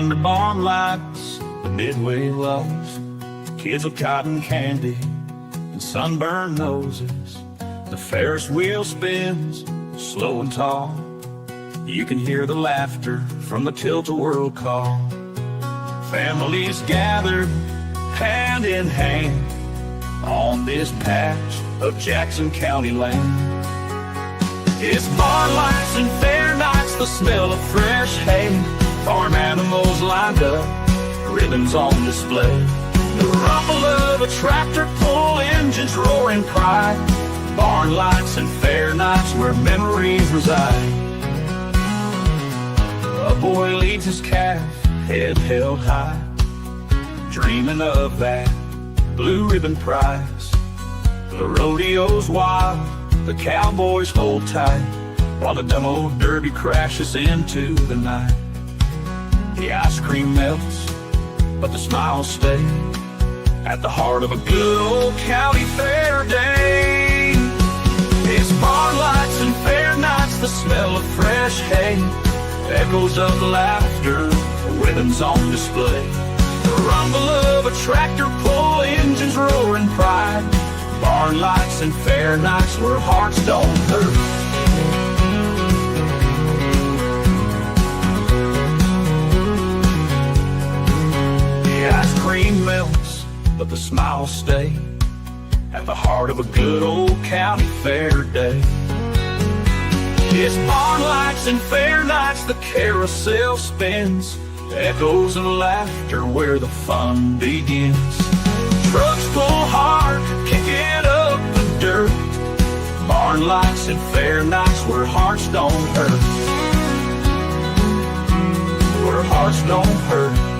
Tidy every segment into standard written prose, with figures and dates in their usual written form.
under barn lights, the Midway loves, kids with cotton candy and sunburned noses. The Ferris wheel spins, slow and tall. You can hear the laughter from the tilt-a-whirl call. Families gathered, hand in hand, on this patch of Jackson County land. It's barn lights and fair nights, the smell of fresh hay, farm animals lined up, ribbons on display. The rumble of a tractor pull, engines roaring pride. Barn lights and fair nights where memories reside. A boy leads his calf, head held high, dreaming of that blue ribbon prize. The rodeo's wild, the cowboys hold tight, while the dumb old derby crashes into the night. The ice cream melts, but the smiles stay at the heart of a good old county fair day. It's barn lights and fair nights, the smell of fresh hay, echoes of laughter, ribbons on display. The rumble of a tractor pull, engines roaring pride. Barn lights and fair nights where hearts don't hurt. The ice cream melts, but the smiles stay at the heart of a good old county fair day. It's barn lights and fair nights, the carousel spins, echoes and laughter where the fun begins. Trucks pull hard, kicking up the dirt. Barn lights and fair nights where hearts don't hurt. Where hearts don't hurt.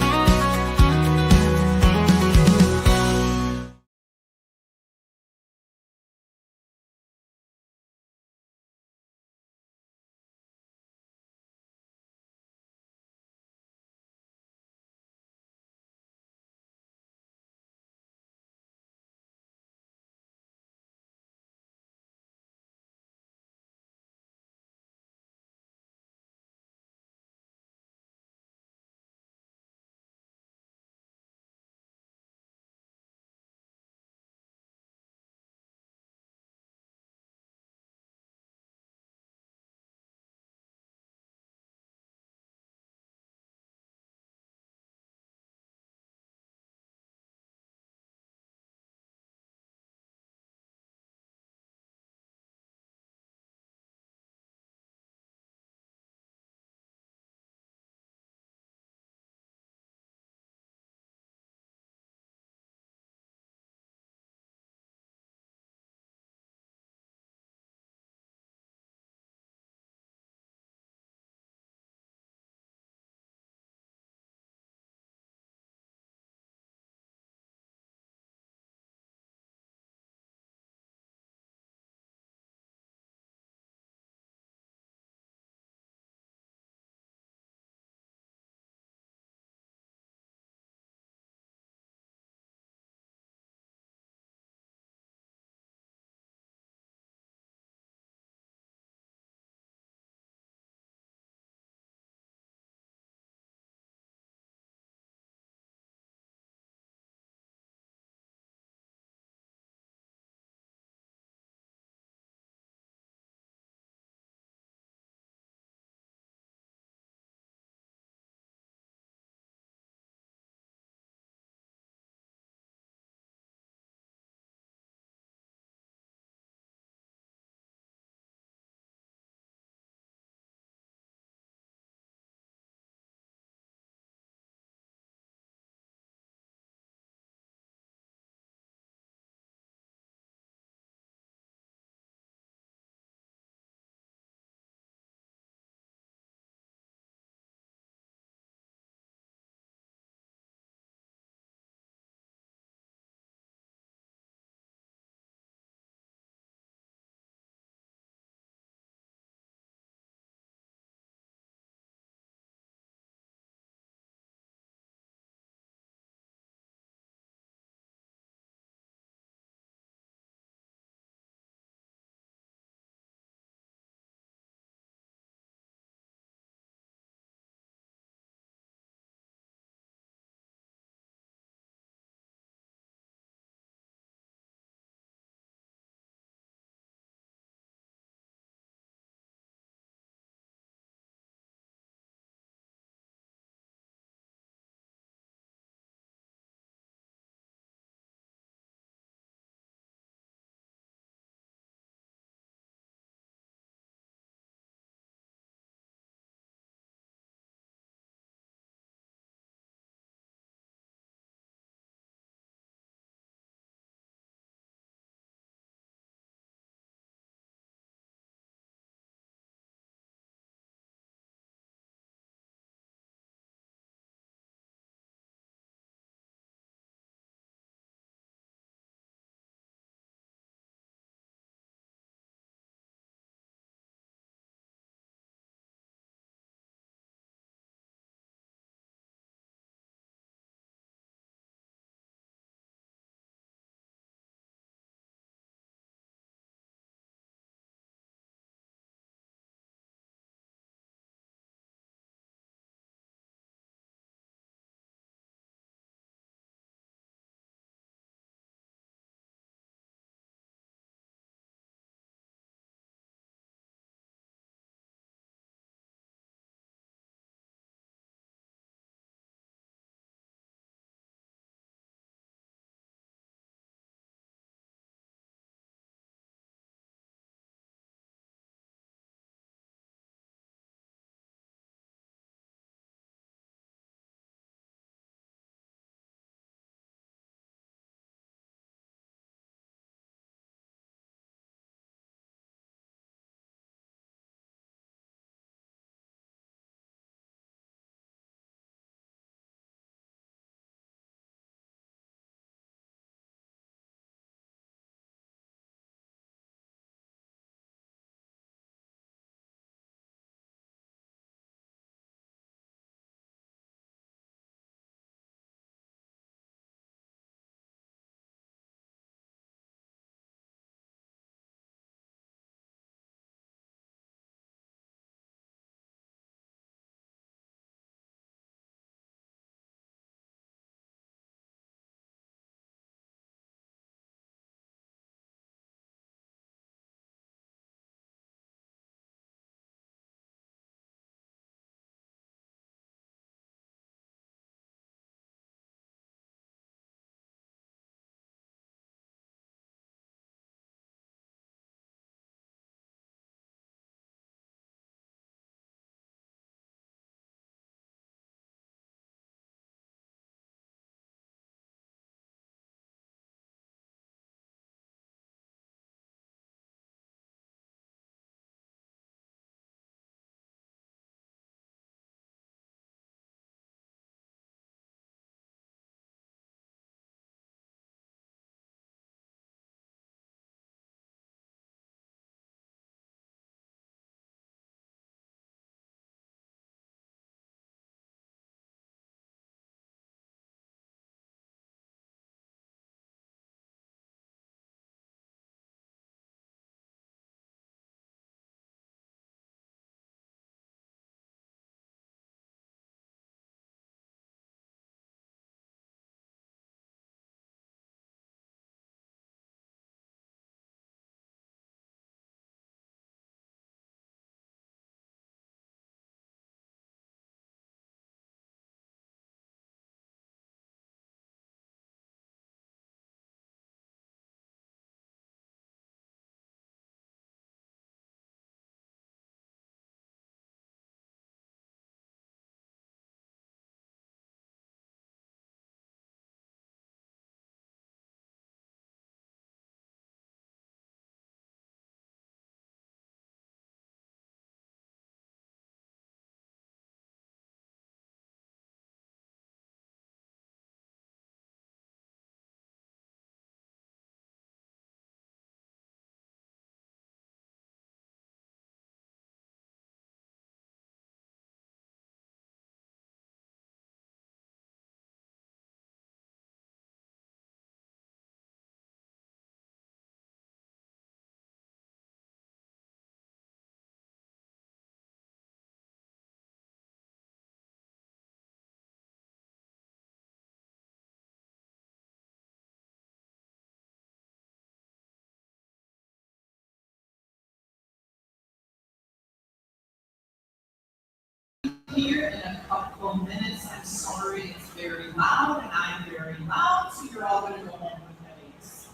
Here in a couple of minutes. I'm sorry, it's very loud and I'm very loud, so you're all going to go home with headaches.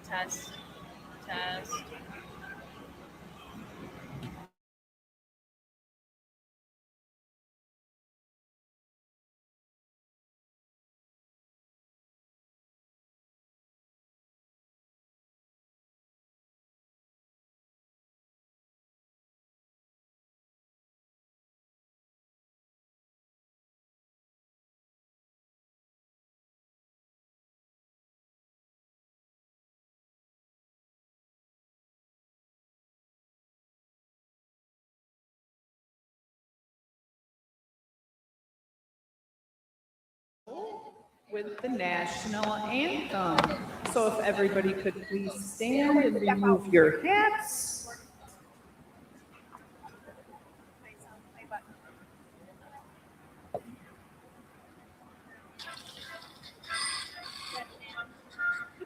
Test. Test. With the national anthem. So if everybody could please stand and remove your hats.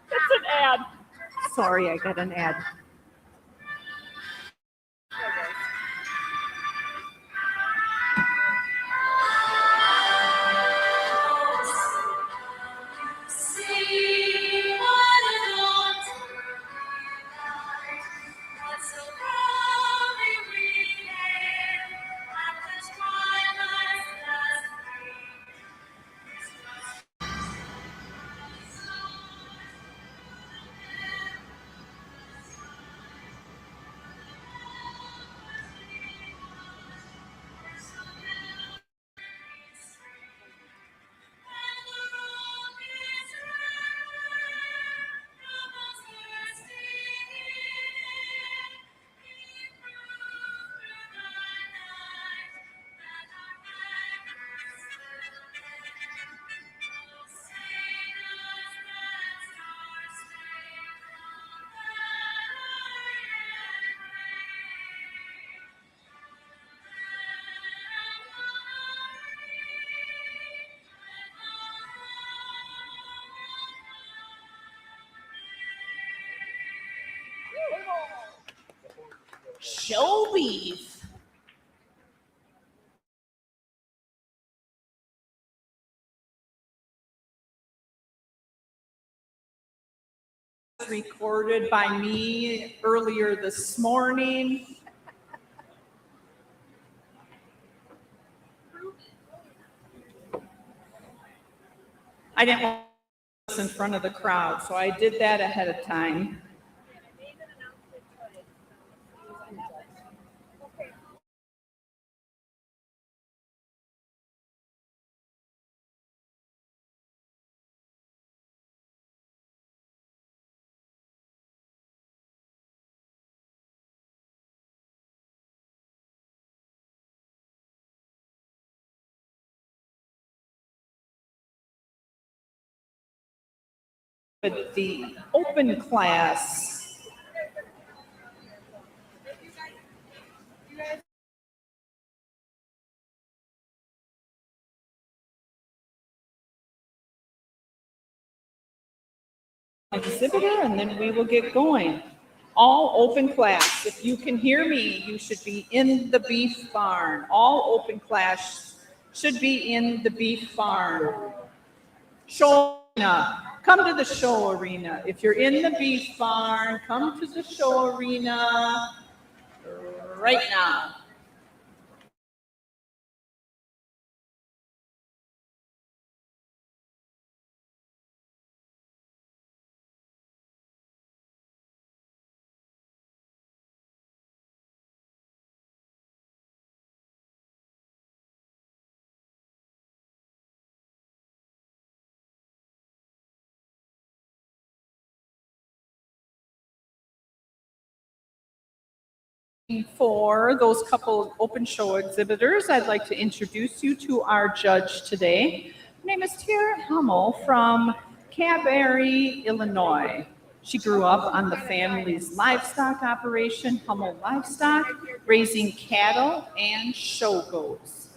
That's an ad. Sorry, I got an ad. Show beef. Recorded by me earlier this morning. I didn't want to in front of the crowd, so I did that ahead of time. With the open class. Exhibitor, and then we will get going. All open class. If you can hear me, you should be in the beef barn. All open class should be in the beef barn. Show arena. Come to the show arena. If you're in the beef barn, come to the show arena right now. For those couple open show exhibitors, I'd like to introduce you to our judge today. Her name is Tara Hummel from Cabarrus, Illinois. She grew up on the family's livestock operation, Hummel Livestock, raising cattle and show goats.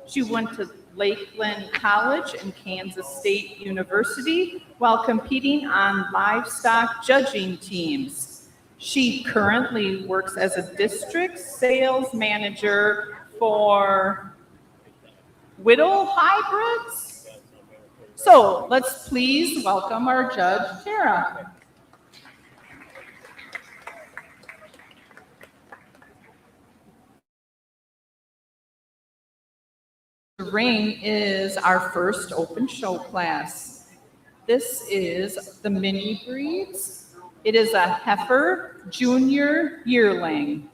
She went to Lakeland College and Kansas State University while competing on livestock judging teams. She currently works as a district sales manager for Whittle Hybrids. So let's please welcome our judge, Tara. The ring is our first open show class. This is the mini breeds. It is a heifer junior yearling.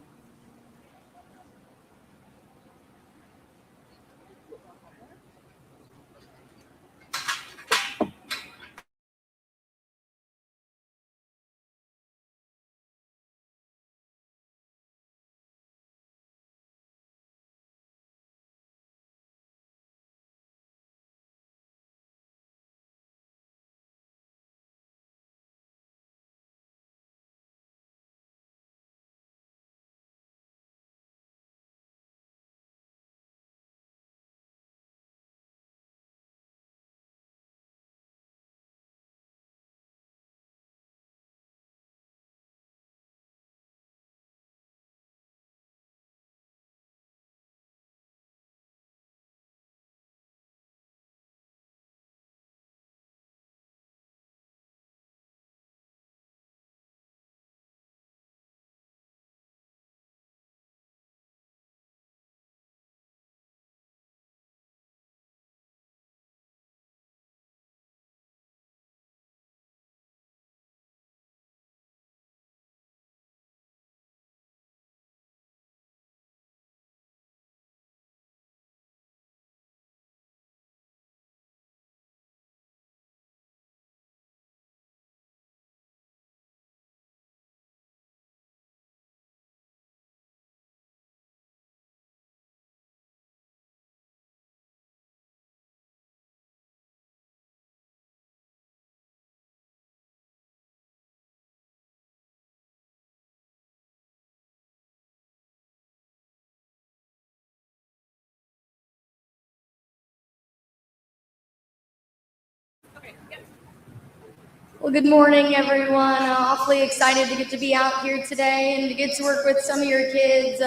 Well, good morning, everyone. Awfully excited to get to be out here today and to get to work with some of your kids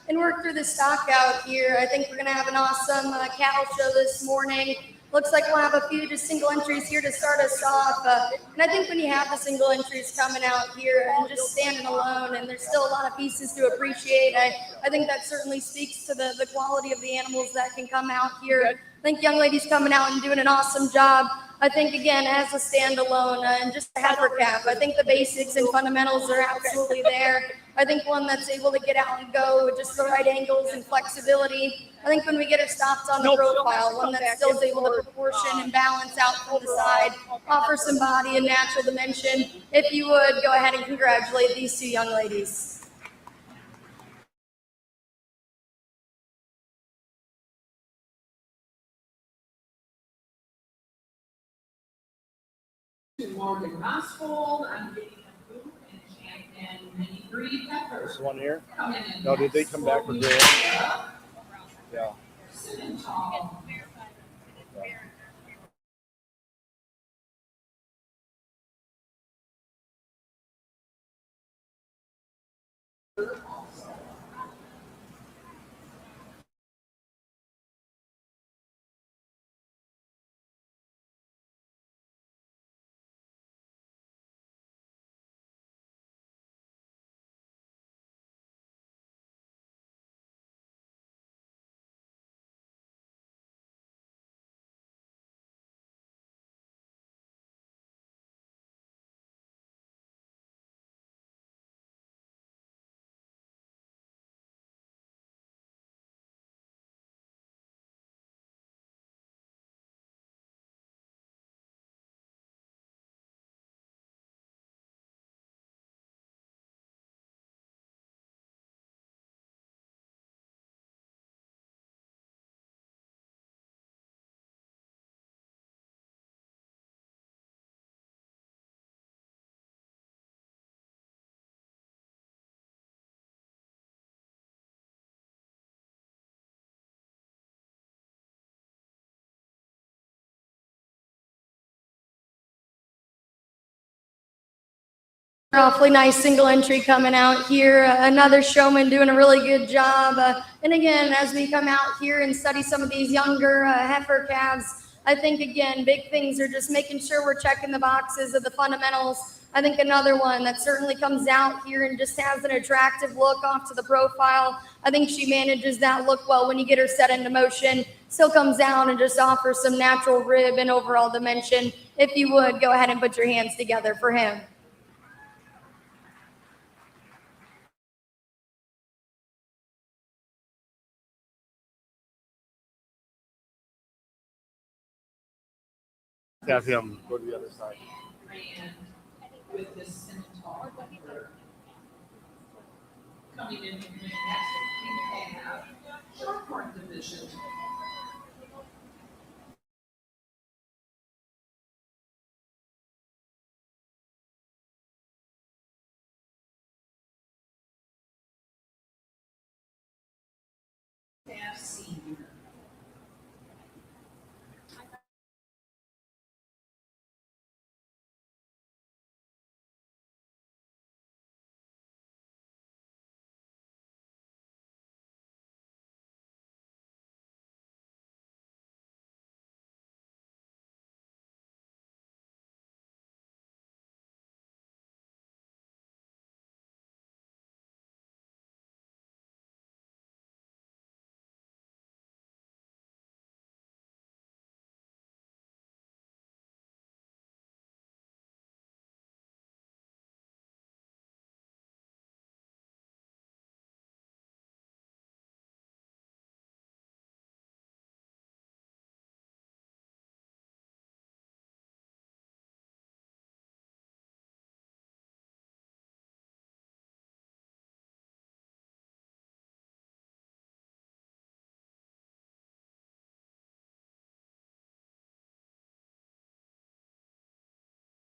and work through the stock out here. I think we're going to have an awesome cattle show this morning. Looks like we'll have a few just single entries here to start us off. And I think when you have the single entries coming out here and just standing alone, and there's still a lot of pieces to appreciate, I think that certainly speaks to the quality of the animals that can come out here. I think young ladies coming out and doing an awesome job. I think, again, as a standalone and just a heifer calf, I think the basics and fundamentals are absolutely there. I think one that's able to get out and go with just the right angles and flexibility. I think when we get her stopped on the profile, one that still is able to proportion and balance out from the side, offer some body and natural dimension. If you would, go ahead and congratulate these two young ladies. Morgan Roscold, I'm getting a boot and champion mini breed heifer. This one here? Come in and No, did they come back for slowly grilling? Yeah. sit tall. Awfully nice single entry coming out here. Another showman doing a really good job. And again, as we come out here and study some of these younger heifer calves, I think, again, big things are just making sure we're checking the boxes of the fundamentals. I think another one that certainly comes out here and just has an attractive look off to the profile. I think she manages that look well when you get her set into motion. Still comes out and just offers some natural rib and overall dimension. If you would, go ahead and put your hands together for him. Have him go to the other side. With this centaur coming in next, we have Shorthorn division. Senior.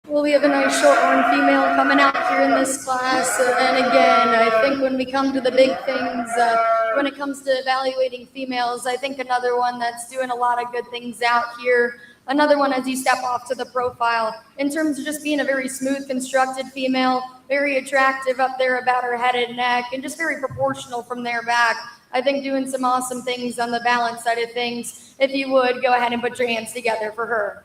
Well, we have a nice shorthorn female coming out here in this class. And again, I think when we come to the big things, when it comes to evaluating females, I think another one that's doing a lot of good things out here. Another one as you step off to the profile in terms of just being a very smooth constructed female, very attractive up there about her head and neck, and just very proportional from there back. I think doing some awesome things on the balance side of things. If you would, go ahead and put your hands together for her.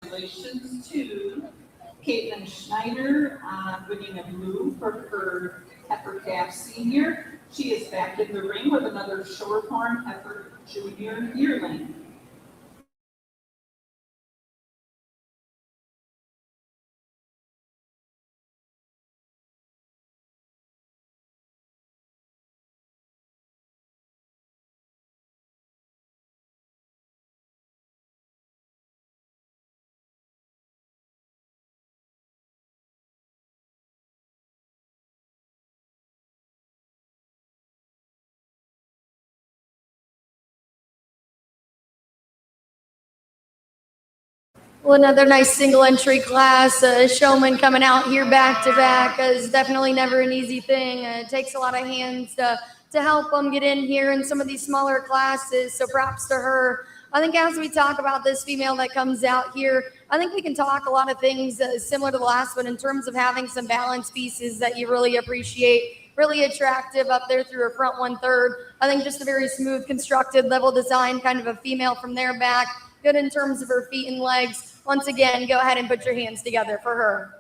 Congratulations to Caitlin Schneider on winning a blue for her heifer calf senior. She is back in the ring with another Shorthorn heifer junior yearling. Well, another nice single entry class. Showman coming out here back to back is definitely never an easy thing. It takes a lot of hands to help them get in here in some of these smaller classes. So props to her. I think as we talk about this female that comes out here, I think we can talk a lot of things similar to the last one in terms of having some balance pieces that you really appreciate. Really attractive up there through her front 1/3. I think just a very smooth constructed level design kind of a female from there back. Good in terms of her feet and legs. Once again, go ahead and put your hands together for her.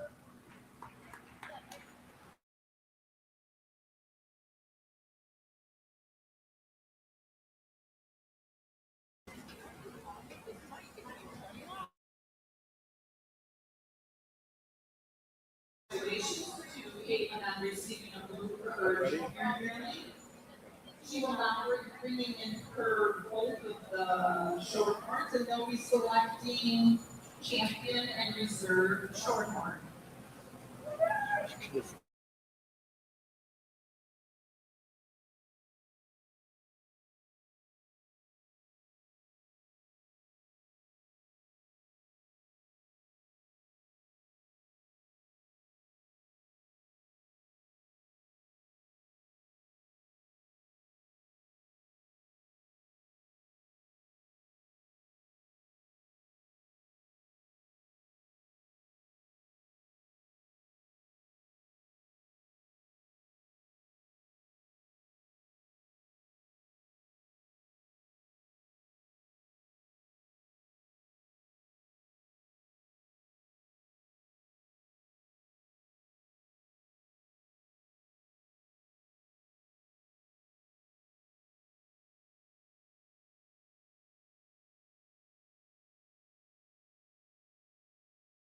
Ready? She will now bring in her both of the shorthorns, and they'll be selecting champion and reserve shorthorn.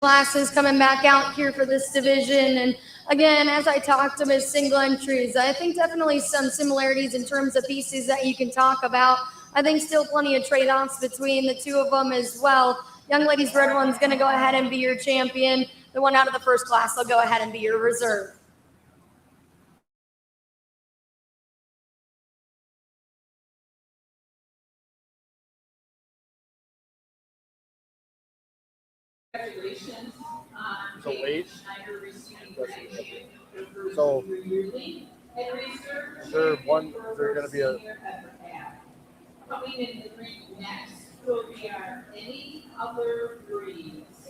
Classes coming back out here for this division. And again, as I talked to Miss Single Entries, I think definitely some similarities in terms of pieces that you can talk about. I think still plenty of trade-offs between the two of them as well. Young ladies red one's going to go ahead and be your champion. The one out of the first class will go ahead and be your reserve. Congratulations on So wait. Schneider receiving So and reserve one, they're gonna be a coming in the green next will be our any other breeds.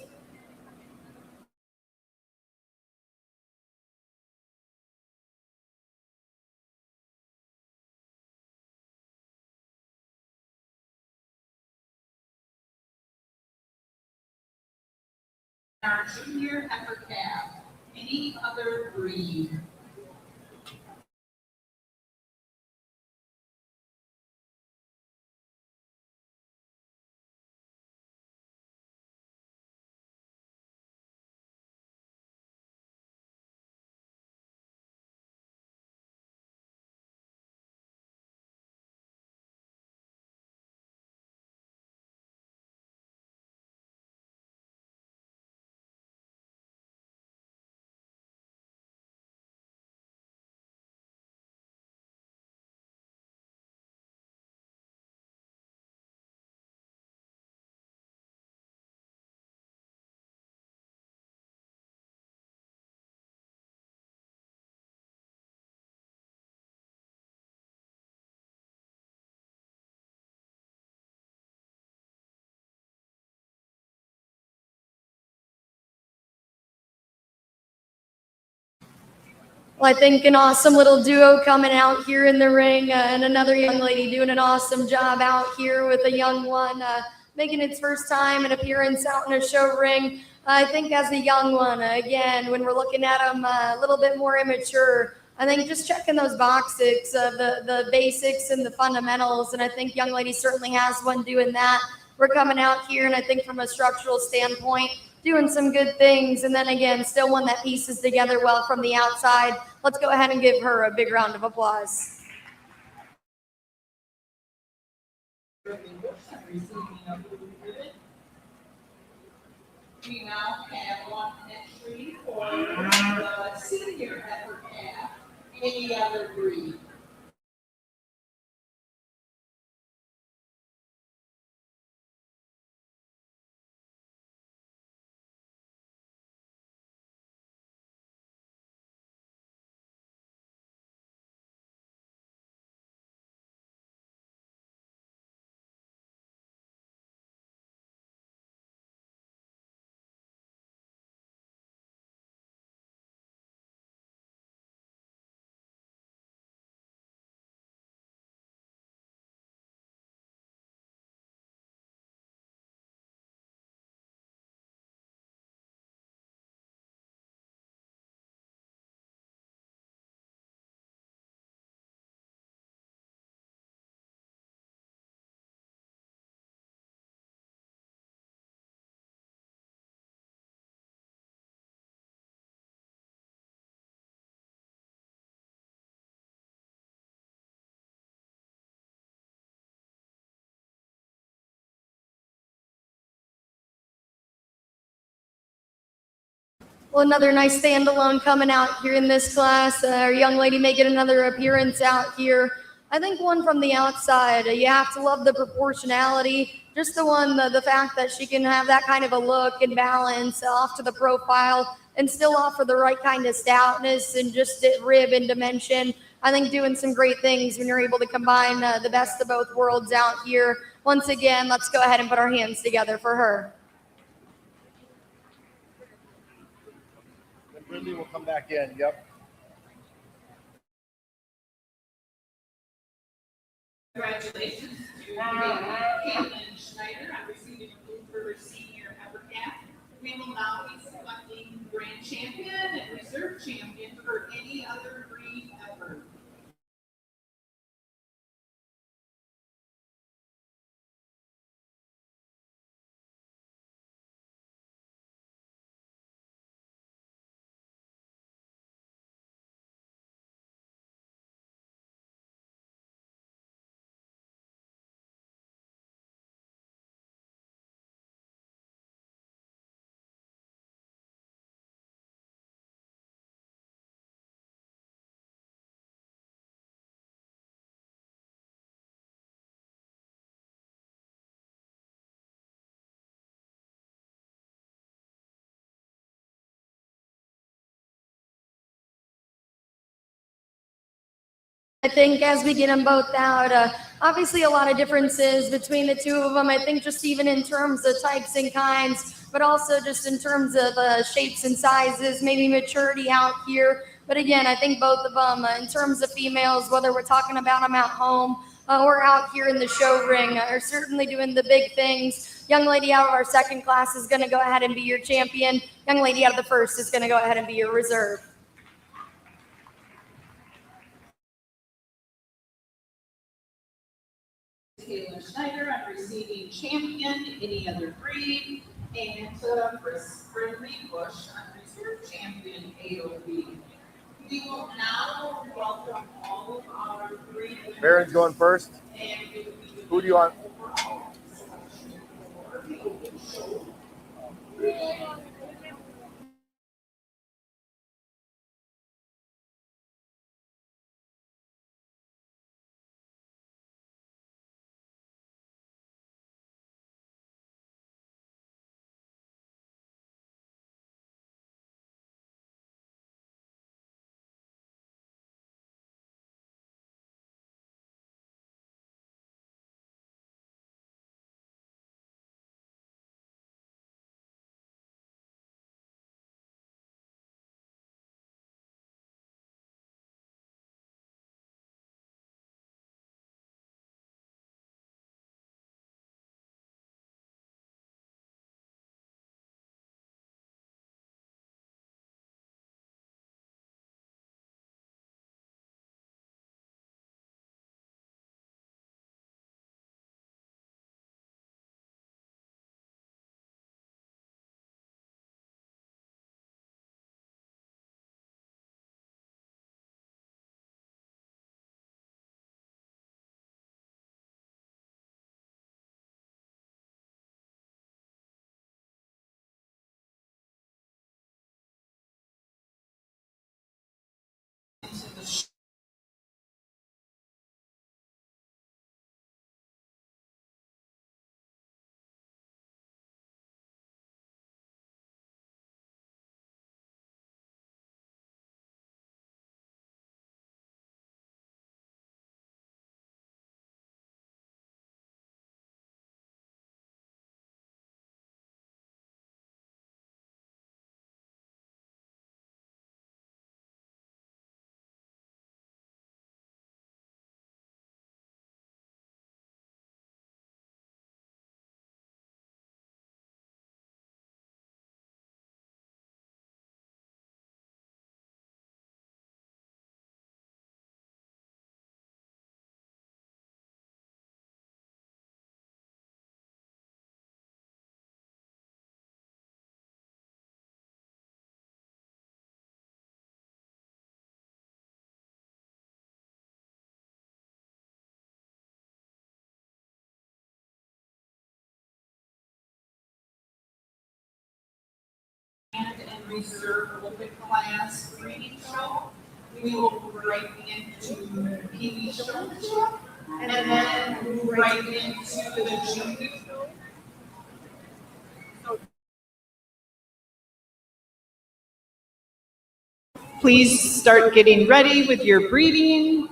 Our junior heifer calf, any other breed. Well, I think an awesome little duo coming out here in the ring, and another young lady doing an awesome job out here with a young one, making its first time an appearance out in a show ring. I think as a young one, again, when we're looking at them a little bit more immature, I think just checking those boxes, the basics and the fundamentals, and I think young lady certainly has one doing that. We're coming out here, and I think from a structural standpoint, doing some good things, and then again, still one that pieces together well from the outside. Let's go ahead and give her a big round of applause. We now have one entry for the senior heifer calf, any other breed. Well, another nice standalone coming out here in this class. Our young lady may get another appearance out here. I think one from the outside. You have to love the proportionality. Just the fact that she can have that kind of a look and balance off to the profile and still offer the right kind of stoutness and just rib and dimension. I think doing some great things when you're able to combine the best of both worlds out here. Once again, let's go ahead and put our hands together for her. Then Ridley will come back in. Yep. Congratulations to Caitlin Schneider on receiving a blue for her senior upper cap. We will now be selecting grand champion and reserve champion for any other breed ever. I think as we get them both out, obviously a lot of differences between the two of them. I think just even in terms of types and kinds, but also just in terms of shapes and sizes, maybe maturity out here. But again, I think both of them, in terms of females, whether we're talking about them at home or out here in the show ring, are certainly doing the big things. Young lady out of our second class is going to go ahead and be your champion. Young lady out of the first is going to go ahead and be your reserve. Caitlin Schneider on receiving champion, any other breed, and Chris Brindley Bush on reserve champion, AOB. We will now welcome all of our breed. Baron's going first. Who do you want? reserve open class reading show. We will move right into Pee Wee Showmanship, and then move right into the junior show. Please start getting ready with your breathing.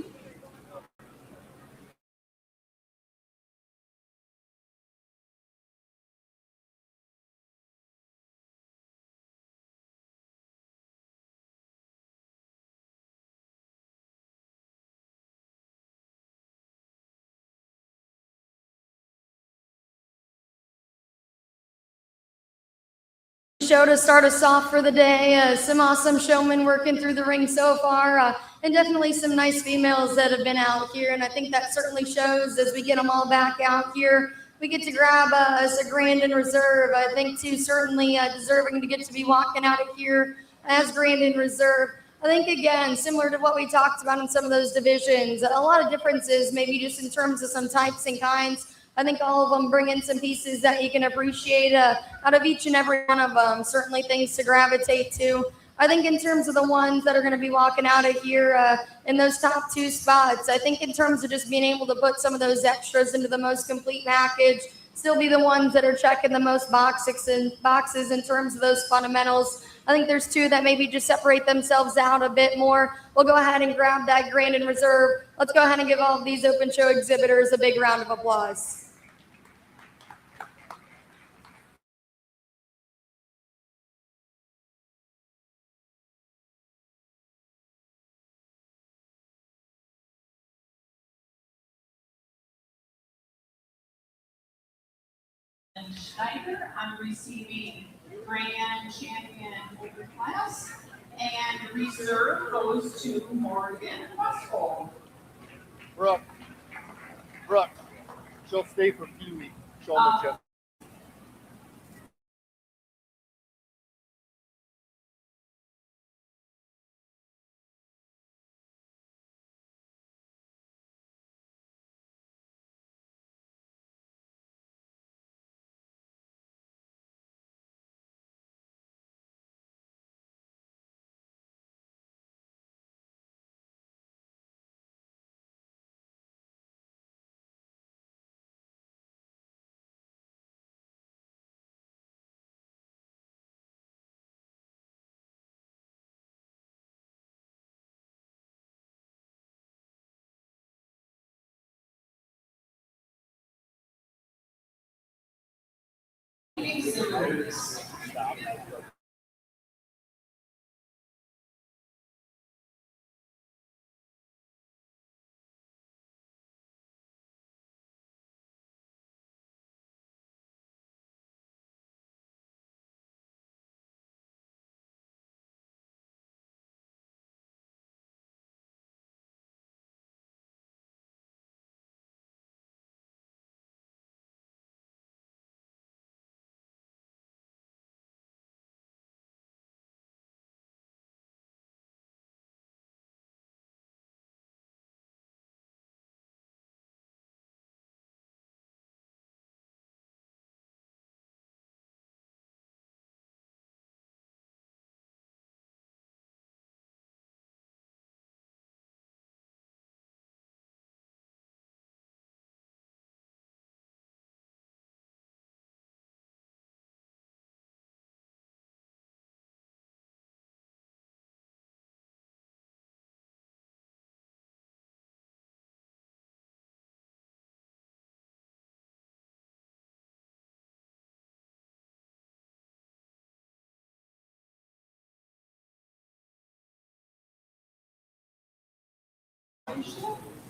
Show to start us off for the day. Some awesome showmen working through the ring so far, and definitely some nice females that have been out here. And I think that certainly shows as we get them all back out here. We get to grab us a Grand in Reserve. I think too certainly deserving to get to be walking out of here as Grand in Reserve. I think again, similar to what we talked about in some of those divisions, a lot of differences, maybe just in terms of some types and kinds. I think all of them bring in some pieces that you can appreciate out of each and every one of them. Certainly things to gravitate to. I think in terms of the ones that are going to be walking out of here in those top two spots, I think in terms of just being able to put some of those extras into the most complete package, still be the ones that are checking the most boxes in terms of those fundamentals. I think there's two that maybe just separate themselves out a bit more. We'll go ahead and grab that Grand in Reserve. Let's go ahead and give all of these open show exhibitors a big round of applause. Schneider, I'm receiving Grand Champion Open Class, and Reserve goes to Morgan Westfall. Brooke. She'll stay for Pee Wee Showmanship.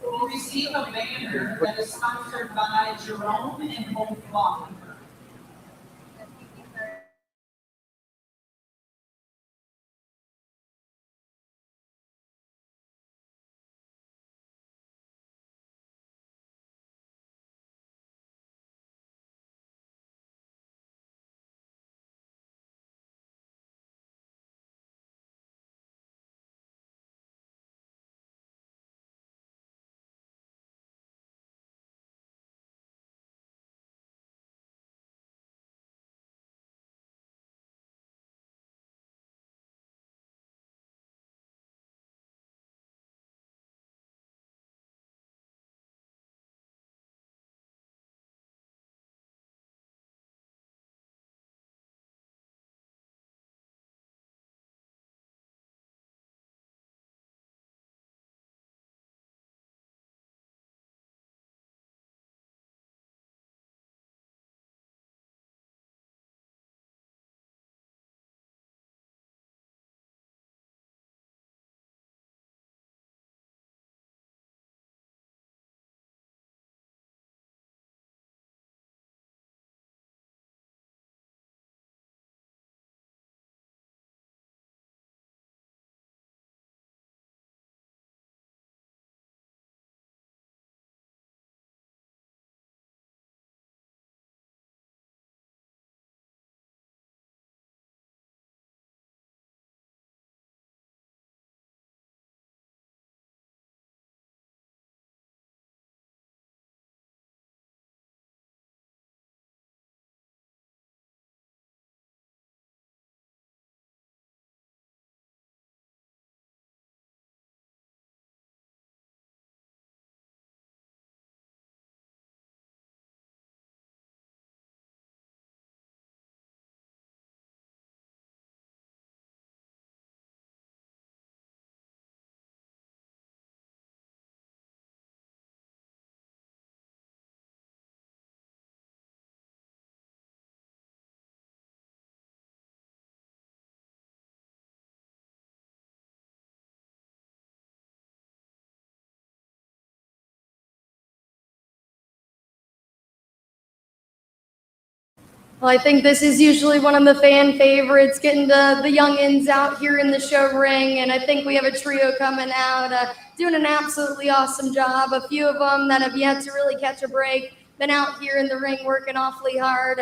Will receive a banner that is sponsored by Jerome and Hope Long. Well, I think this is usually one of the fan favorites, getting the youngins out here in the show ring, and I think we have a trio coming out, doing an absolutely awesome job. A few of them that have yet to really catch a break, been out here in the ring working awfully hard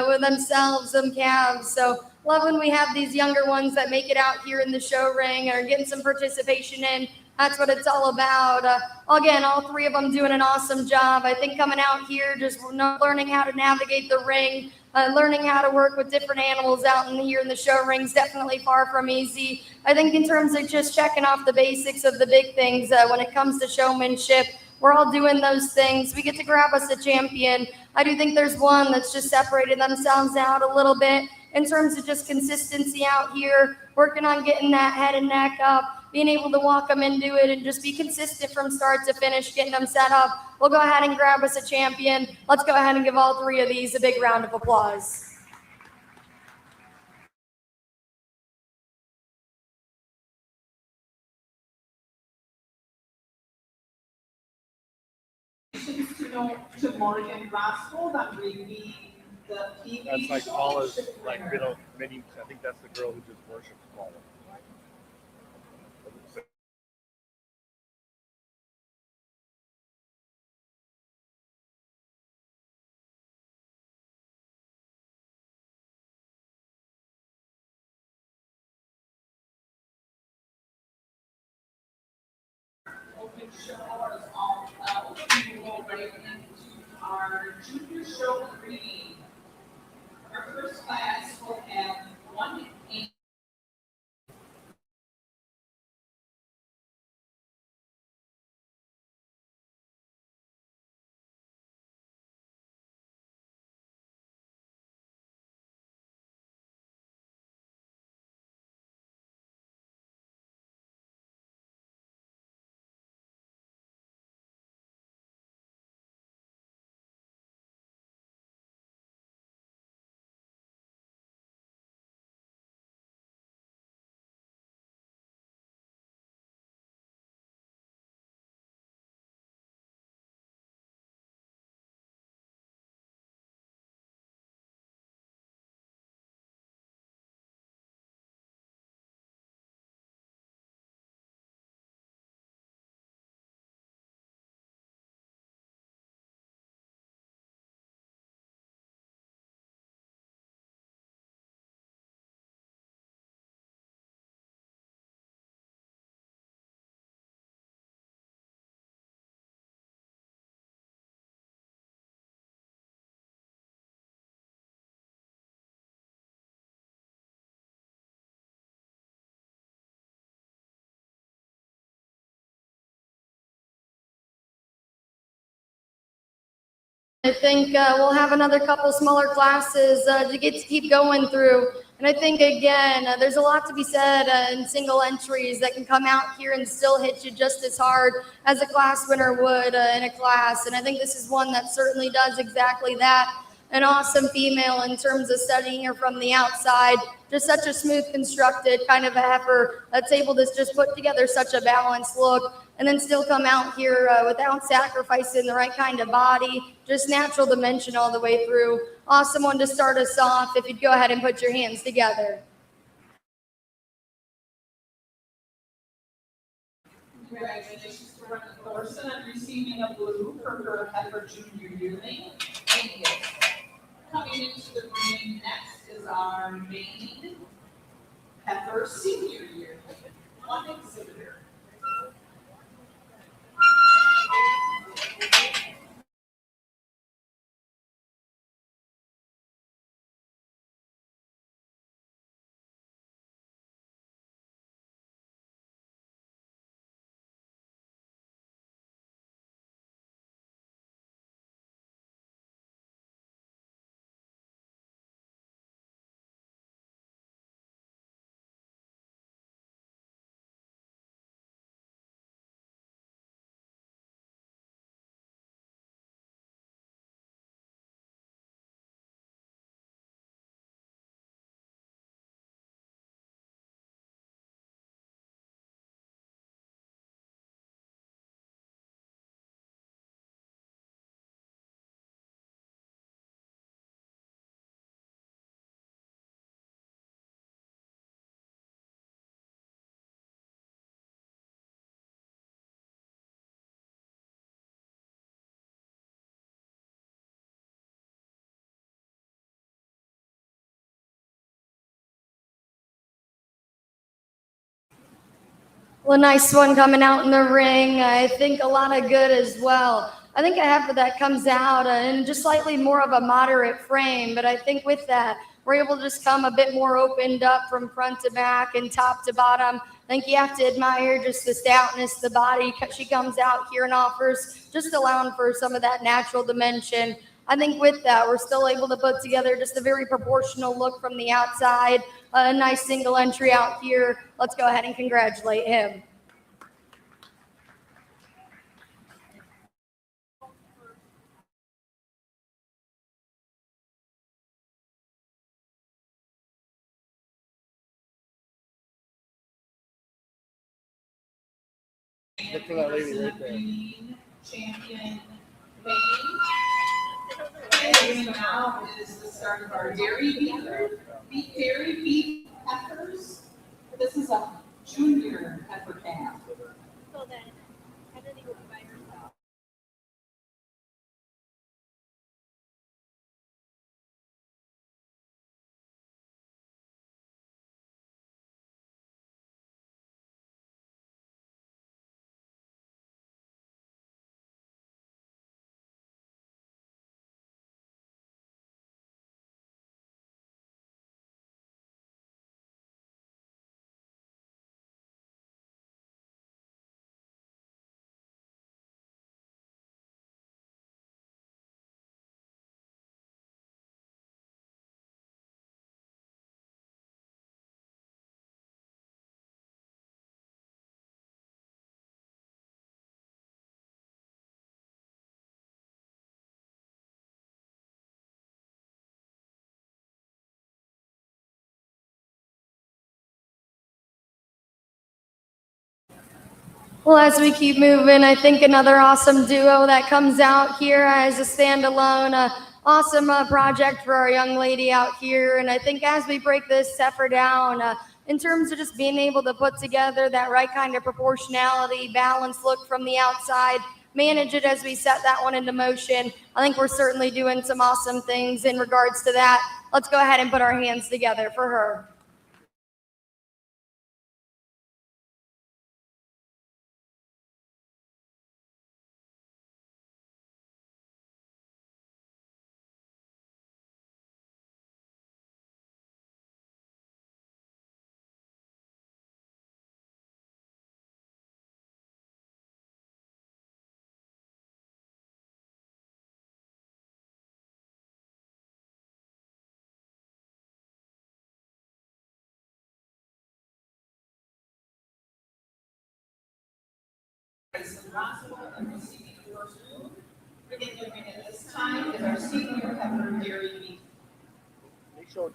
with themselves, them calves. So love when we have these younger ones that make it out here in the show ring and are getting some participation in. That's what it's all about. Again, all three of them doing an awesome job. I think coming out here, just learning how to navigate the ring, learning how to work with different animals out in here in the show ring is definitely far from easy. I think in terms of just checking off the basics of the big things when it comes to showmanship, we're all doing those things. We get to grab us a champion. I do think there's one that's just separated themselves out a little bit in terms of just consistency out here, working on getting that head and neck up, being able to walk them into it and just be consistent from start to finish, getting them set up. We'll go ahead and grab us a champion. Let's go ahead and give all three of these a big round of applause. To Morgan Roscoe that will be the PV That's like show. Paula's, like, many, I think that's the girl who just worships Paula. Open show is all out. We will go right into our junior show three. Our first class will have 1-8. I think we'll have another couple smaller classes to get to keep going through. And I think, again, there's a lot to be said in single entries that can come out here and still hit you just as hard as a class winner would in a class. And I think this is one that certainly does exactly that. An awesome female in terms of studying her from the outside. Just such a smooth constructed kind of a heifer that's able to just put together such a balanced look and then still come out here without sacrificing the right kind of body, just natural dimension all the way through. Awesome one to start us off. If you'd go ahead and put your hands together. Congratulations to Rebecca Thorson on receiving a blue for her heifer junior yearling. Thank you. Coming into the ring next is our main heifer senior yearling. One exhibitor. Well, a nice one coming out in the ring. I think a lot of good as well. I think a heifer that comes out in just slightly more of a moderate frame, but I think with that, we're able to just come a bit more opened up from front to back and top to bottom. I think you have to admire just the stoutness of the body. She comes out here and offers, just allowing for some of that natural dimension. I think with that, we're still able to put together just a very proportional look from the outside. A nice single entry out here. Let's go ahead and congratulate him. Look for that lady right there. Champion and now is the start of our dairy beef heifers. This is a junior heifer calf. So then, how did he go by herself? Well, as we keep moving, I think another awesome duo that comes out here as a standalone, awesome project for our young lady out here. And I think as we break this heifer down, in terms of just being able to put together that right kind of proportionality, balanced look from the outside, manage it as we set that one into motion. I think we're certainly doing some awesome things in regards to that. Let's go ahead and put our hands together for her. Again, doing it this time is our senior heifer dairy beef. Make sure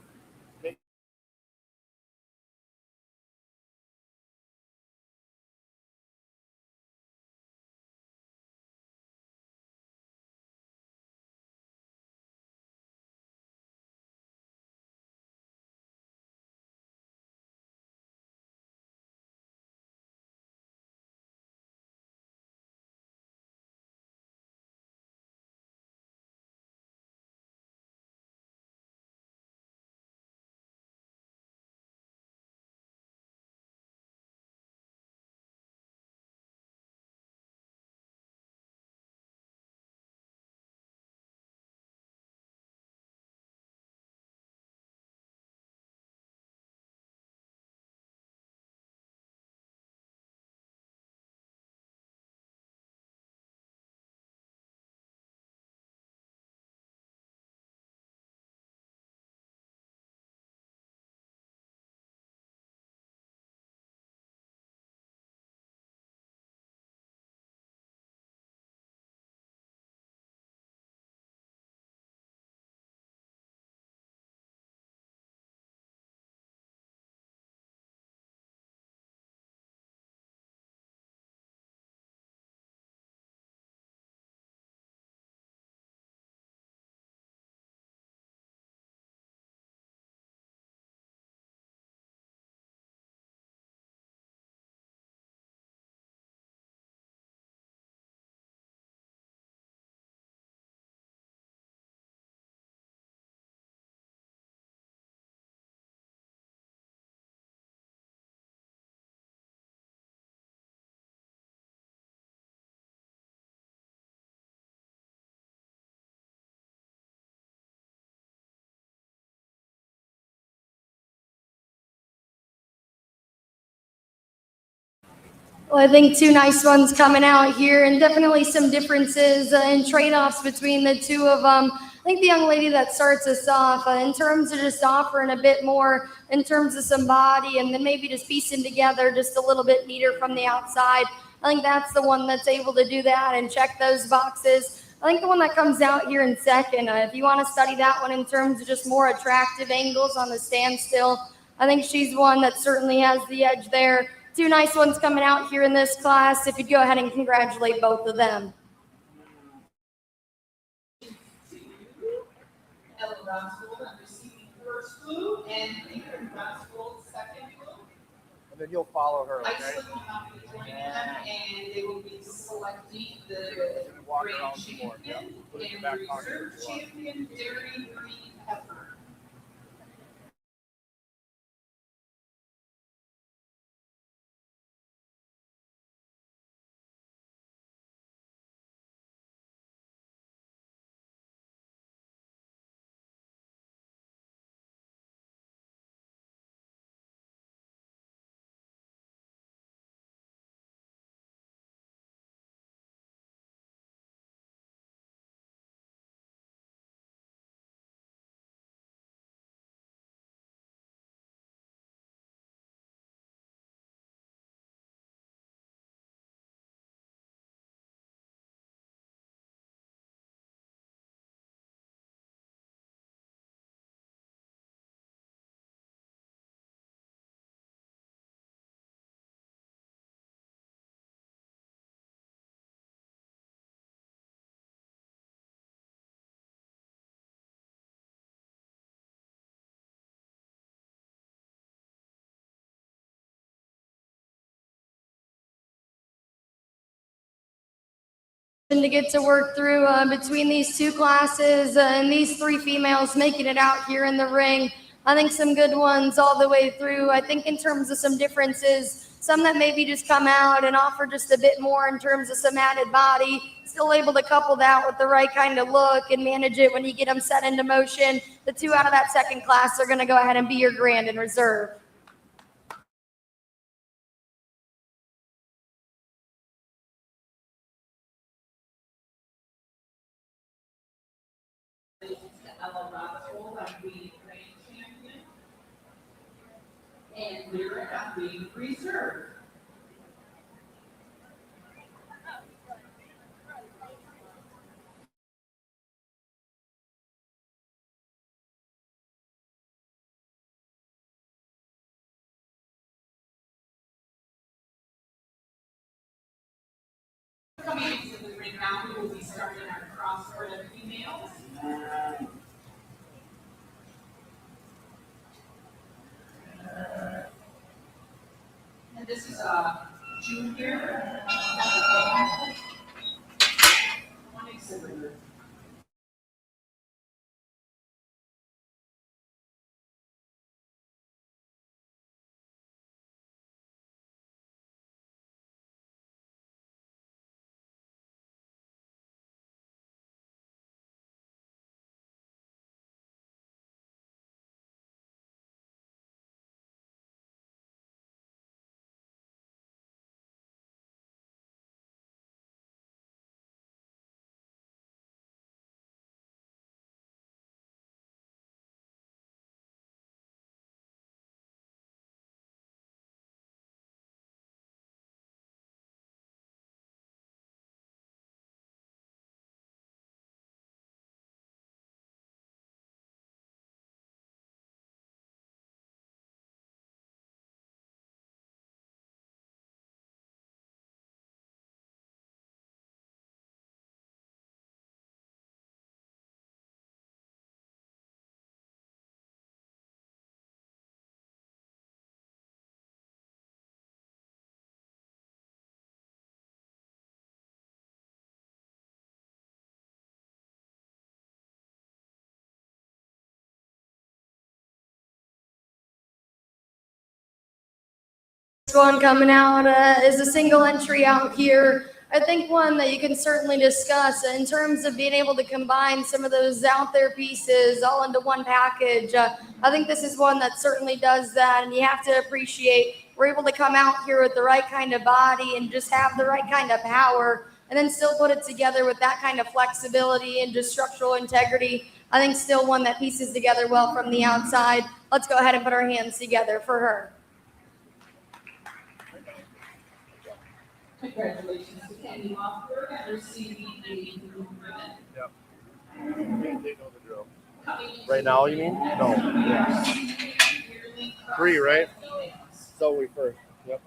Well, I think two nice ones coming out here, and definitely some differences and trade-offs between the two of them. I think the young lady that starts us off, in terms of just offering a bit more in terms of some body, and then maybe just piecing together just a little bit neater from the outside. I think that's the one that's able to do that and check those boxes. I think the one that comes out here in second, if you want to study that one in terms of just more attractive angles on the standstill, I think she's one that certainly has the edge there. Two nice ones coming out here in this class. If you'd go ahead and congratulate both of them. Ella Rosgold on receiving first blue, and Peter Rosgold second blue. And then you'll follow her, I okay? just will not be joining them, and they will be selecting the Walk grand around some more, yeah. champion Put it in and your back pocket reserve if you want. champion Dairy Green Pepper. To get to work through between these two classes and these three females making it out here in the ring. I think some good ones all the way through. I think in terms of some differences, some that maybe just come out and offer just a bit more in terms of some added body, still able to couple that with the right kind of look and manage it when you get them set into motion. The two out of that second class are going to go ahead and be your grand and reserve. Ella Rosgold on being grand champion, and Lyra on being reserve. Coming into the ring now, we will be starting our crossword of females. And this is a junior. One exhibitor. One coming out is a single entry out here. I think one that you can certainly discuss in terms of being able to combine some of those out there pieces all into one package. I think this is one that certainly does that, and you have to appreciate we're able to come out here with the right kind of body and just have the right kind of power, and then still put it together with that kind of flexibility and just structural integrity. I think still one that pieces together well from the outside. Let's go ahead and put our hands together for her. Congratulations to Candy Mossberg on receiving a blue ribbon. Yep. They know the drill. Right now, you mean? No. Yeah. 3, right? So we first. Yep.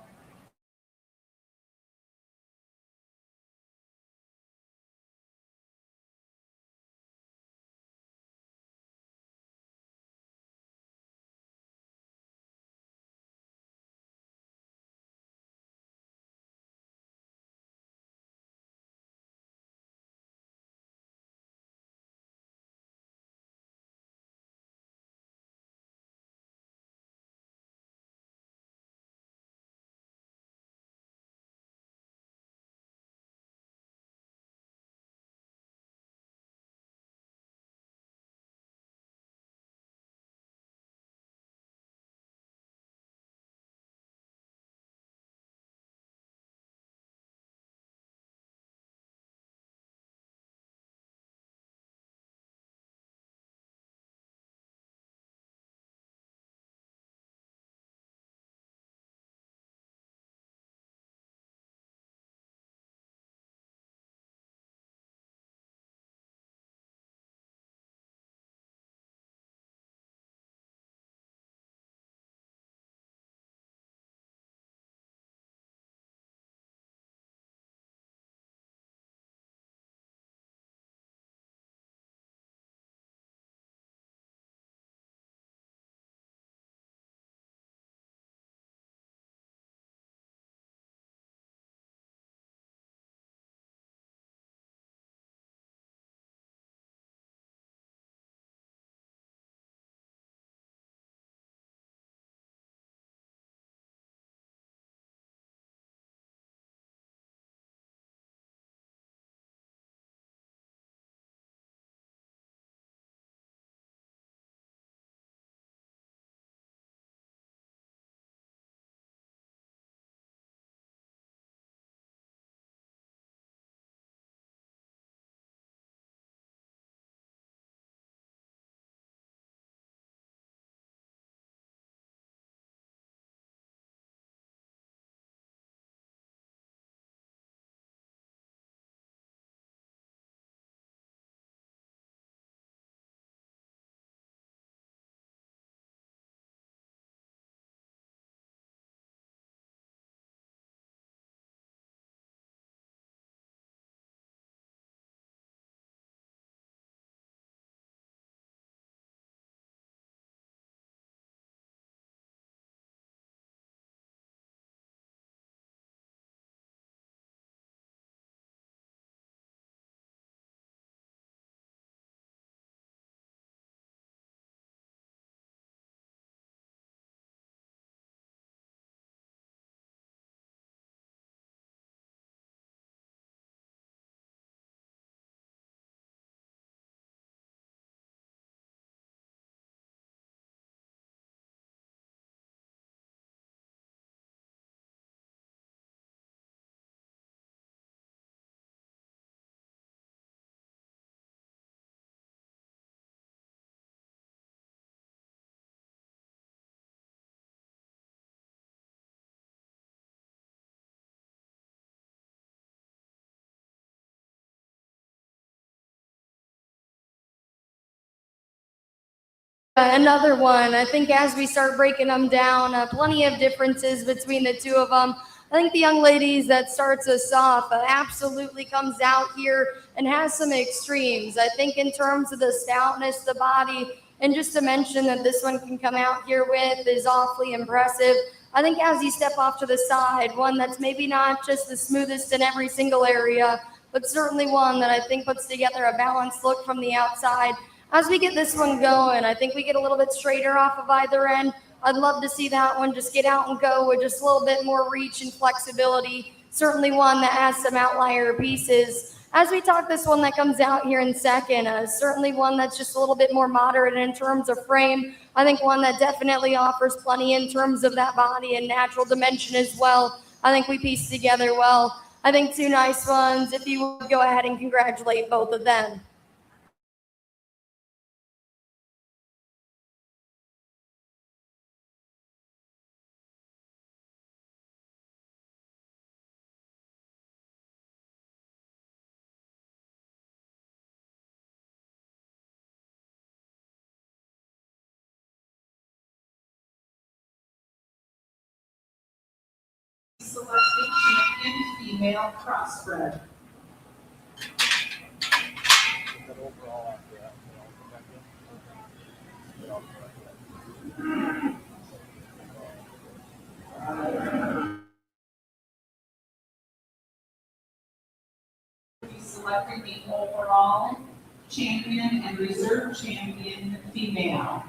Another one, I think as we start breaking them down, plenty of differences between the two of them. I think the young ladies that starts us off absolutely comes out here and has some extremes. I think in terms of the stoutness, the body, and just to mention that this one can come out here with is awfully impressive. I think as you step off to the side, one that's maybe not just the smoothest in every single area, but certainly one that I think puts together a balanced look from the outside. As we get this one going, I think we get a little bit straighter off of either end. I'd love to see that one just get out and go with just a little bit more reach and flexibility. Certainly one that has some outlier pieces. as we talk, this one that comes out here in second, certainly one that's just a little bit more moderate in terms of frame. I think one that definitely offers plenty in terms of that body and natural dimension as well. I think we pieced together well. I think two nice ones. If you would go ahead and congratulate both of them. Selecting champion female crossbred. That overall after that, come back Be selecting the overall champion and reserve champion female.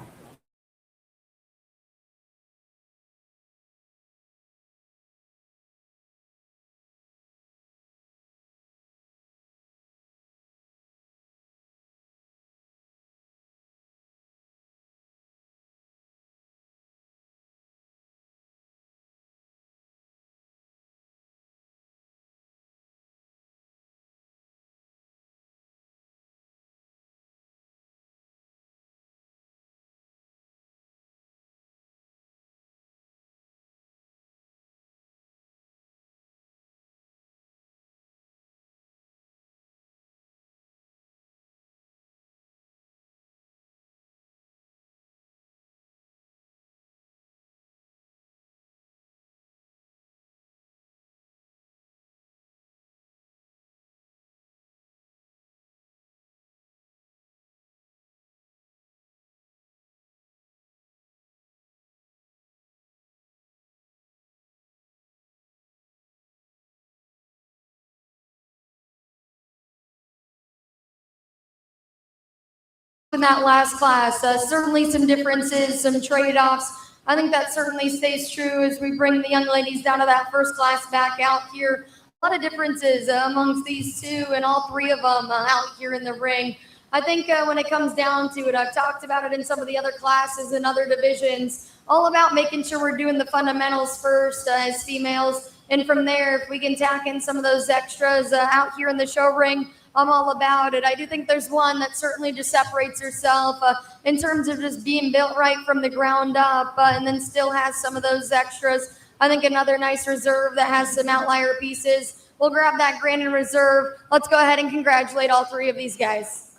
In that last class, certainly some differences, some trade-offs. I think that certainly stays true as we bring the young ladies down to that first class back out here. A lot of differences amongst these two and all three of them out here in the ring. I think when it comes down to it, I've talked about it in some of the other classes and other divisions, all about making sure we're doing the fundamentals first as females. And from there, if we can tack in some of those extras out here in the show ring, I'm all about it. I do think there's one that certainly just separates herself in terms of just being built right from the ground up and then still has some of those extras. I think another nice reserve that has some outlier pieces. We'll grab that grand in reserve. Let's go ahead and congratulate all three of these guys.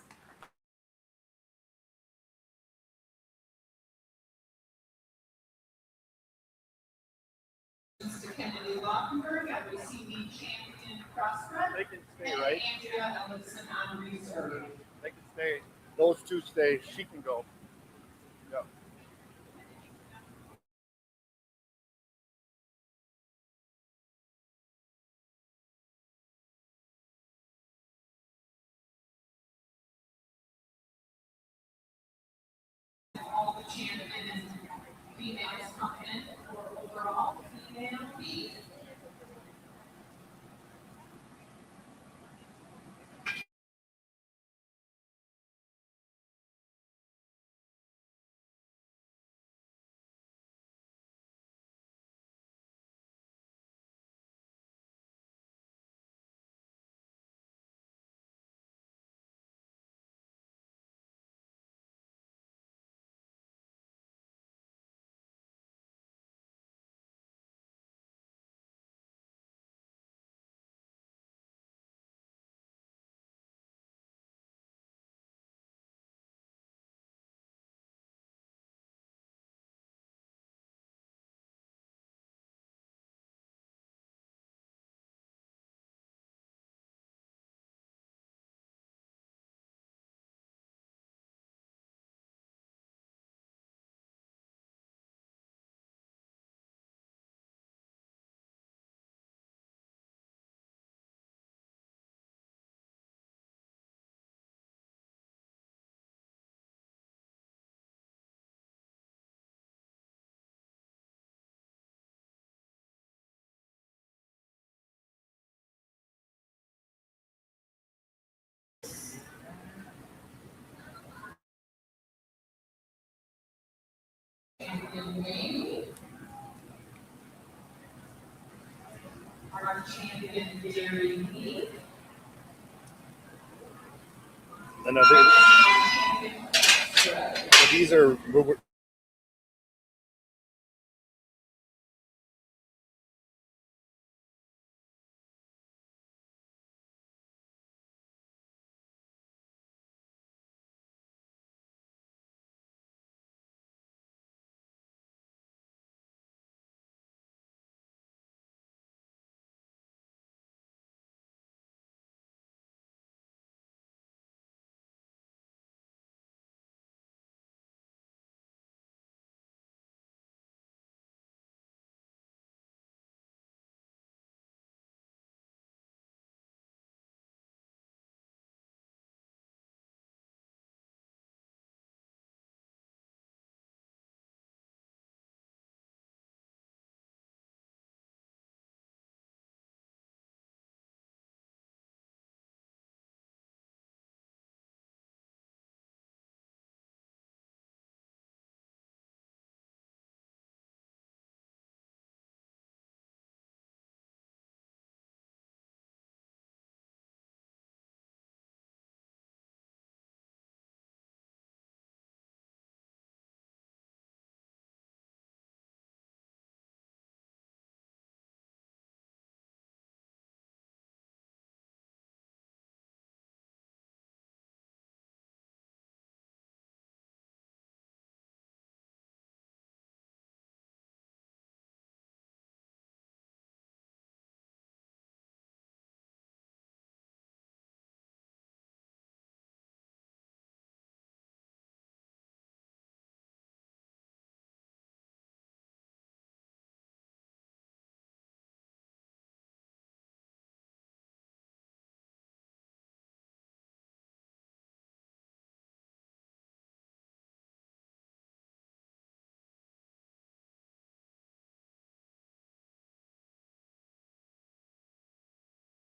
Mr. Kennedy Lockenberg, I'm receiving champion crossbred. They can stay, right? Andrea Ellison on reserve. They can stay. Those two stay. She can go. All the champion females coming in for overall female B. champion Wayne, our champion Jerry Lee, And these are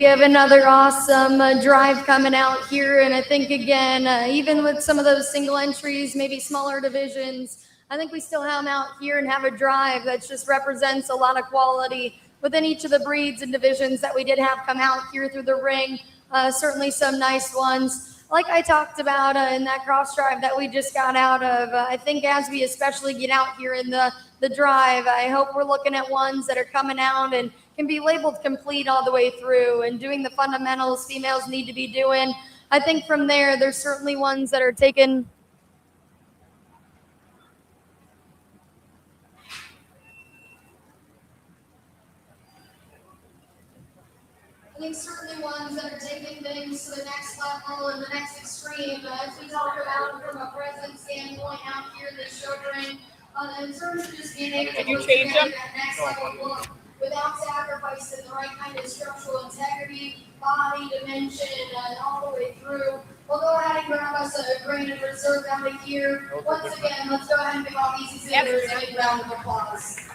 We have another awesome drive coming out here, and I think again, even with some of those single entries, maybe smaller divisions, I think we still have them out here and have a drive that just represents a lot of quality within each of the breeds and divisions that we did have come out here through the ring. Certainly some nice ones. Like I talked about in that cross drive that we just got out of, I think as we especially get out here in the drive, I hope we're looking at ones that are coming out and can be labeled complete all the way through and doing the fundamentals females need to be doing. I think from there, there's certainly ones that are taken. I think certainly ones that are taking things to the next level and the next extreme, as we talk about from a present standpoint out here in the show ring, in terms of just being able to change them? that next level look without sacrificing the right kind of structural integrity, body dimension, and all the way through. We'll go ahead and grab us a grain of reserve out of here. Once again, let's go ahead and give all these exhibitors a big round of applause.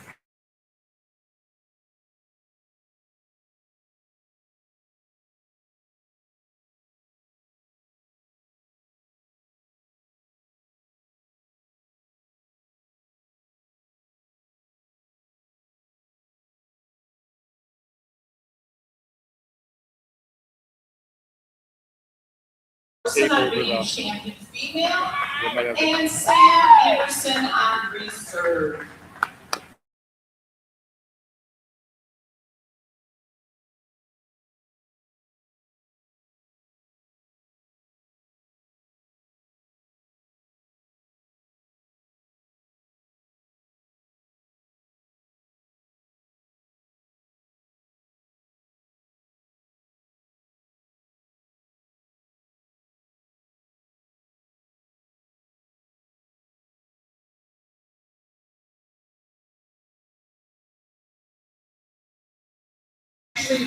On being champion female, and Sam Anderson on reserve.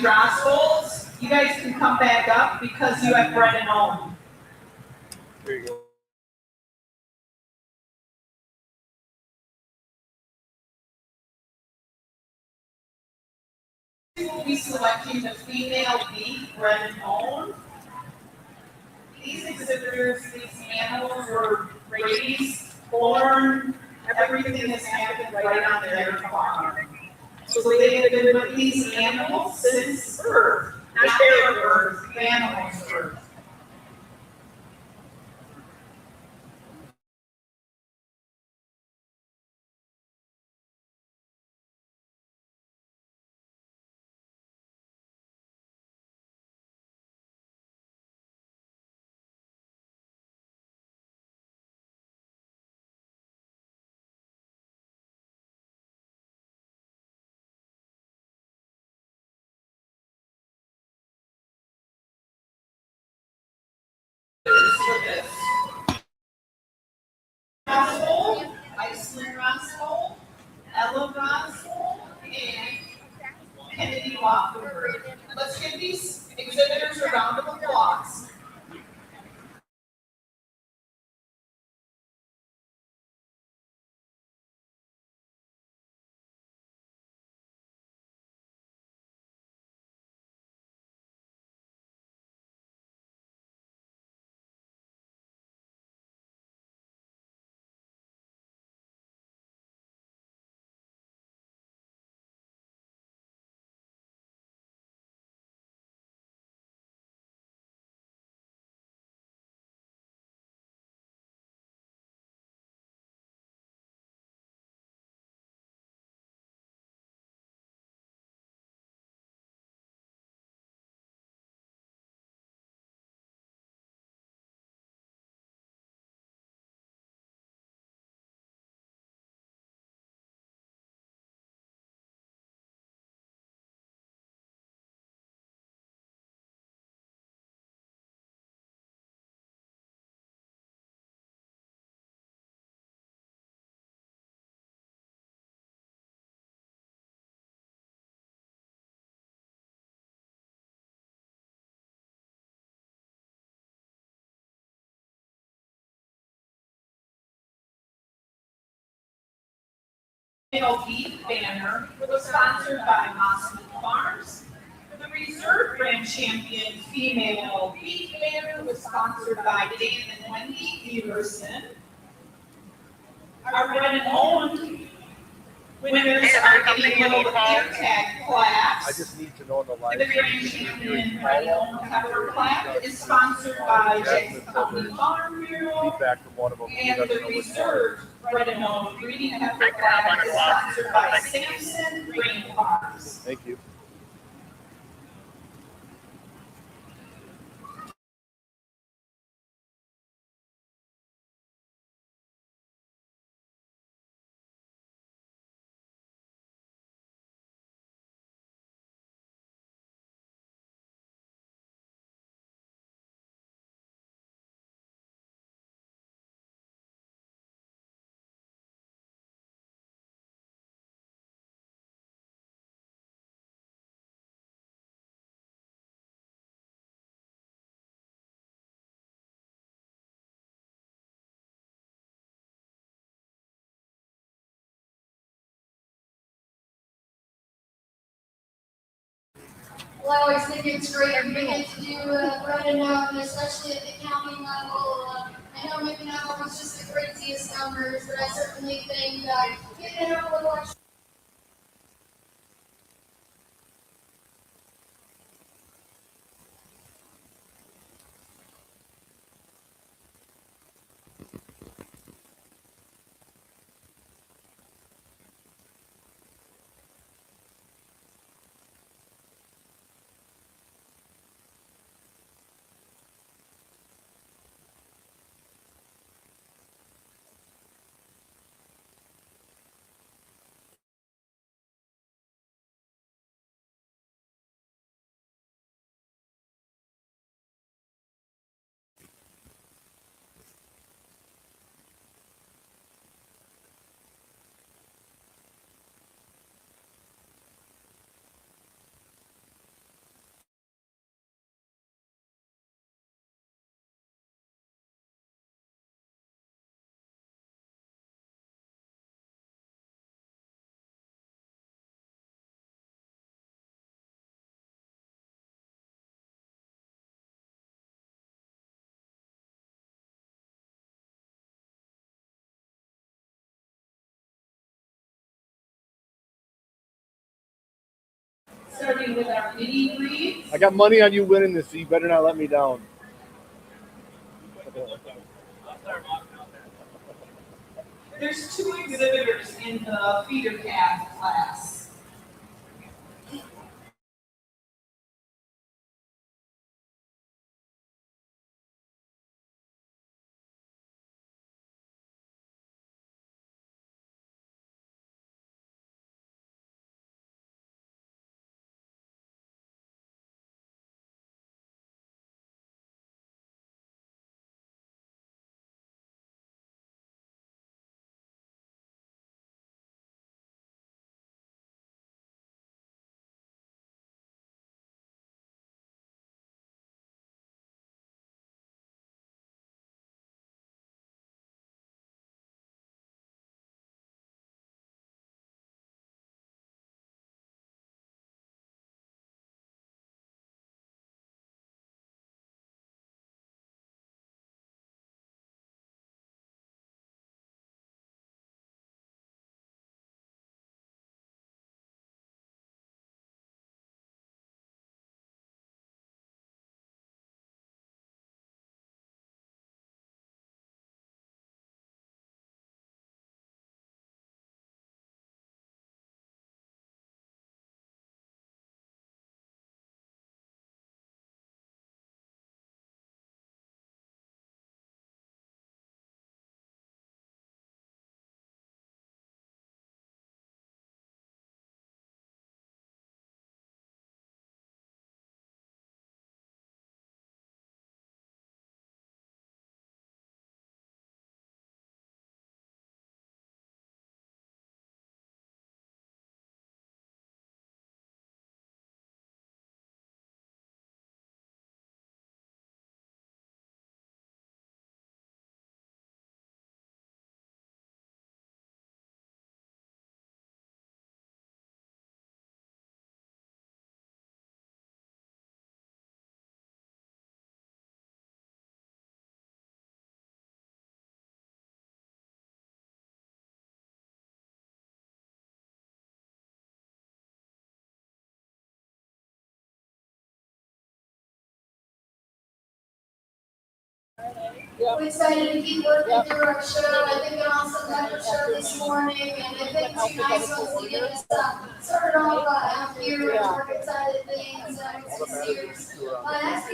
Roscoe's, you guys can come back up because you have Brennan Owen. There you go. We will be selecting the female B, Brennan Owen. These exhibitors, these animals were raised, born, Everything has happened right on their farm. So they have been with these animals since birth, not their birth, the animals' birth. Roscoe, Iceland Roscoe, Ella Roscoe, and Kennedy Walker. Let's give these exhibitors a round of applause. Beef banner was sponsored by Mossman Farms. The Reserve Grand Champion Female Beef banner was sponsored by Dan and Wendy Everson. Our red and owned winners are getting a little ear tag I class. just need to know the live. The Grand Champion Red and Owned Pepper Plaque is sponsored by Jackson County Farm Bureau. Feedback from one of them. He And doesn't the know which one. Reserve Red and Owned Breeding Pepper Plaque is sponsored by Samson Grain Farms. Thank you. Well, I always think it's great to get to do Red and Oak, and especially at the county level. I know McNaught was just the craziest numbers, but I certainly think getting a little extra starting with our mini breeds. I got money on you winning this, so you better not let me down. There's 2 exhibitors in the feeder calf class. We're excited to keep working through our show. I think an awesome pepper show this morning, and I think two nice ones to get us started off out here at market side of things. Actually,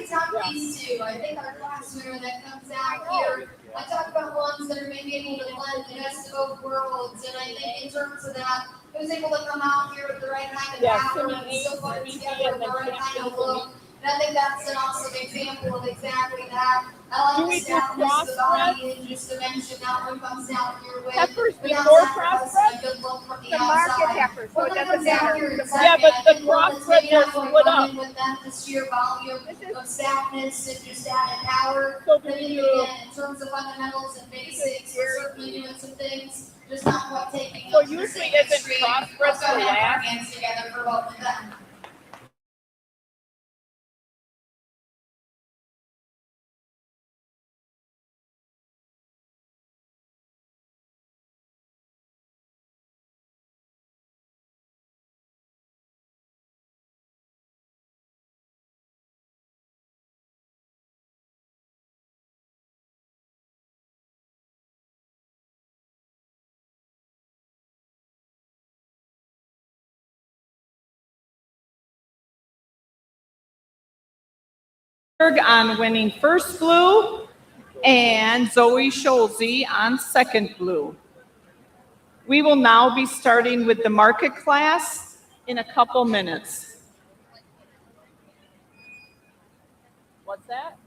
top these two. I think our class winner that comes out here. I talk about ones that are maybe able to blend the best of both worlds, and I think in terms of that, it was able to come out here with the right kind of power and still put it together with the right kind of look. And I think that's an awesome example of exactly that. I like the stoutness of the body and just to mention that one comes down your way. Peppers without before sacrificing a good look from the The market outside. peppers, so One it that doesn't comes out matter. here in Yeah, second, but I the think one that's crossbred maybe not is going to split come up. in with that the sheer volume This is- of stoutness and just added power. So But then do you- again, in terms of fundamentals and basics, we're certainly doing some things, just not quite taking So up to the usually same isn't extreme. crossbred Let's go the ahead and put our last? hands together for both of them. On winning first blue, and Zoe Scholze on second blue. We will now be starting with the market class in a couple minutes. What's that?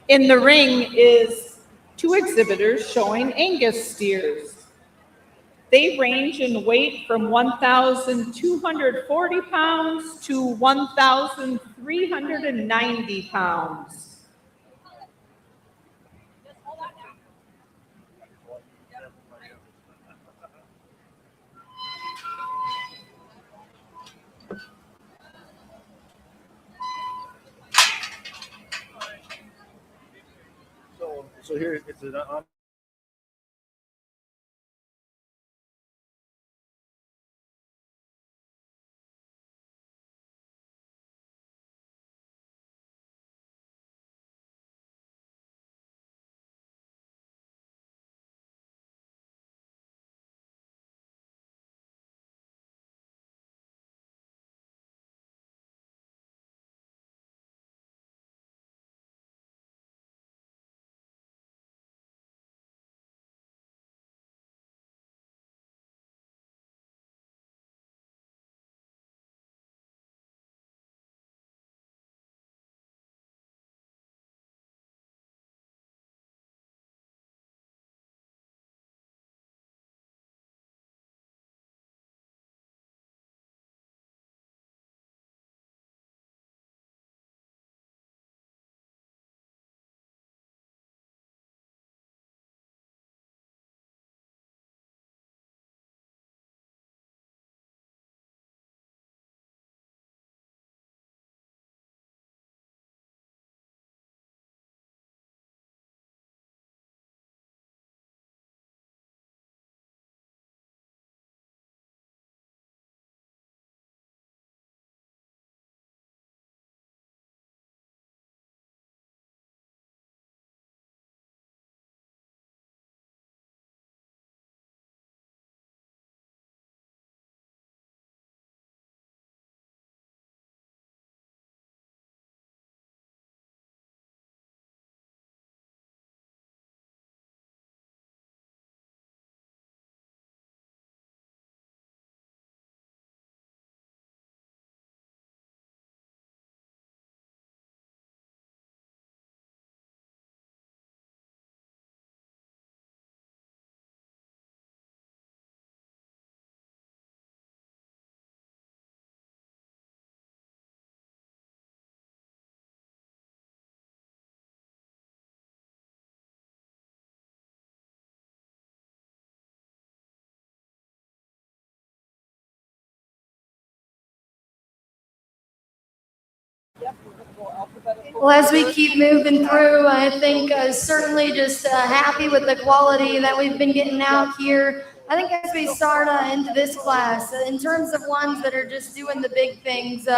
In the ring is two exhibitors showing Angus steers. They range in weight from 1,240 pounds to 1,390 pounds. So here it's an Well, as we keep moving through, I think certainly just happy with the quality that we've been getting out here. I think as we start into this class, in terms of ones that are just doing the big things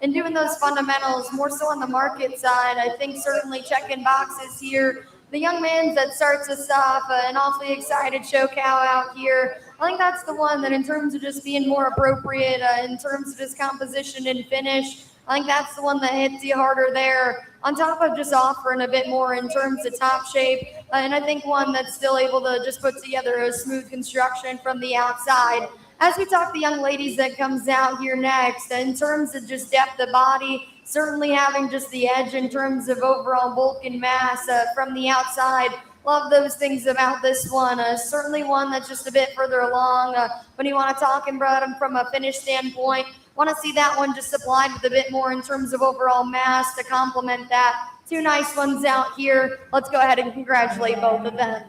and doing those fundamentals, more so on the market side, I think certainly checking boxes here. The young man that starts us off, an awfully excited show cow out here. I think that's the one that in terms of just being more appropriate, in terms of his composition and finish, I think that's the one that hits you harder there, on top of just offering a bit more in terms of top shape. And I think one that's still able to just put together a smooth construction from the outside. As we talk the young ladies that comes out here next, in terms of just depth of body, certainly having just the edge in terms of overall bulk and mass from the outside. Love those things about this one. Certainly one that's just a bit further along. When you want to talk about them from a finish standpoint, want to see that one just supplied with a bit more in terms of overall mass to complement that. Two nice ones out here. Let's go ahead and congratulate both of them.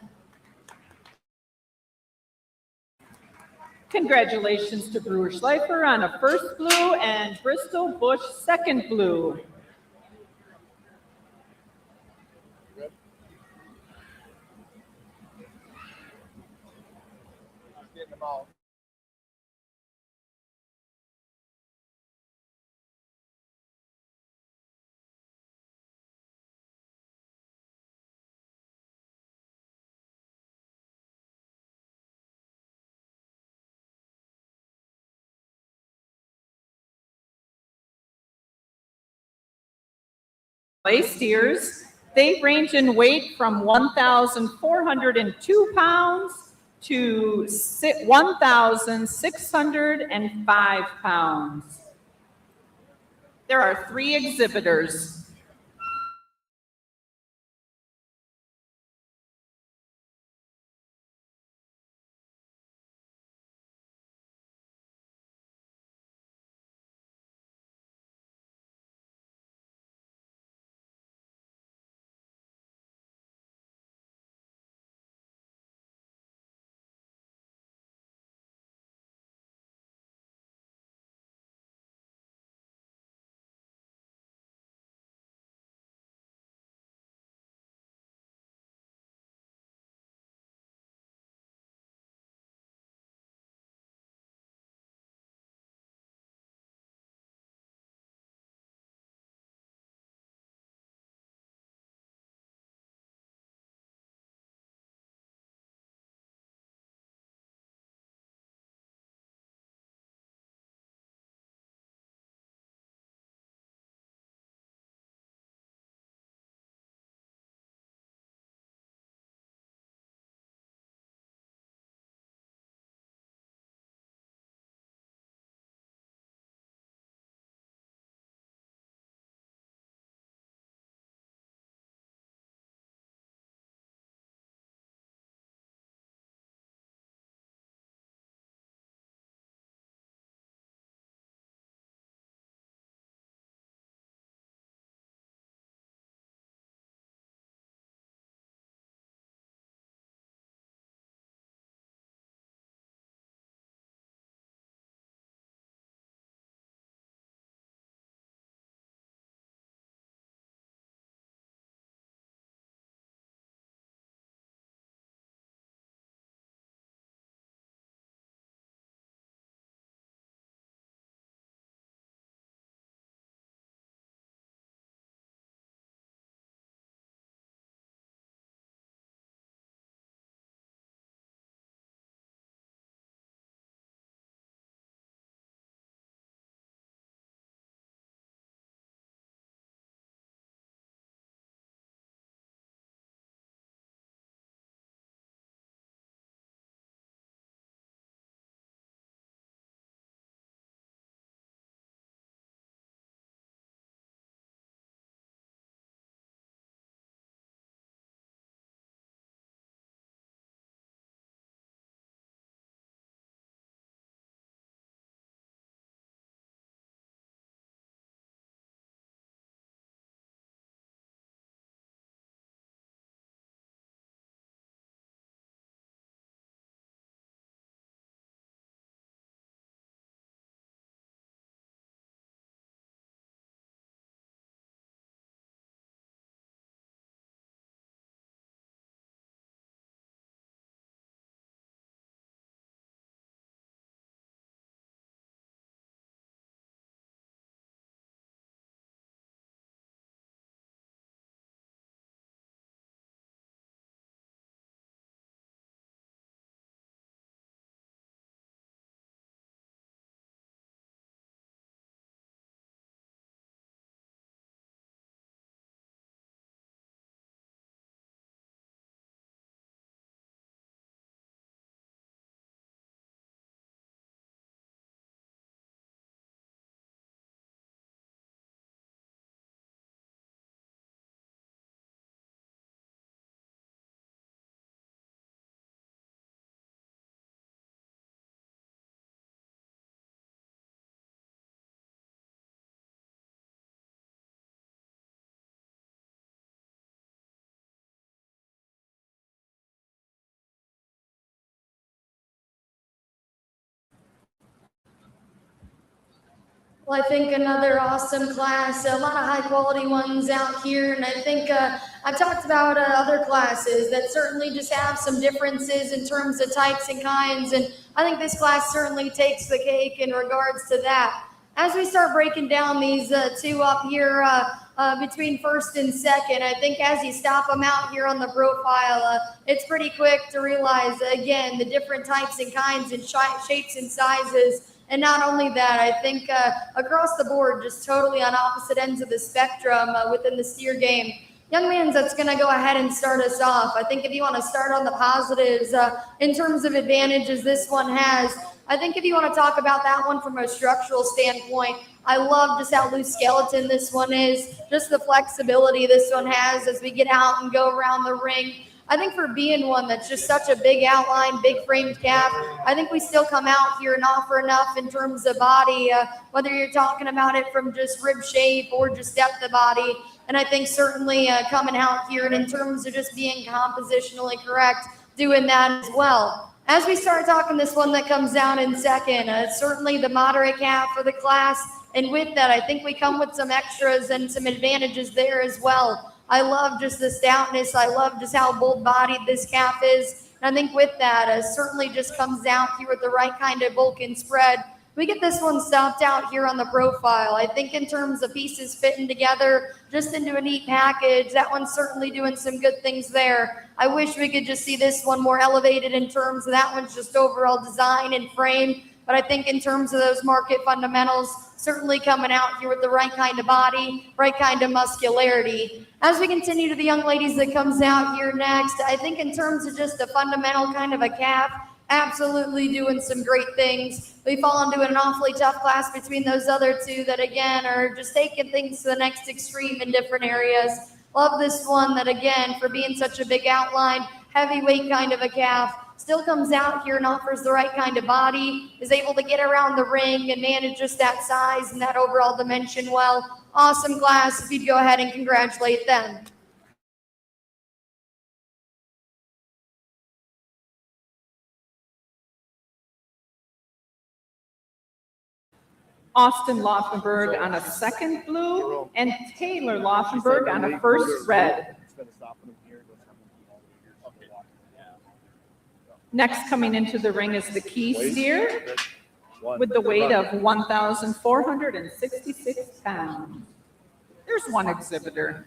Congratulations to Brewer Schleifer on a first blue and Bristol Bush second blue. getting them out. Play steers, they range in weight from 1,402 pounds to 1,605 pounds. There are 3 exhibitors. Well, I think another awesome class, a lot of high quality ones out here. And I think I've talked about other classes that certainly just have some differences in terms of types and kinds. And I think this class certainly takes the cake in regards to that. As we start breaking down these two up here between first and second, I think as you stop them out here on the profile, it's pretty quick to realize, again, the different types and kinds and shapes and sizes. And not only that, I think across the board, just totally on opposite ends of the spectrum within the steer game. Young man's that's going to go ahead and start us off. I think if you want to start on the positives in terms of advantages this one has, I think if you want to talk about that one from a structural standpoint, I love just how loose skeleton this one is, just the flexibility this one has as we get out and go around the ring. I think for being one that's just such a big outline, big framed calf, I think we still come out here and offer enough in terms of body, whether you're talking about it from just rib shape or just depth of body. And I think certainly coming out here and in terms of just being compositionally correct, doing that as well. As we start talking this one that comes down in second, certainly the moderate calf for the class. And with that, I think we come with some extras and some advantages there as well. I love just the stoutness. I love just how bold-bodied this calf is. And I think with that, certainly just comes out here with the right kind of bulk and spread. We get this one stopped out here on the profile. I think in terms of pieces fitting together just into a neat package, that one's certainly doing some good things there. I wish we could just see this one more elevated in terms of that one's just overall design and frame. But I think in terms of those market fundamentals, certainly coming out here with the right kind of body, right kind of muscularity. As we continue to the young ladies that comes out here next, I think in terms of just a fundamental kind of a calf, absolutely doing some great things. We fall into an awfully tough class between those other two that, again, are just taking things to the next extreme in different areas. Love this one that, again, for being such a big outline, heavyweight kind of a calf, still comes out here and offers the right kind of body, is able to get around the ring and manage just that size and that overall dimension well. Awesome class. If you'd go ahead and congratulate them. Austin Laufenberg on a second blue, and Taylor Laufenberg on a first red. Next coming into the ring is the Key Steer with the weight of 1,466 pounds. There's one exhibitor.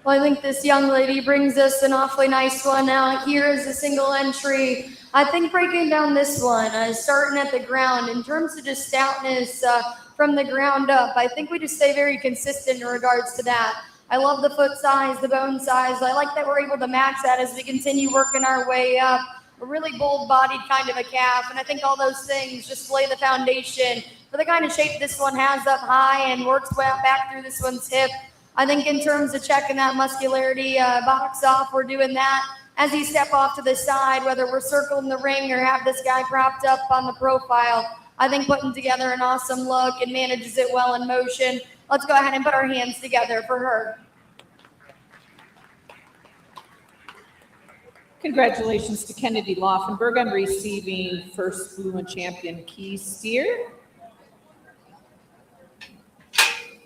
Well, I think this young lady brings us an awfully nice one. Here is a single entry. I think breaking down this one, starting at the ground, in terms of just stoutness from the ground up, I think we just stay very consistent in regards to that. I love the foot size, the bone size. I like that we're able to match that as we continue working our way up. A really bold-bodied kind of a calf, and I think all those things just lay the foundation for the kind of shape this one has up high and works back through this one's hip. I think in terms of checking that muscularity box off, we're doing that as you step off to the side, whether we're circling the ring or have this guy propped up on the profile. I think putting together an awesome look and manages it well in motion. Let's go ahead and put our hands together for her. Congratulations to Kennedy Laufenberg on receiving first Blue and Champion Key Steer.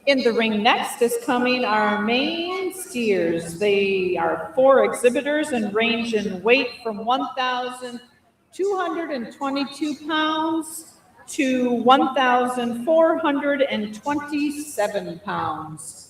In the ring next is coming our main steers. They are 4 exhibitors and range in weight from 1,222 pounds to 1,427 pounds.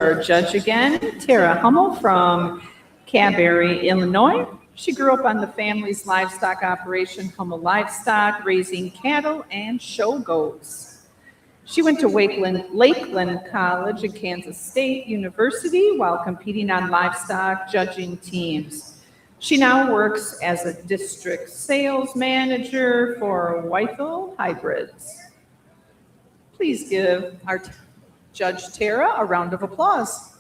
Our judge again, Tara Hummel from Caberry, Illinois. She grew up on the family's livestock operation, Hummel Livestock, raising cattle and show goats. She went to Lakeland College and Kansas State University while competing on livestock judging teams. She now works as a district sales manager for Wythel Hybrids. Please give our Judge Tara, a round of applause.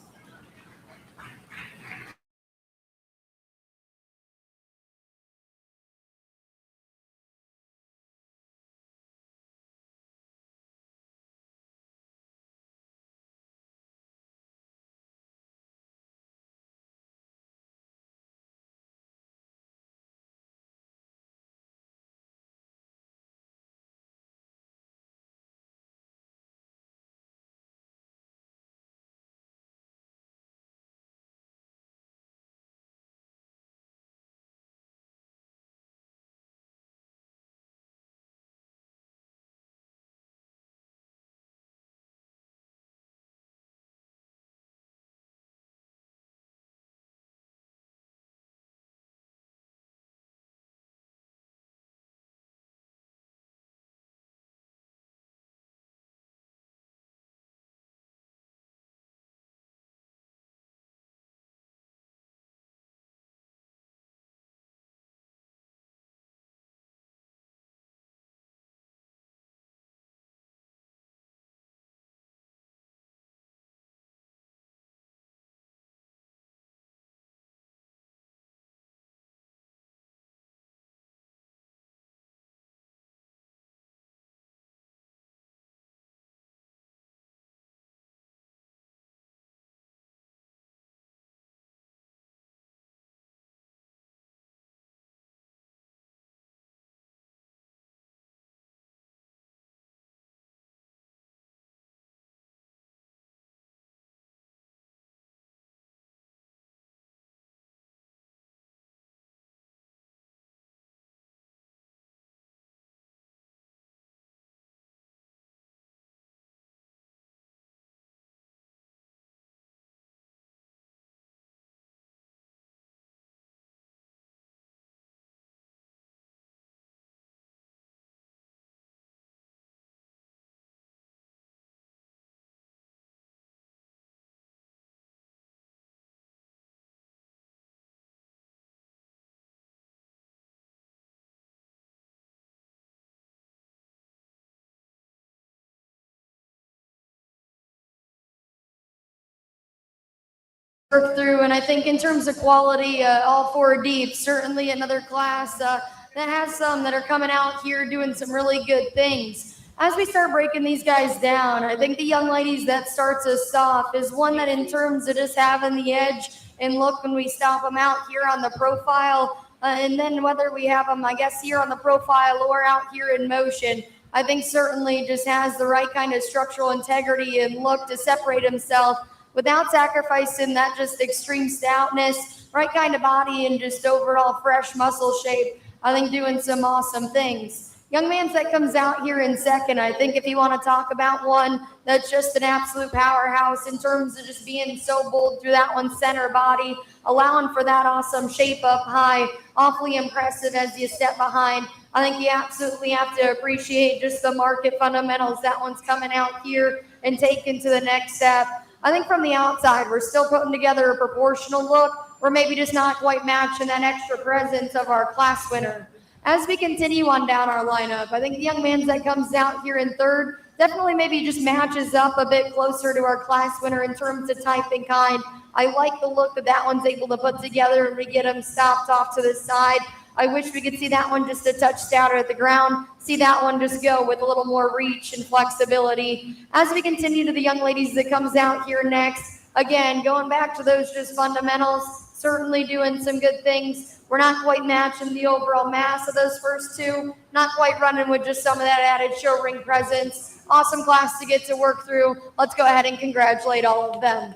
Work through, and I think in terms of quality, all four deep, certainly another class that has some that are coming out here doing some really good things. As we start breaking these guys down, I think the young ladies that starts us off is one that in terms of just having the edge and look when we stop them out here on the profile, and then whether we have them, I guess, here on the profile or out here in motion, I think certainly just has the right kind of structural integrity and look to separate himself without sacrificing that just extreme stoutness, right kind of body, and just overall fresh muscle shape. I think doing some awesome things. Young man's that comes out here in second, I think if you want to talk about one that's just an absolute powerhouse in terms of just being so bold through that one center body, allowing for that awesome shape up high, awfully impressive as you step behind. I think you absolutely have to appreciate just the market fundamentals. That one's coming out here and taken to the next step. I think from the outside, we're still putting together a proportional look. We're maybe just not quite matching that extra presence of our class winner. As we continue on down our lineup, I think the young man's that comes out here in third definitely maybe just matches up a bit closer to our class winner in terms of type and kind. I like the look that one's able to put together, and we get him stopped off to the side. I wish we could see that one just a touch stouter at the ground, see that one just go with a little more reach and flexibility. As we continue to the young ladies that comes out here next, again, going back to those just fundamentals, certainly doing some good things. We're not quite matching the overall mass of those first two, not quite running with just some of that added show ring presence. Awesome class to get to work through. Let's go ahead and congratulate all of them.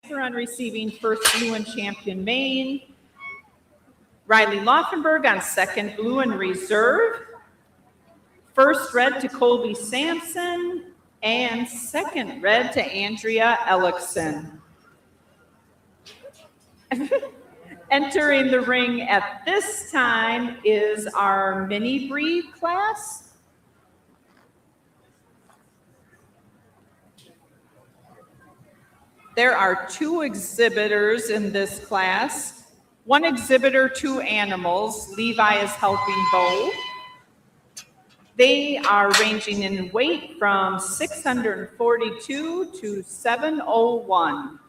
On receiving first blue and champion Maine, Riley Laufenberg on second blue and reserve, first red to Colby Sampson, and second red to Andrea Ellickson. Entering the ring at this time is our mini breed class. There are two exhibitors in this class. One exhibitor, two animals. Levi is helping Bo. They are ranging in weight from 642 to 701.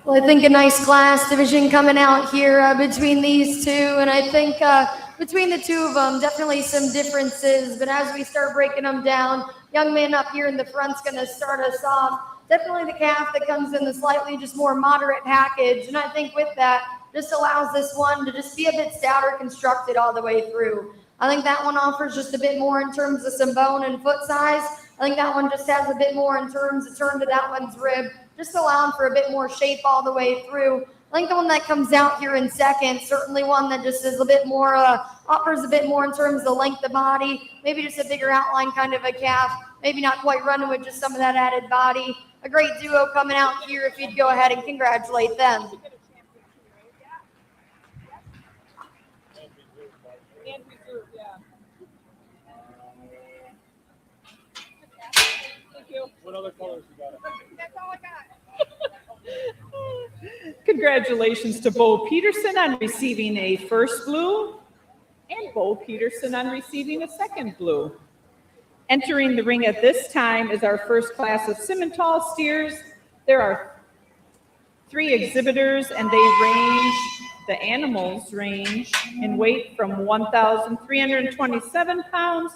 Well, I think a nice class division coming out here between these two, and I think between the two of them, definitely some differences. But as we start breaking them down, young man up here in the front's going to start us off. Definitely the calf that comes in the slightly just more moderate package, and I think with that, just allows this one to just be a bit stouter constructed all the way through. I think that one offers just a bit more in terms of some bone and foot size. I think that one just has a bit more in terms of turn to that one's rib, just allowing for a bit more shape all the way through. I think the one that comes out here in second, certainly one that just is a bit more, offers a bit more in terms of the length of body, maybe just a bigger outline kind of a calf, maybe not quite running with just some of that added body. A great duo coming out here if you'd go ahead and congratulate them. And reserve, yeah. Thank you. What other colors you got? That's all I got. Congratulations to Bo Peterson on receiving a first blue and Bo Peterson on receiving a second blue. Entering the ring at this time is our first class of Simmental steers. There are 3 exhibitors and the animals range in weight from 1,327 pounds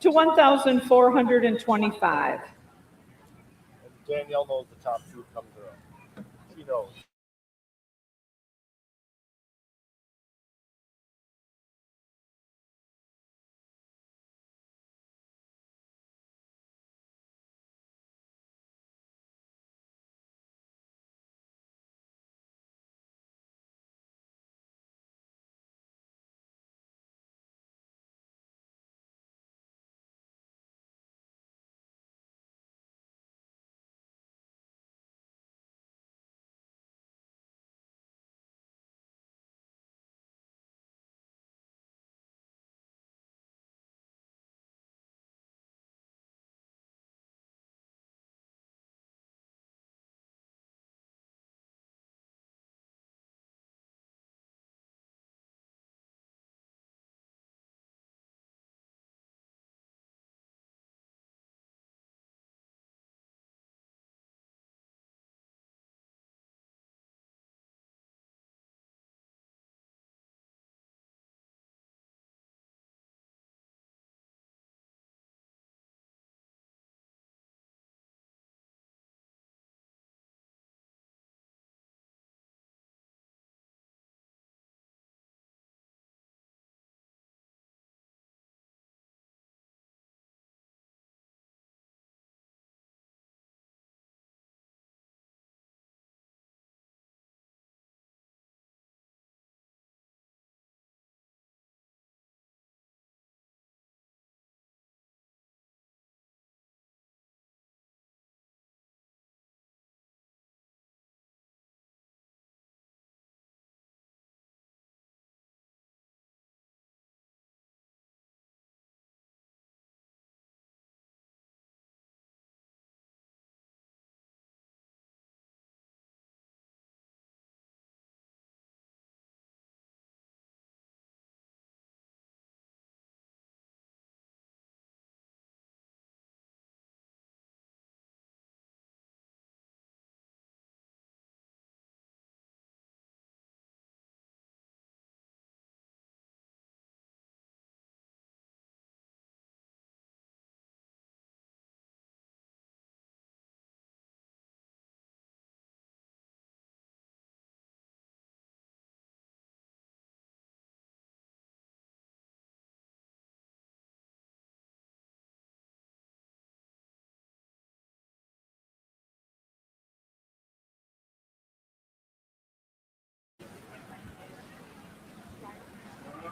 to 1,425. Danielle knows the top 2 come through. She knows.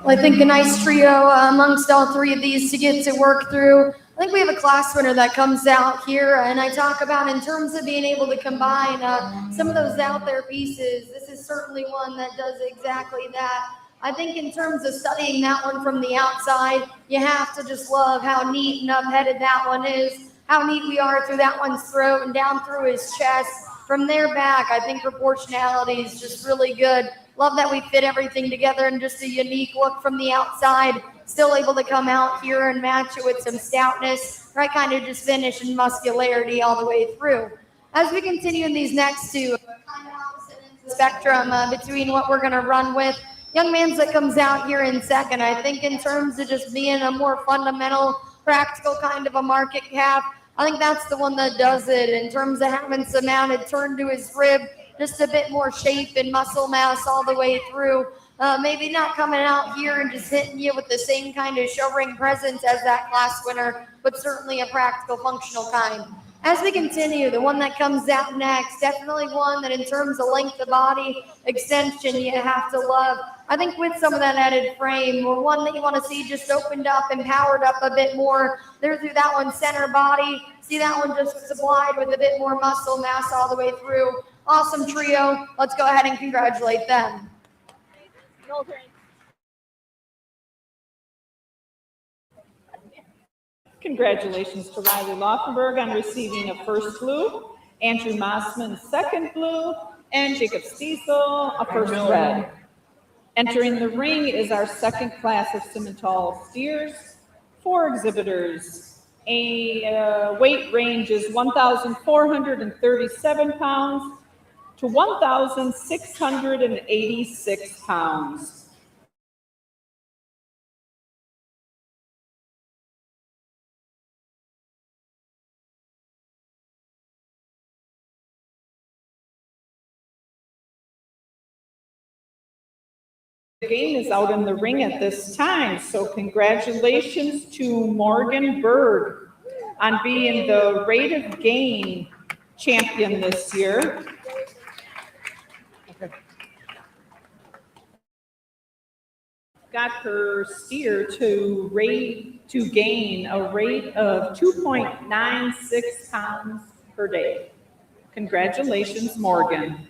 Well, I think a nice trio amongst all three of these to get to work through. I think we have a class winner that comes out here, and I talk about in terms of being able to combine some of those out there pieces. This is certainly one that does exactly that. I think in terms of studying that one from the outside, you have to just love how neat and up-headed that one is, how neat we are through that one's throat and down through his chest. From there back, I think proportionality is just really good. Love that we fit everything together in just a unique look from the outside. Still able to come out here and match it with some stoutness, right? Kind of just finish and muscularity all the way through. As we continue in these next two, kind of opposite ends of the spectrum between what we're going to run with. Young man's that comes out here in second. I think in terms of just being a more fundamental, practical kind of a market cap, I think that's the one that does it in terms of having some mounted turn to his rib, just a bit more shape and muscle mass all the way through. Maybe not coming out here and just hitting you with the same kind of show ring presence as that class winner, but certainly a practical, functional kind. As we continue, the one that comes out next, definitely one that in terms of length of body, extension, you have to love. I think with some of that added frame, or one that you want to see just opened up and powered up a bit more. There through that one center body. See that one just supplied with a bit more muscle mass all the way through. Awesome trio. Let's go ahead and congratulate them. Military. Congratulations to Riley Laufenberg on receiving a first blue, Andrew Mossman second blue, and Jacob Stiesel a first red. Entering the ring is our second class of Simmental steers. 4 exhibitors. A weight range is 1,437 pounds to 1,686 pounds. The game is out in the ring at this time, so congratulations to Morgan Berg on being the rate of gain champion this year. Got her steer to gain a rate of 2.96 pounds per day. Congratulations, Morgan.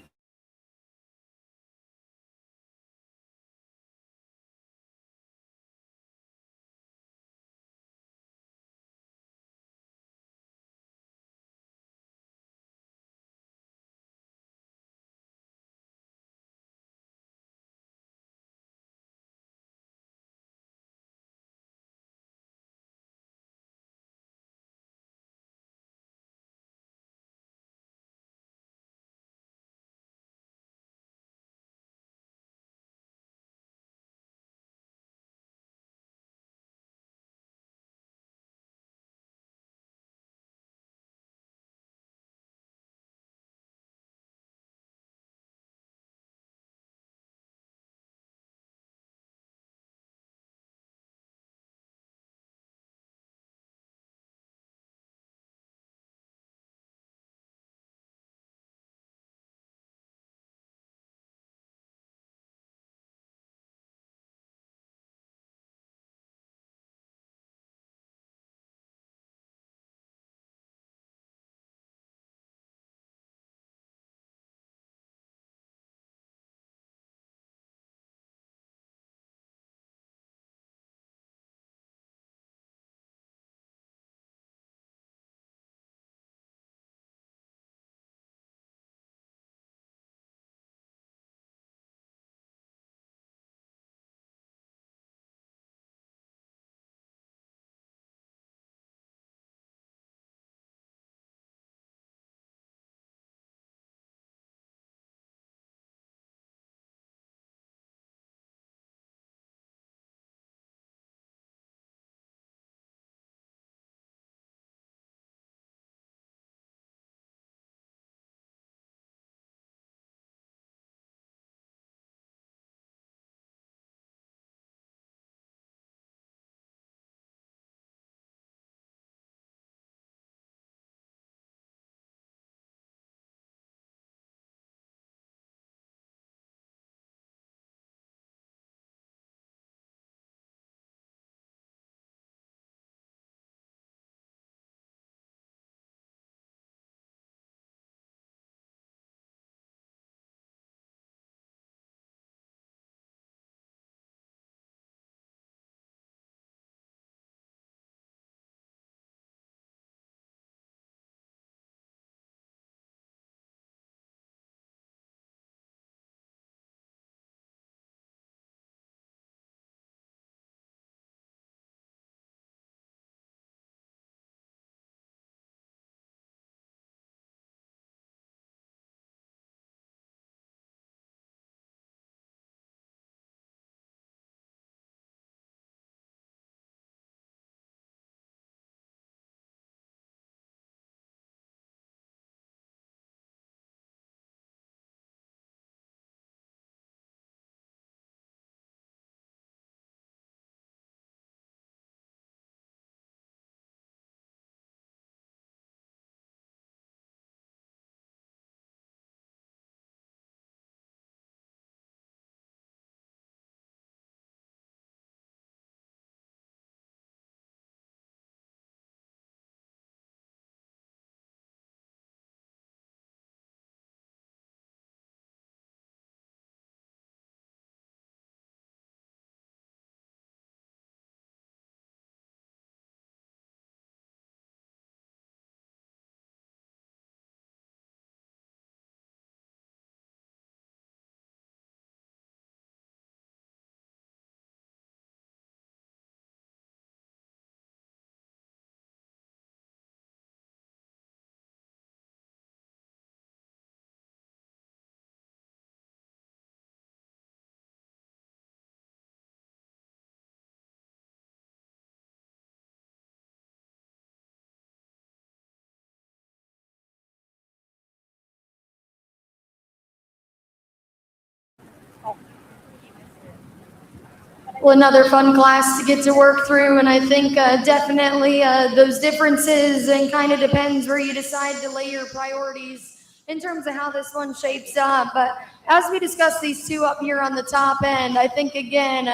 another fun class to get to work through. And I think definitely those differences, and kind of depends where you decide to lay your priorities in terms of how this one shapes up. But as we discuss these two up here on the top end, I think, again,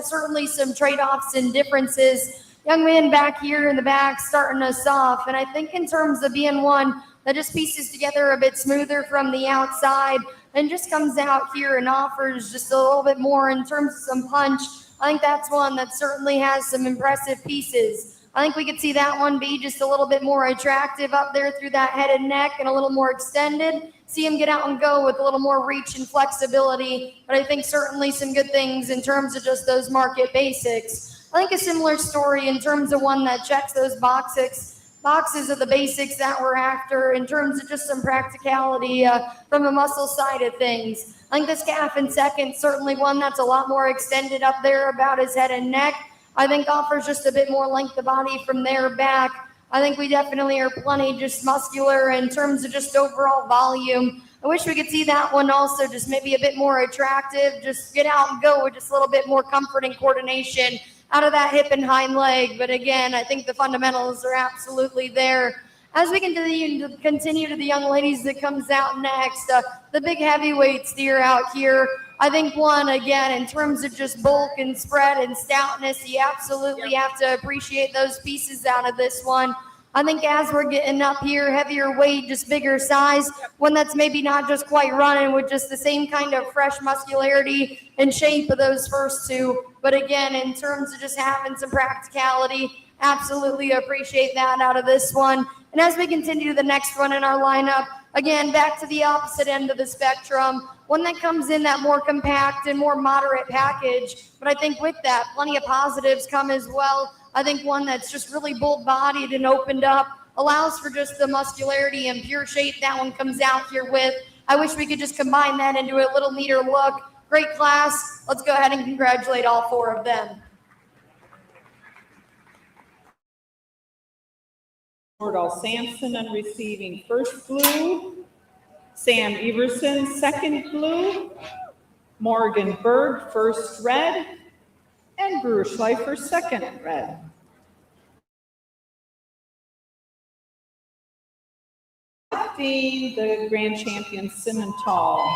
certainly some trade-offs and differences. Young man back here in the back starting us off. And I think in terms of being one that just pieces together a bit smoother from the outside and just comes out here and offers just a little bit more in terms of some punch, I think that's one that certainly has some impressive pieces. I think we could see that one be just a little bit more attractive up there through that head and neck and a little more extended. See him get out and go with a little more reach and flexibility. But I think certainly some good things in terms of just those market basics. I think a similar story in terms of one that checks those boxes of the basics that we're after in terms of just some practicality from the muscle side of things. I think this calf in second, certainly one that's a lot more extended up there about his head and neck. I think offers just a bit more length of body from there back. I think we definitely are plenty just muscular in terms of just overall volume. I wish we could see that one also just maybe a bit more attractive. Just get out and go with just a little bit more comfort and coordination out of that hip and hind leg. But again, I think the fundamentals are absolutely there. As we continue to the young ladies that comes out next, the big heavyweight steer out here. I think one, again, in terms of just bulk and spread and stoutness, you absolutely have to appreciate those pieces out of this one. I think as we're getting up here, heavier weight, just bigger size, one that's maybe not just quite running with just the same kind of fresh muscularity and shape of those first two. But again, in terms of just having some practicality, absolutely appreciate that out of this one. And as we continue to the next one in our lineup, again, back to the opposite end of the spectrum, one that comes in that more compact and more moderate package. But I think with that, plenty of positives come as well. I think one that's just really bull-bodied and opened up, allows for just the muscularity and pure shape that one comes out here with. I wish we could just combine that into a little neater look. Great class. Let's go ahead and congratulate all four of them. Cordell Sampson on receiving first blue, Sam Everson second blue, Morgan Berg first red, and Brewer Schleifer second red. The grand champion Simmental.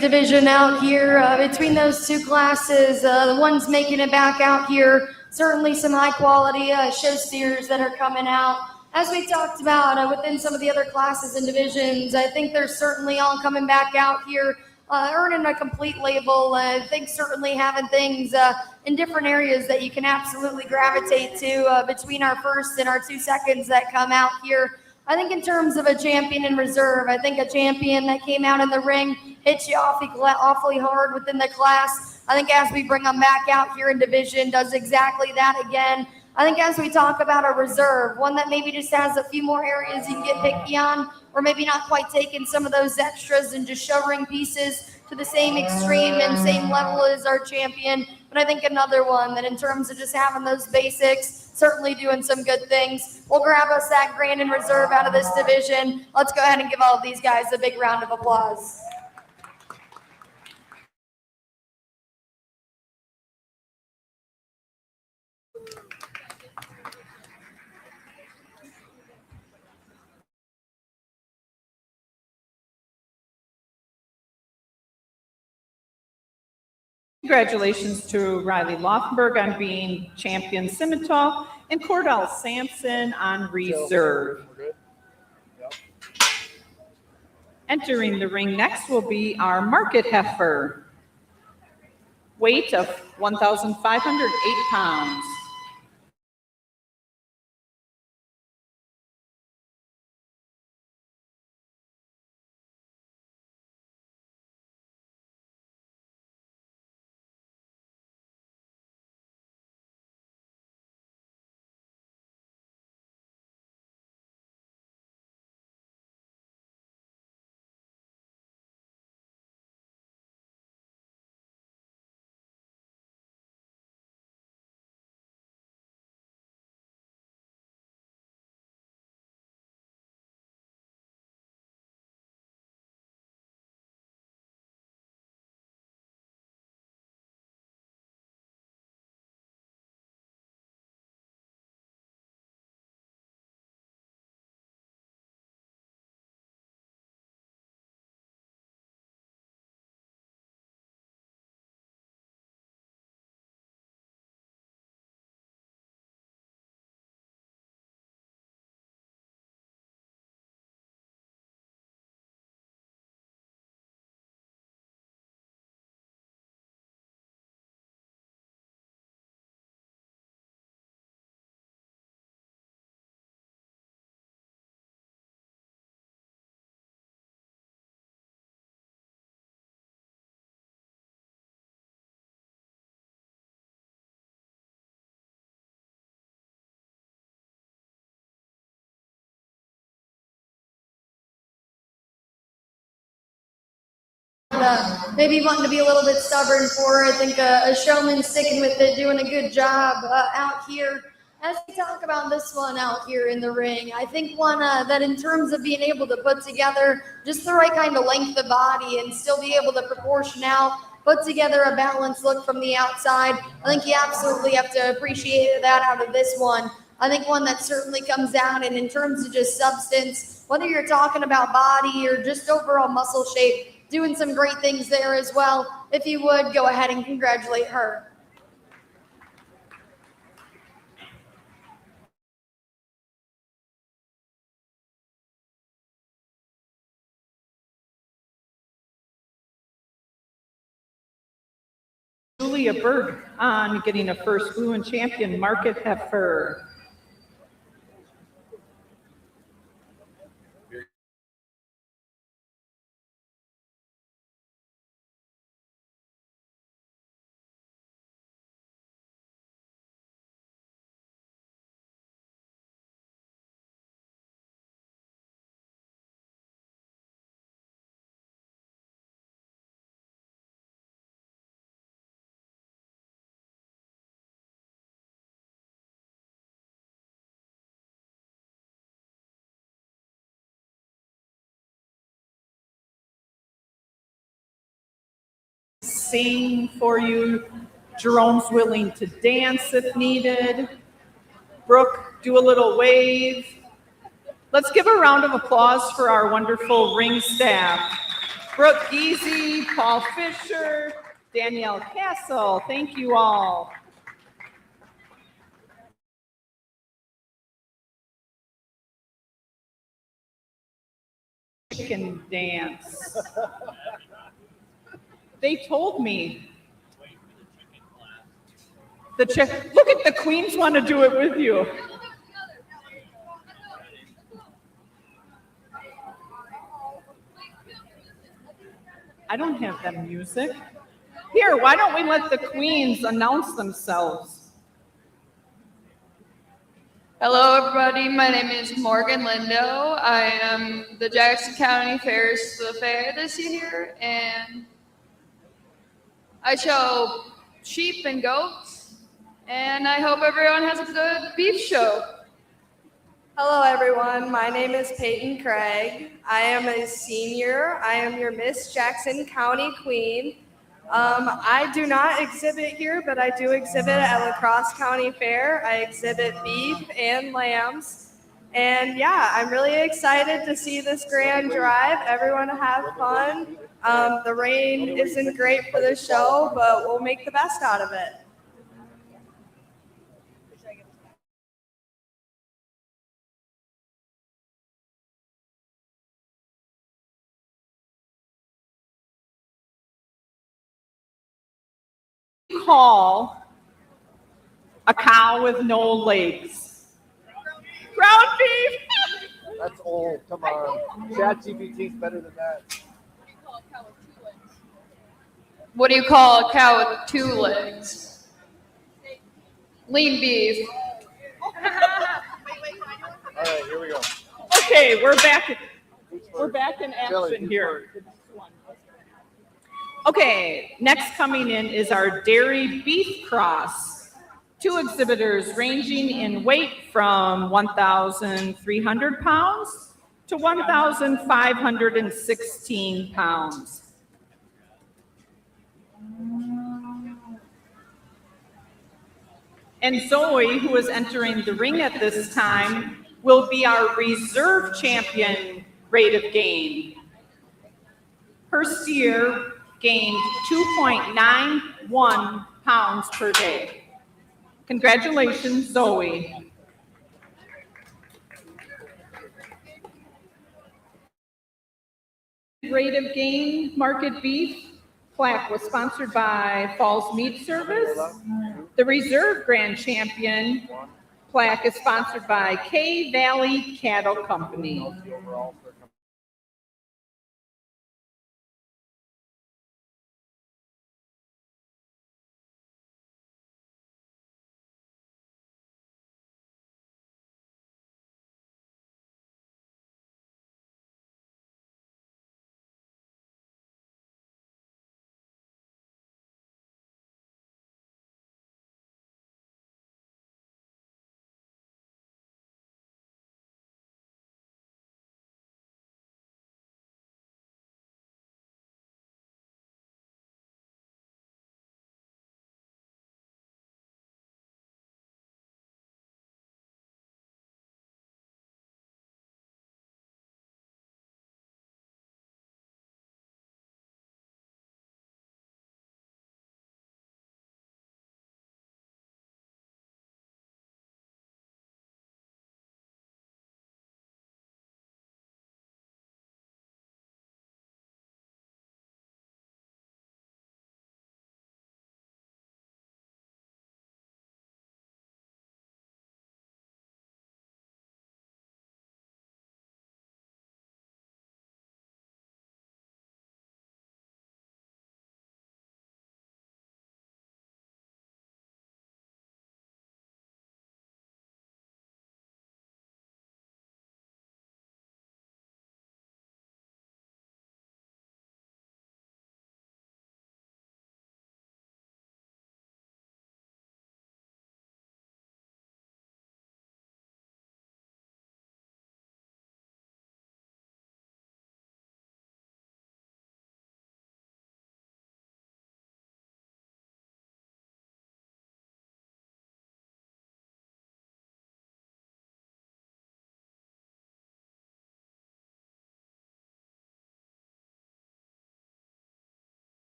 Division out here between those two classes, the ones making it back out here, certainly some high quality show steers that are coming out. As we talked about within some of the other classes and divisions, I think they're certainly all coming back out here earning a complete label. I think certainly having things in different areas that you can absolutely gravitate to between our first and our 2 seconds that come out here. I think in terms of a champion in reserve, I think a champion that came out in the ring hits you awfully hard within the class. I think as we bring them back out here in division, does exactly that again. I think as we talk about a reserve, one that maybe just has a few more areas you can get picky on, or maybe not quite taking some of those extras and just shoving pieces to the same extreme and same level as our champion. But I think another one that in terms of just having those basics, certainly doing some good things. We'll grab us that grand in reserve out of this division. Let's go ahead and give all of these guys a big round of applause. Congratulations to Riley Loffenberg on being champion Simmental and Cordell Sampson on reserve. We're good? Yep. Entering the ring next will be our market heifer. Weight of 1,508 pounds. Maybe wanting to be a little bit stubborn for. I think a showman sticking with it, doing a good job out here. As we talk about this one out here in the ring, I think one that in terms of being able to put together just the right kind of length of body and still be able to proportion out, put together a balanced look from the outside, I think you absolutely have to appreciate that out of this one. I think one that certainly comes out, and in terms of just substance, whether you're talking about body or just overall muscle shape, doing some great things there as well. If you would, go ahead and congratulate her. Julia Berg on getting a first blue and champion market heifer. Sing for you. Jerome's willing to dance if needed. Brooke, do a little wave. Let's give a round of applause for our wonderful ring staff. Brooke Geezy, Paul Fisher, Danielle Castle. Thank you all. Chicken dance. They told me. Look at the queens want to do it with you. I don't have that music. Here, why don't we let the queens announce themselves? Hello, everybody. My name is Morgan Lindo. I am the Jackson County Fairs Fair this year, and I show sheep and goats, and I hope everyone has a good beef show. Hello, everyone. My name is Peyton Craig. I am a senior. I am your Miss Jackson County Queen. I do not exhibit here, but I do exhibit at La Crosse County Fair. I exhibit beef and lambs. And yeah, I'm really excited to see this grand drive. Everyone have fun. The rain isn't great for the show, but we'll make the best out of it. Call a cow with no legs. Ground beef. That's old. Come on. ChatGPT is better than that. What do you call a cow with 2 legs? Lean beef. All right, here we go. Okay, we're back. We're back in action here. Okay, next coming in is our dairy beef cross. 2 exhibitors ranging in weight from 1,300 pounds to 1,516 pounds. And Zoe, who is entering the ring at this time, will be our reserve champion rate of gain. Her steer gained 2.91 pounds per day. Congratulations, Zoe. Rate of gain market beef plaque was sponsored by Falls Meat Service. The reserve grand champion plaque is sponsored by K Valley Cattle Company.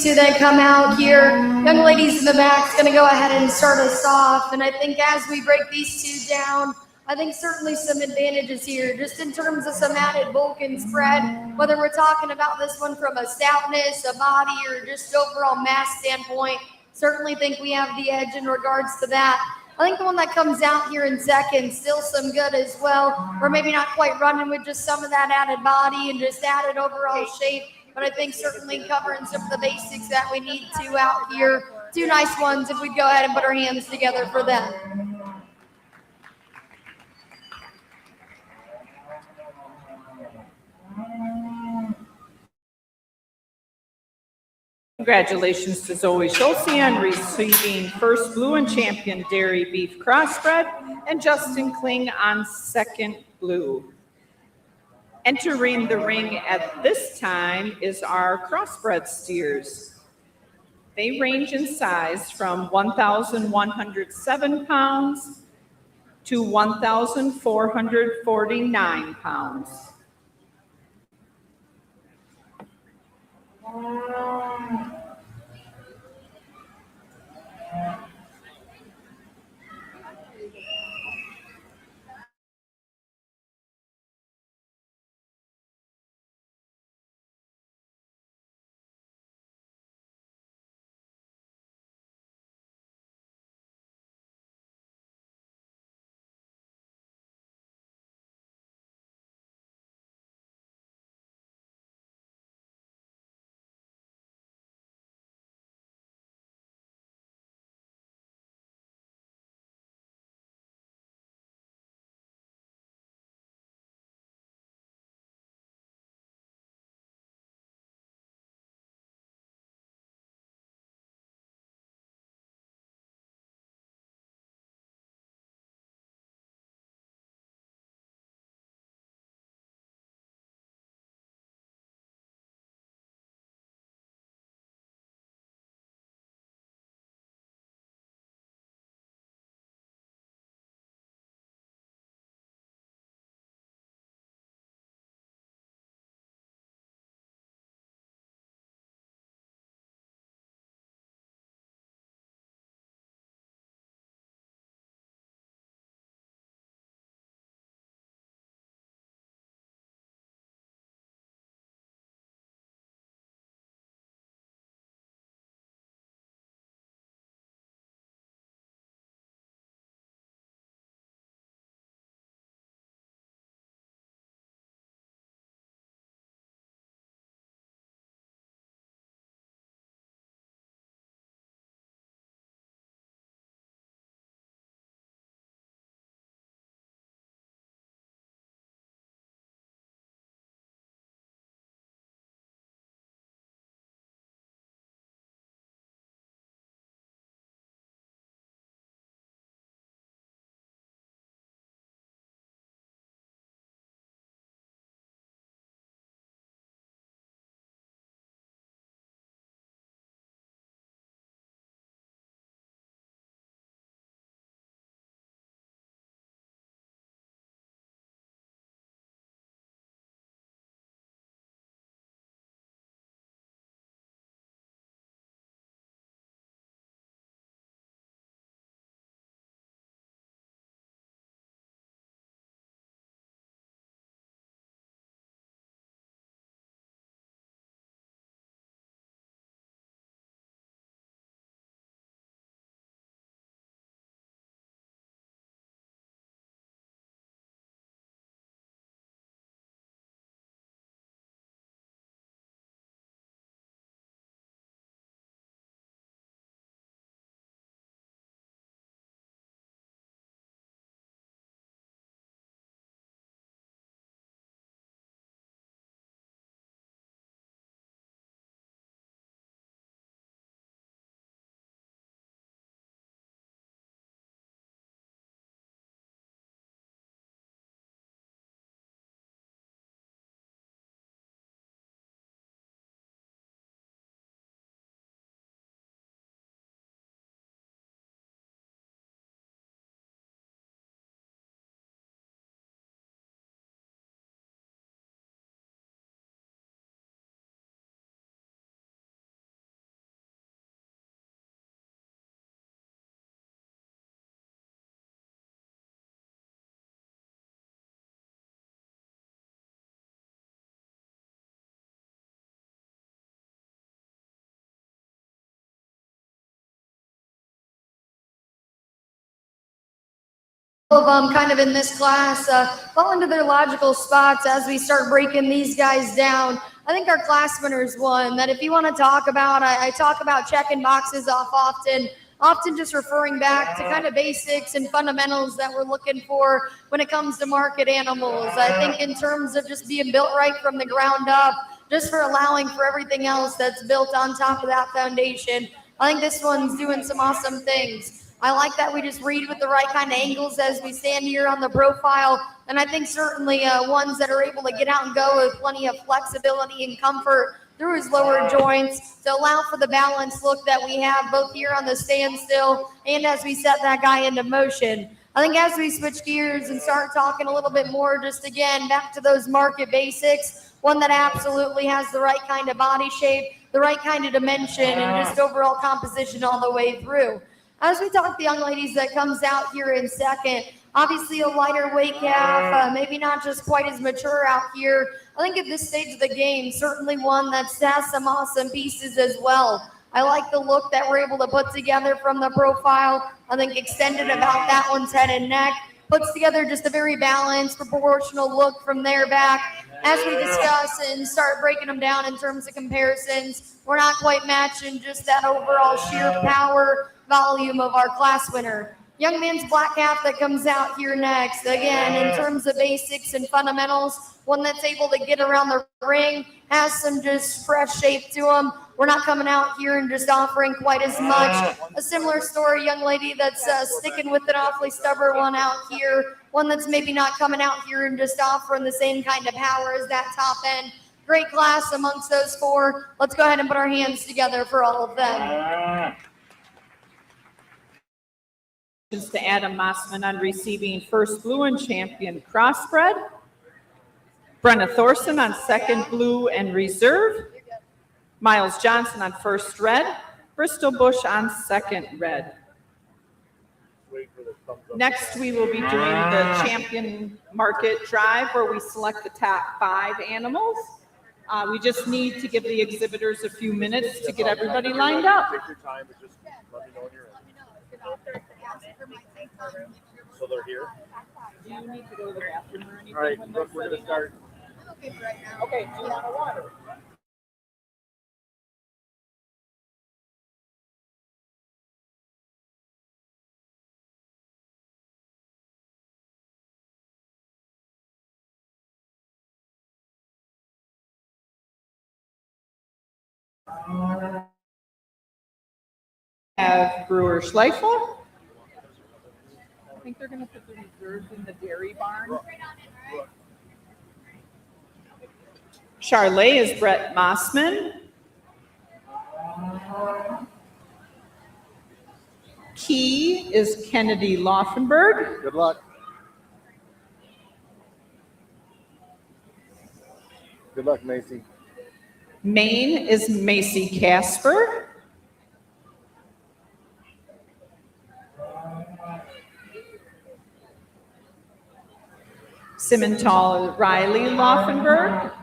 To then come out here. Young ladies in the back is going to go ahead and start us off. And I think as we break these 2 down, I think certainly some advantages here, just in terms of some added bulk and spread, whether we're talking about this one from a stoutness, a body, or just overall mass standpoint. Certainly think we have the edge in regards to that. I think the one that comes out here in second, still some good as well. We're maybe not quite running with just some of that added body and just added overall shape, but I think certainly covering some of the basics that we need to out here. Two nice ones if we'd go ahead and put our hands together for them. Congratulations to Zoe Schulze on receiving first blue and champion dairy beef crossbred, and Justin Kling on second blue. Entering the ring at this time is our crossbred steers. They range in size from 1,107 pounds to 1,449 pounds. of them kind of in this class fall into their logical spots as we start breaking these guys down. I think our class winners won. That if you want to talk about, I talk about checking boxes off often just referring back to kind of basics and fundamentals that we're looking for when it comes to market animals. I think in terms of just being built right from the ground up, just for allowing for everything else that's built on top of that foundation. I think this one's doing some awesome things. I like that we just read with the right kind of angles as we stand here on the profile. And I think certainly ones that are able to get out and go with plenty of flexibility and comfort through his lower joints to allow for the balanced look that we have both here on the standstill and as we set that guy into motion. I think as we switch gears and start talking a little bit more, just again, back to those market basics, one that absolutely has the right kind of body shape, the right kind of dimension, and just overall composition all the way through. As we talk the young ladies that comes out here in second, obviously a lighter weight calf, maybe not just quite as mature out here. I think at this stage of the game, certainly one that has some awesome pieces as well. I like the look that we're able to put together from the profile. I think extended about that one's head and neck. Puts together just a very balanced, proportional look from there back. As we discuss and start breaking them down in terms of comparisons, we're not quite matching just that overall sheer power volume of our class winner. Young man's black calf that comes out here next. Again, in terms of basics and fundamentals, one that's able to get around the ring, has some just fresh shape to him. We're not coming out here and just offering quite as much. A similar story, young lady that's sticking with an awfully stubborn one out here. One that's maybe not coming out here and just offering the same kind of power as that top end. Great class amongst those four. Let's go ahead and put our hands together for all of them. To Adam Mossman on receiving first blue and champion crossbred. Brenna Thorson on second blue and reserve. Miles Johnson on first red. Bristol Bush on second red. Next, we will be doing the champion market drive where we select the top 5 animals. We just need to give the exhibitors a few minutes to get everybody lined up. Take your time, but just let me know when you're in. So they're here? Do you need to go to the bathroom or anything? All right, when look, they're we're going to setting start. up? Okay, do you want a water? Have Brewer Schleifel. I think they're going to put the reserves in the dairy barn. Charlet is Brett Mossman. Key is Kennedy Laufenberg. Good luck. Good luck, Macy. Maine is Macy Casper. Simmental Riley Laufenberg.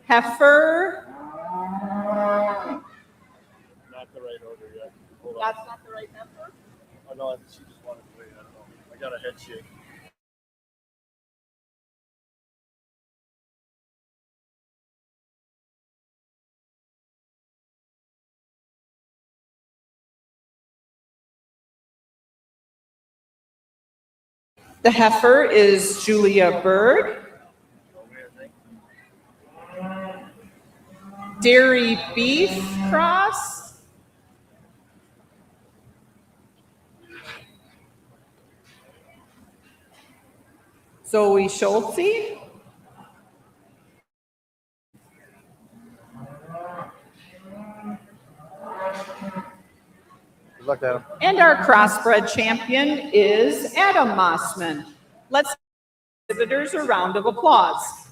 Heifer. Not the right order yet. Hold on. That's not the right heifer. Oh, no, she just wanted to wait. I don't know. I got a head shake. The heifer is Julia Berg. Dairy beef cross. Zoe Schultze. Good luck, Adam. And our crossbred champion is Adam Mossman. Let's give exhibitors a round of applause.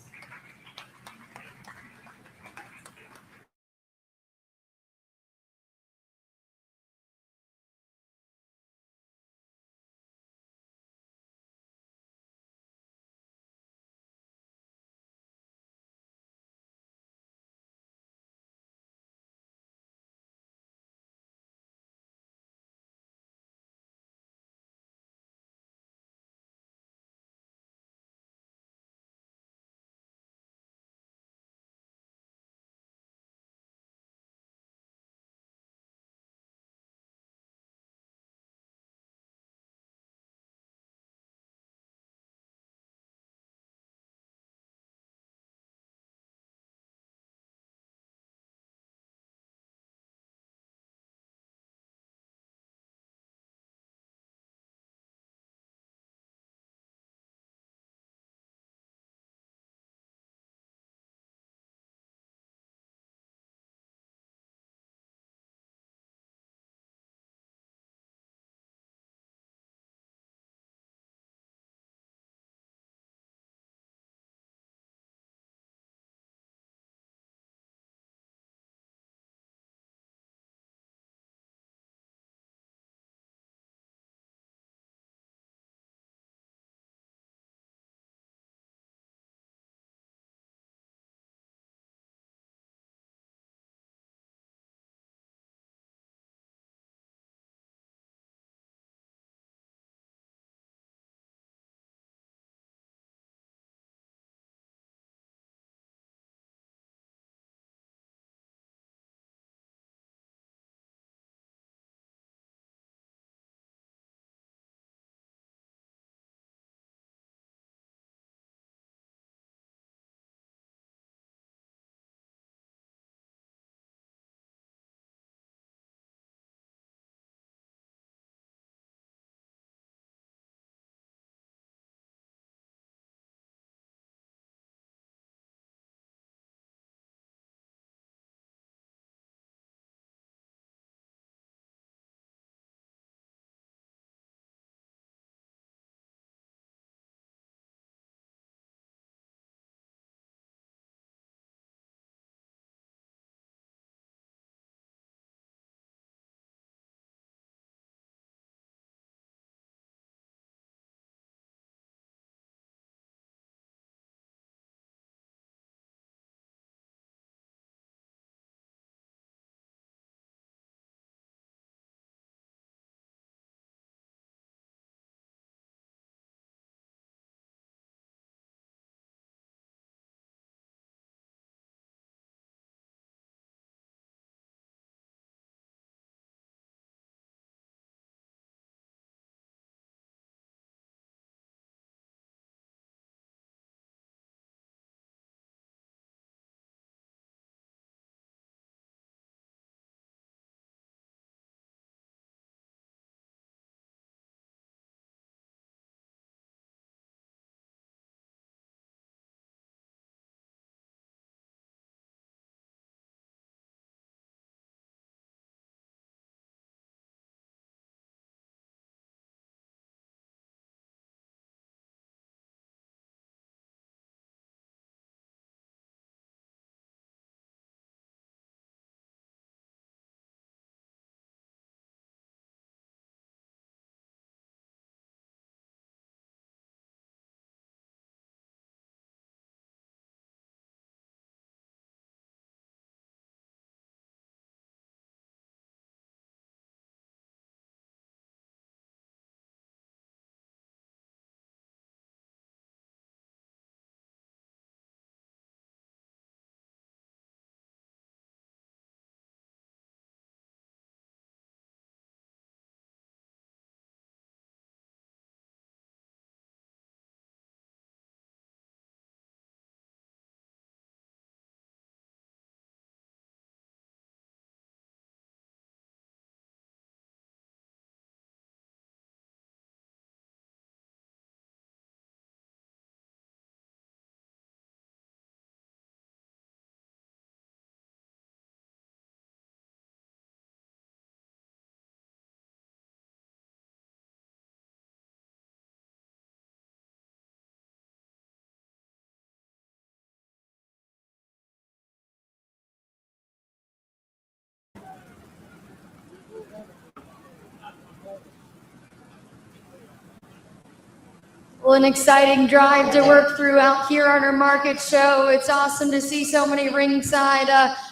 Well, an exciting drive to work through out here on our market show. It's awesome to see so many ringside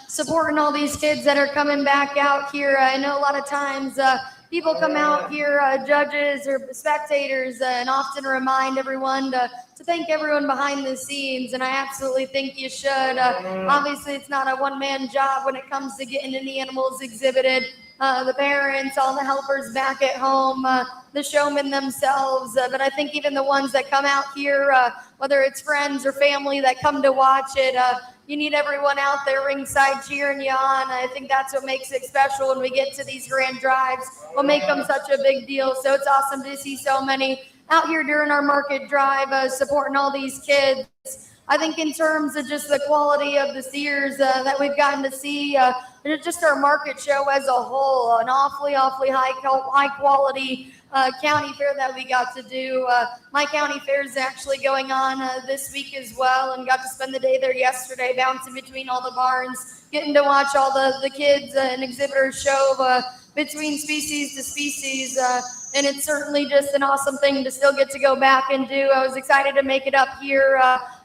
supporting all these kids that are coming back out here. I know a lot of times people come out here, judges or spectators, and often remind everyone to thank everyone behind the scenes, and I absolutely think you should. Obviously, it's not a one-man job when it comes to getting any animals exhibited. The parents, all the helpers back at home, the showmen themselves, but I think even the ones that come out here, whether it's friends or family that come to watch it, you need everyone out there ringside cheering you on. I think that's what makes it special when we get to these grand drives, what make them such a big deal. So it's awesome to see so many out here during our market drive supporting all these kids. I think in terms of just the quality of the steers that we've gotten to see, just our market show as a whole, an awfully high quality county fair that we got to do. My county fair is actually going on this week as well, and got to spend the day there yesterday, bouncing between all the barns, getting to watch all the kids and exhibitors show between species to species. And it's certainly just an awesome thing to still get to go back and do. I was excited to make it up here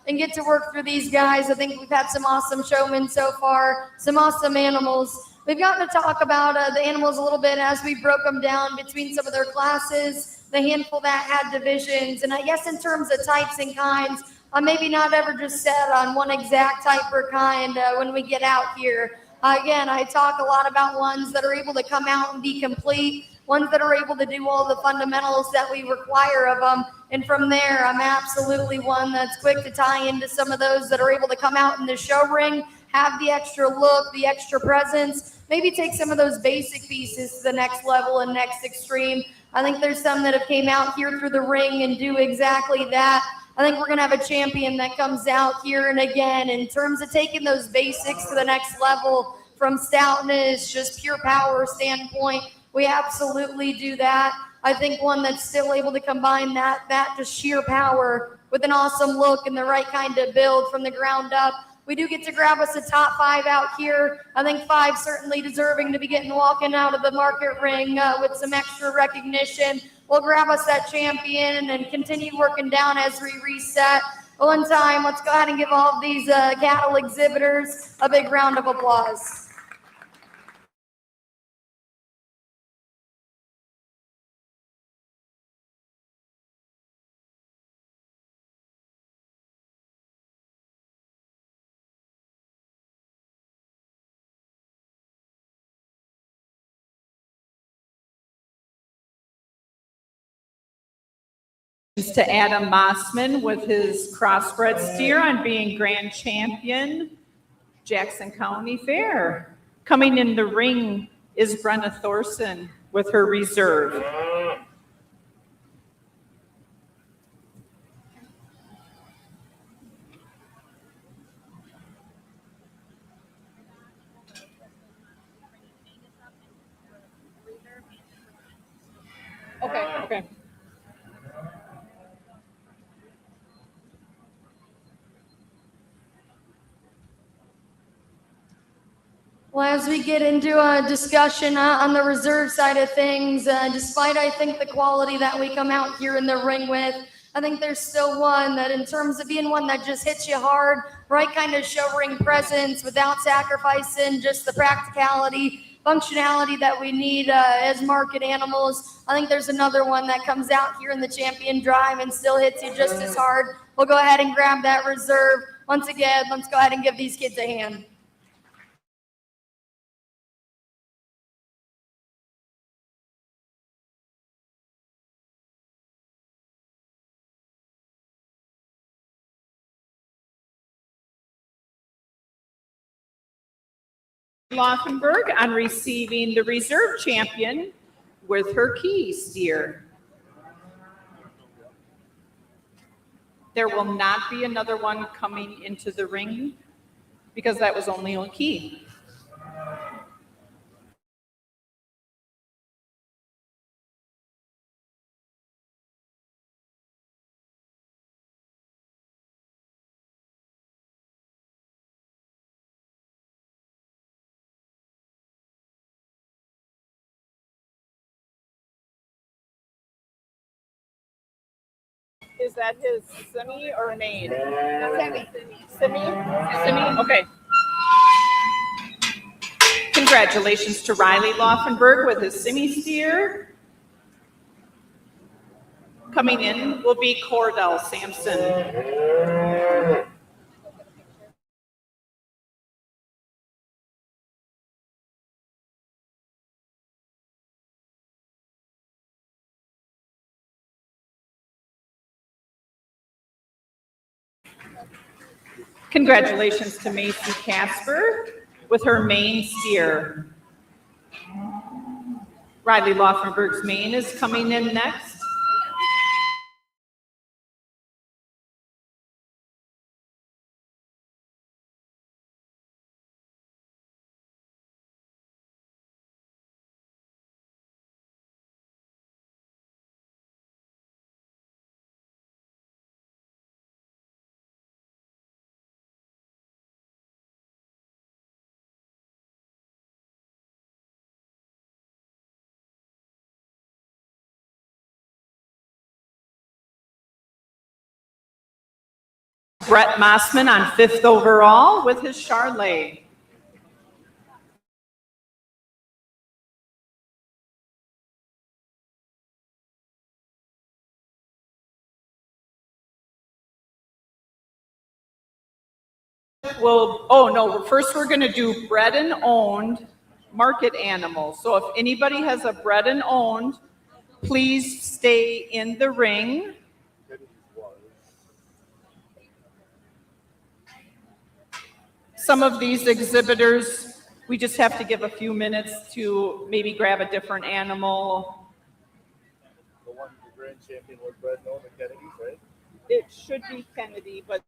and get to work through these guys. I think we've had some awesome showmen so far, some awesome animals. We've gotten to talk about the animals a little bit as we broke them down between some of their classes, the handful that had divisions. And I guess in terms of types and kinds, maybe not ever just set on one exact type or kind when we get out here. Again, I talk a lot about ones that are able to come out and be complete, ones that are able to do all the fundamentals that we require of them. And from there, I'm absolutely one that's quick to tie into some of those that are able to come out in the show ring, have the extra look, the extra presence, maybe take some of those basic pieces to the next level and next extreme. I think there's some that have came out here through the ring and do exactly that. I think we're going to have a champion that comes out here and again in terms of taking those basics to the next level from stoutness, just pure power standpoint. We absolutely do that. I think one that's still able to combine that just sheer power with an awesome look and the right kind of build from the ground up. We do get to grab us a top 5 out here. I think 5 certainly deserving to be walking out of the market ring with some extra recognition. We'll grab us that champion and continue working down as we reset. One time, let's go ahead and give all of these cattle exhibitors a big round of applause. To Adam Mossman with his crossbred steer on being grand champion, Jackson County Fair. Coming in the ring is Brenna Thorson with her reserve. Okay. Well, as we get into a discussion on the reserve side of things, despite I think the quality that we come out here in the ring with, I think there's still one that in terms of being one that just hits you hard, right kind of show ring presence without sacrificing just the practicality, functionality that we need as market animals. I think there's another one that comes out here in the champion drive and still hits you just as hard. We'll go ahead and grab that reserve. Once again, let's go ahead and give these kids a hand. Laufenberg on receiving the reserve champion with her key steer. There will not be another one coming into the ring because that was only a key. is that his semi or main? Semi. Simi? Simi? Okay. Congratulations to Riley Laufenberg with his Simi steer. Coming in will be Cordell Sampson. Congratulations to Macy Casper with her main steer. Riley Laufenberg's main is coming in next. Brett Mossman on 5th overall with his Charlet. Well, oh no, first we're going to do bred and owned market animals. So if anybody has a bred and owned, please stay in the ring. Some of these exhibitors, we just have to give a few minutes to maybe grab a different animal. The one, the grand champion was bred known, the Kennedys, right? It should be Kennedy, but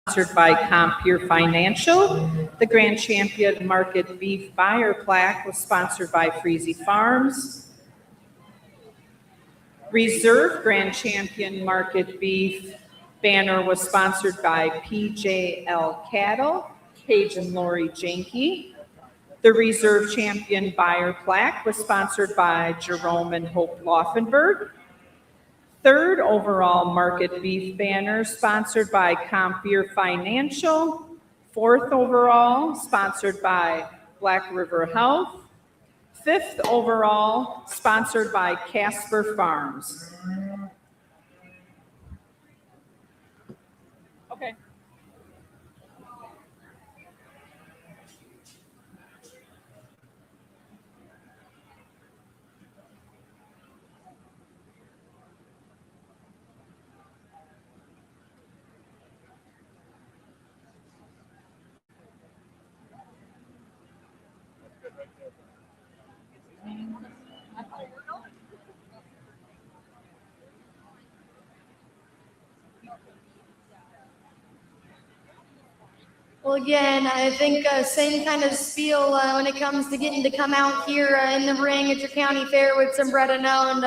sponsored by Compeer Financial. The Grand Champion Market Beef Buyer Plaque was sponsored by Freezy Farms. Reserve Grand Champion Market Beef banner was sponsored by PJL Cattle, Cajun Lori Janke. The Reserve Champion Buyer Plaque was sponsored by Jerome and Hope Laufenberg. Third overall Market Beef banner sponsored by Compeer Financial. Fourth overall sponsored by Black River Health. Fifth overall sponsored by Casper Farms. Okay. Well, again, I think same kind of spiel when it comes to getting to come out here in the ring at your county fair with some Bretano. And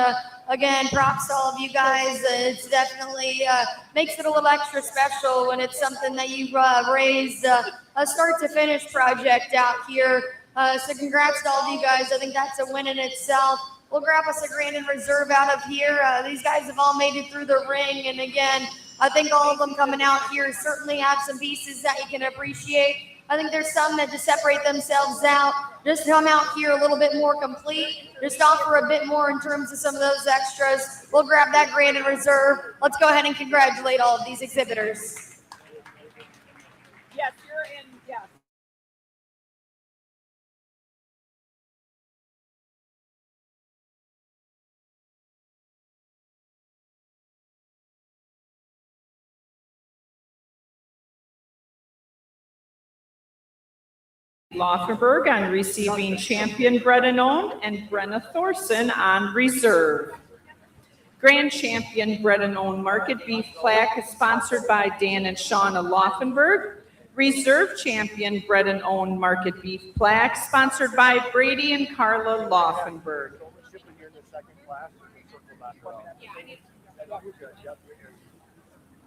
again, props to all of you guys. It's definitely makes it a little extra special when it's something that you've raised a start to finish project out here. So congrats to all of you guys. I think that's a win in itself. We'll grab us a Grand and Reserve out of here. These guys have all made it through the ring. And again, I think all of them coming out here certainly have some pieces that you can appreciate. I think there's some that just separate themselves out, just come out here a little bit more complete, just offer a bit more in terms of some of those extras. We'll grab that Grand and Reserve. Let's go ahead and congratulate all of these exhibitors. Yes, you're in, yes. Laufenberg on receiving Champion Bretano and Brenna Thorson on reserve. Grand Champion Bretano Market Beef Plaque is sponsored by Dan and Shauna Laufenberg. Reserve Champion Bretano Market Beef Plaque sponsored by Brady and Carla Laufenberg.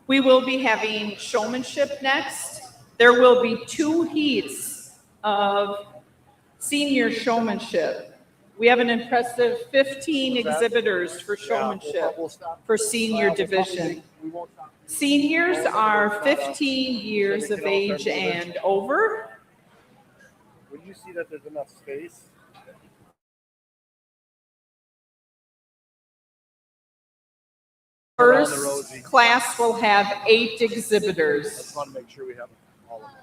We will be having showmanship next. There will be 2 heats of senior showmanship. We have an impressive 15 exhibitors for showmanship for senior division. Seniors are 15 years of age and over. When you see that there's enough space, First class will have 8 exhibitors. I just want to make sure we have all of them.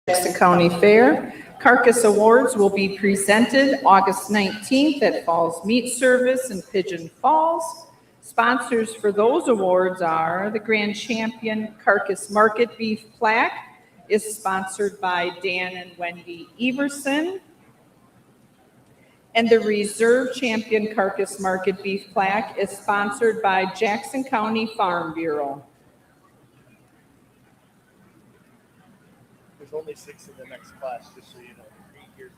Jackson County Fair. Carcass Awards will be presented August 19th at Falls Meat Service in Pigeon Falls. Sponsors for those awards are the Grand Champion Carcass Market Beef Plaque is sponsored by Dan and Wendy Everson. And the Reserve Champion Carcass Market Beef Plaque is sponsored by Jackson County Farm Bureau. There's only 6 in the next class, just so you know. 8 years.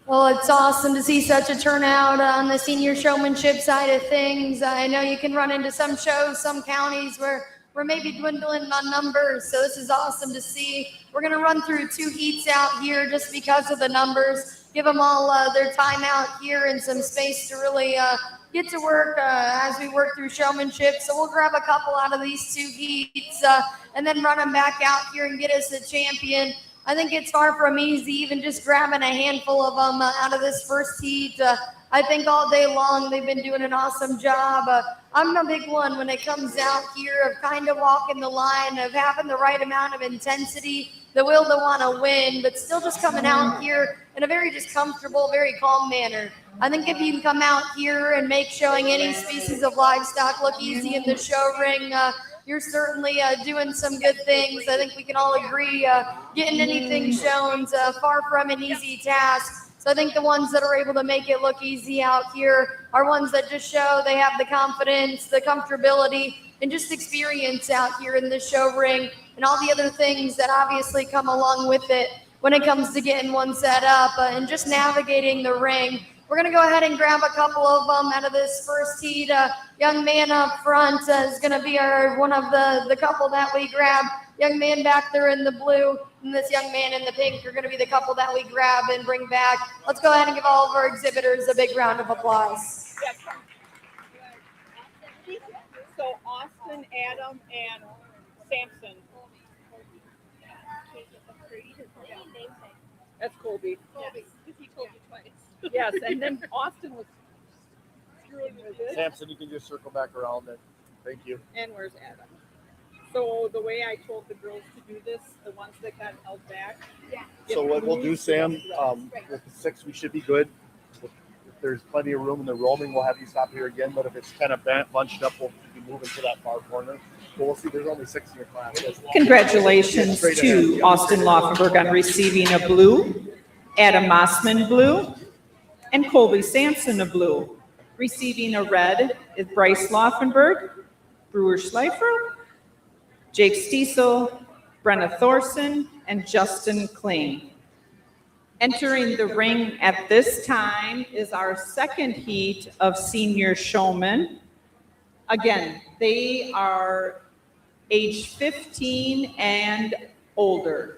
Well, it's awesome to see such a turnout on the senior showmanship side of things. I know you can run into some shows, some counties where we're maybe dwindling on numbers, so this is awesome to see. We're going to run through 2 heats out here just because of the numbers. Give them all their time out here and some space to really get to work as we work through showmanship. So we'll grab a couple out of these 2 heats and then run them back out here and get us a champion. I think it's far from easy, even just grabbing a handful of them out of this first heat. I think all day long they've been doing an awesome job. I'm a big one when it comes out here of kind of walking the line, of having the right amount of intensity, the will to want to win, but still just coming out here in a very just comfortable, very calm manner. I think if you can come out here and make showing any species of livestock look easy in the show ring, you're certainly doing some good things. I think we can all agree getting anything shown is far from an easy task. So I think the ones that are able to make it look easy out here are ones that just show they have the confidence, the comfortability, and just experience out here in the show ring and all the other things that obviously come along with it when it comes to getting one set up and just navigating the ring. We're going to go ahead and grab a couple of them out of this first heat. Young man up front is going to be one of the couple that we grab. Young man back there in the blue and this young man in the pink are going to be the couple that we grab and bring back. Let's go ahead and give all of our exhibitors a big round of applause. So Austin, Adam, and Samson. That's Colby. He told you twice. Yes, and then Austin was screwing with it. Samson, you can just circle back around it. Thank you. And where's Adam? So the way I told the girls to do this, the ones that got held back. So what we'll do, Sam, with the 6, we should be good. If there's plenty of room in the roaming, we'll have you stop here again. But if it's kind of bunched up, we'll be moving to that far corner. But we'll see. There's only 6 in your class. Congratulations to Austin Laufenberg on receiving a blue, Adam Mossman blue, and Colby Sampson a blue. Receiving a red is Bryce Laufenberg, Brewer Schleifer, Jake Stiesel, Brenna Thorson, and Justin Kling. Entering the ring at this time is our second heat of senior showmen. Again, they are age 15 and older.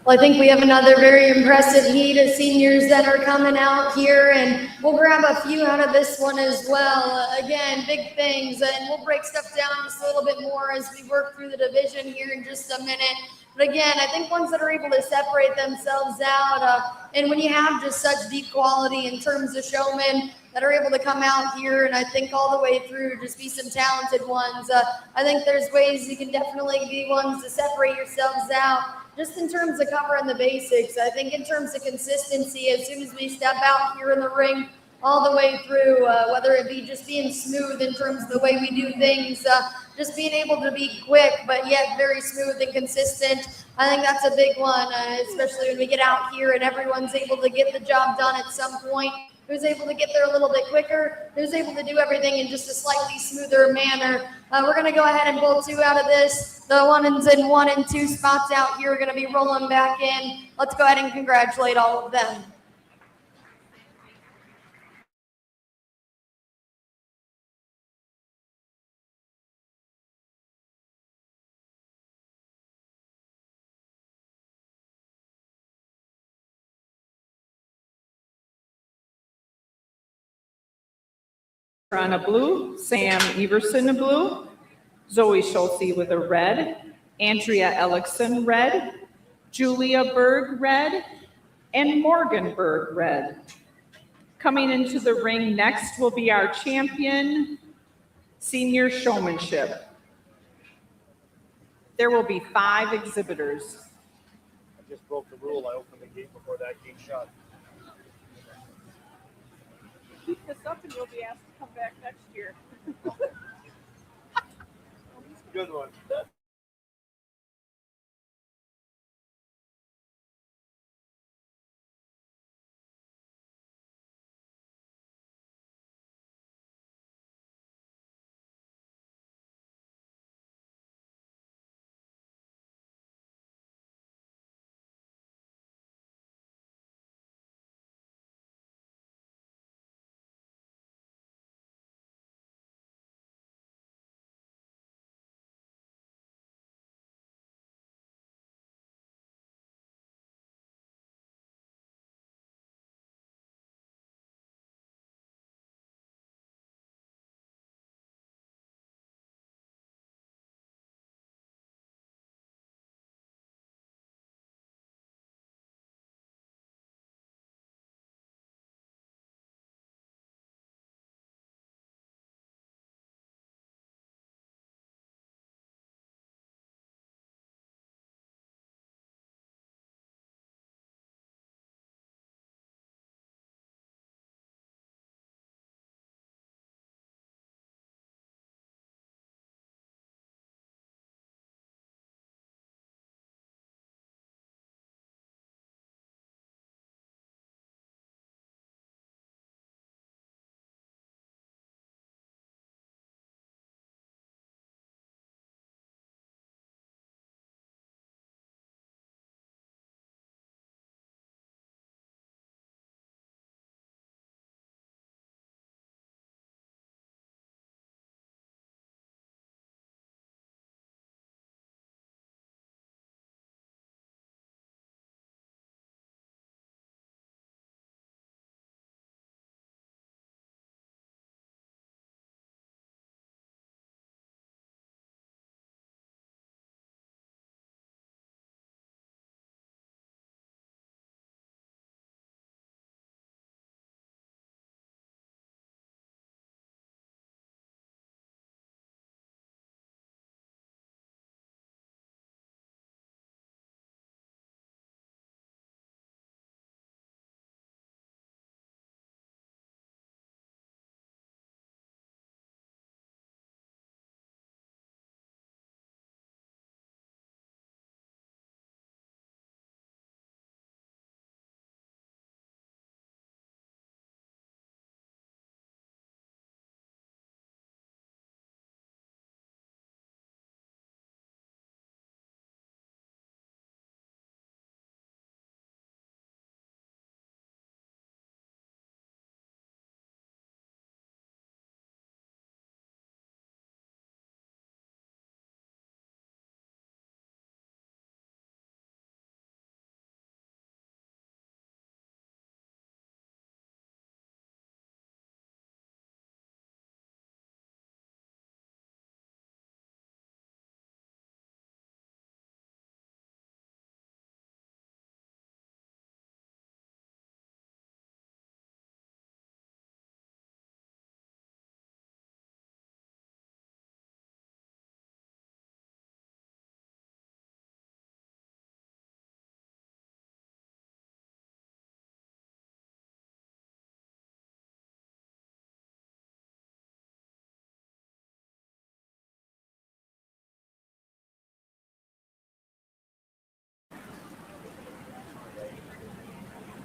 Well, I think we have another very impressive heat of seniors that are coming out here, and we'll grab a few out of this one as well. Again, big things, and we'll break stuff down just a little bit more as we work through the division here in just a minute. But again, I think ones that are able to separate themselves out, and when you have just such deep quality in terms of showmen that are able to come out here, and I think all the way through just be some talented ones. I think there's ways you can definitely be ones to separate yourselves out. Just in terms of covering the basics, I think in terms of consistency, as soon as we step out here in the ring, all the way through, whether it be just being smooth in terms of the way we do things, just being able to be quick, but yet very smooth and consistent. I think that's a big one, especially when we get out here and everyone's able to get the job done at some point. Who's able to get there a little bit quicker, who's able to do everything in just a slightly smoother manner. We're going to go ahead and pull two out of this. The 1 and 1 and 2 spots out here are going to be rolling back in. Let's go ahead and congratulate all of them. On a blue, Sam Everson a blue, Zoe Schultze with a red, Andrea Ellickson red, Julia Berg red, and Morgan Berg red. Coming into the ring next will be our champion, senior showmanship. There will be 5 exhibitors. I just broke the rule. I opened the gate before that gate shut. Keep this up and you'll be asked to come back next year. Good one.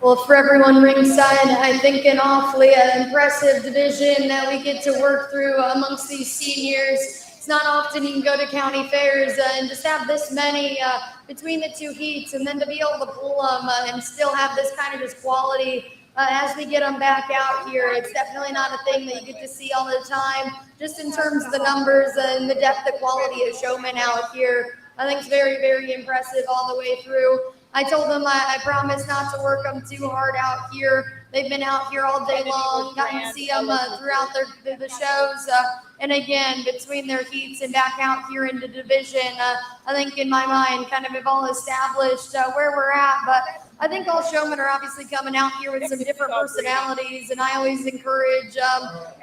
Well, for everyone ringside, I think an awfully impressive division that we get to work through amongst these seniors. It's not often you can go to county fairs and just have this many between the two heats, and then to be able to pull them and still have this kind of just quality as we get them back out here. It's definitely not a thing that you get to see all the time, just in terms of the numbers and the depth of quality of showmen out here. I think it's very, very impressive all the way through. I told them I promise not to work them too hard out here. They've been out here all day long, gotten to see them throughout the shows. And again, between their heats and back out here in the division, I think in my mind kind of have all established where we're at. But I think all showmen are obviously coming out here with some different personalities. And I always encourage,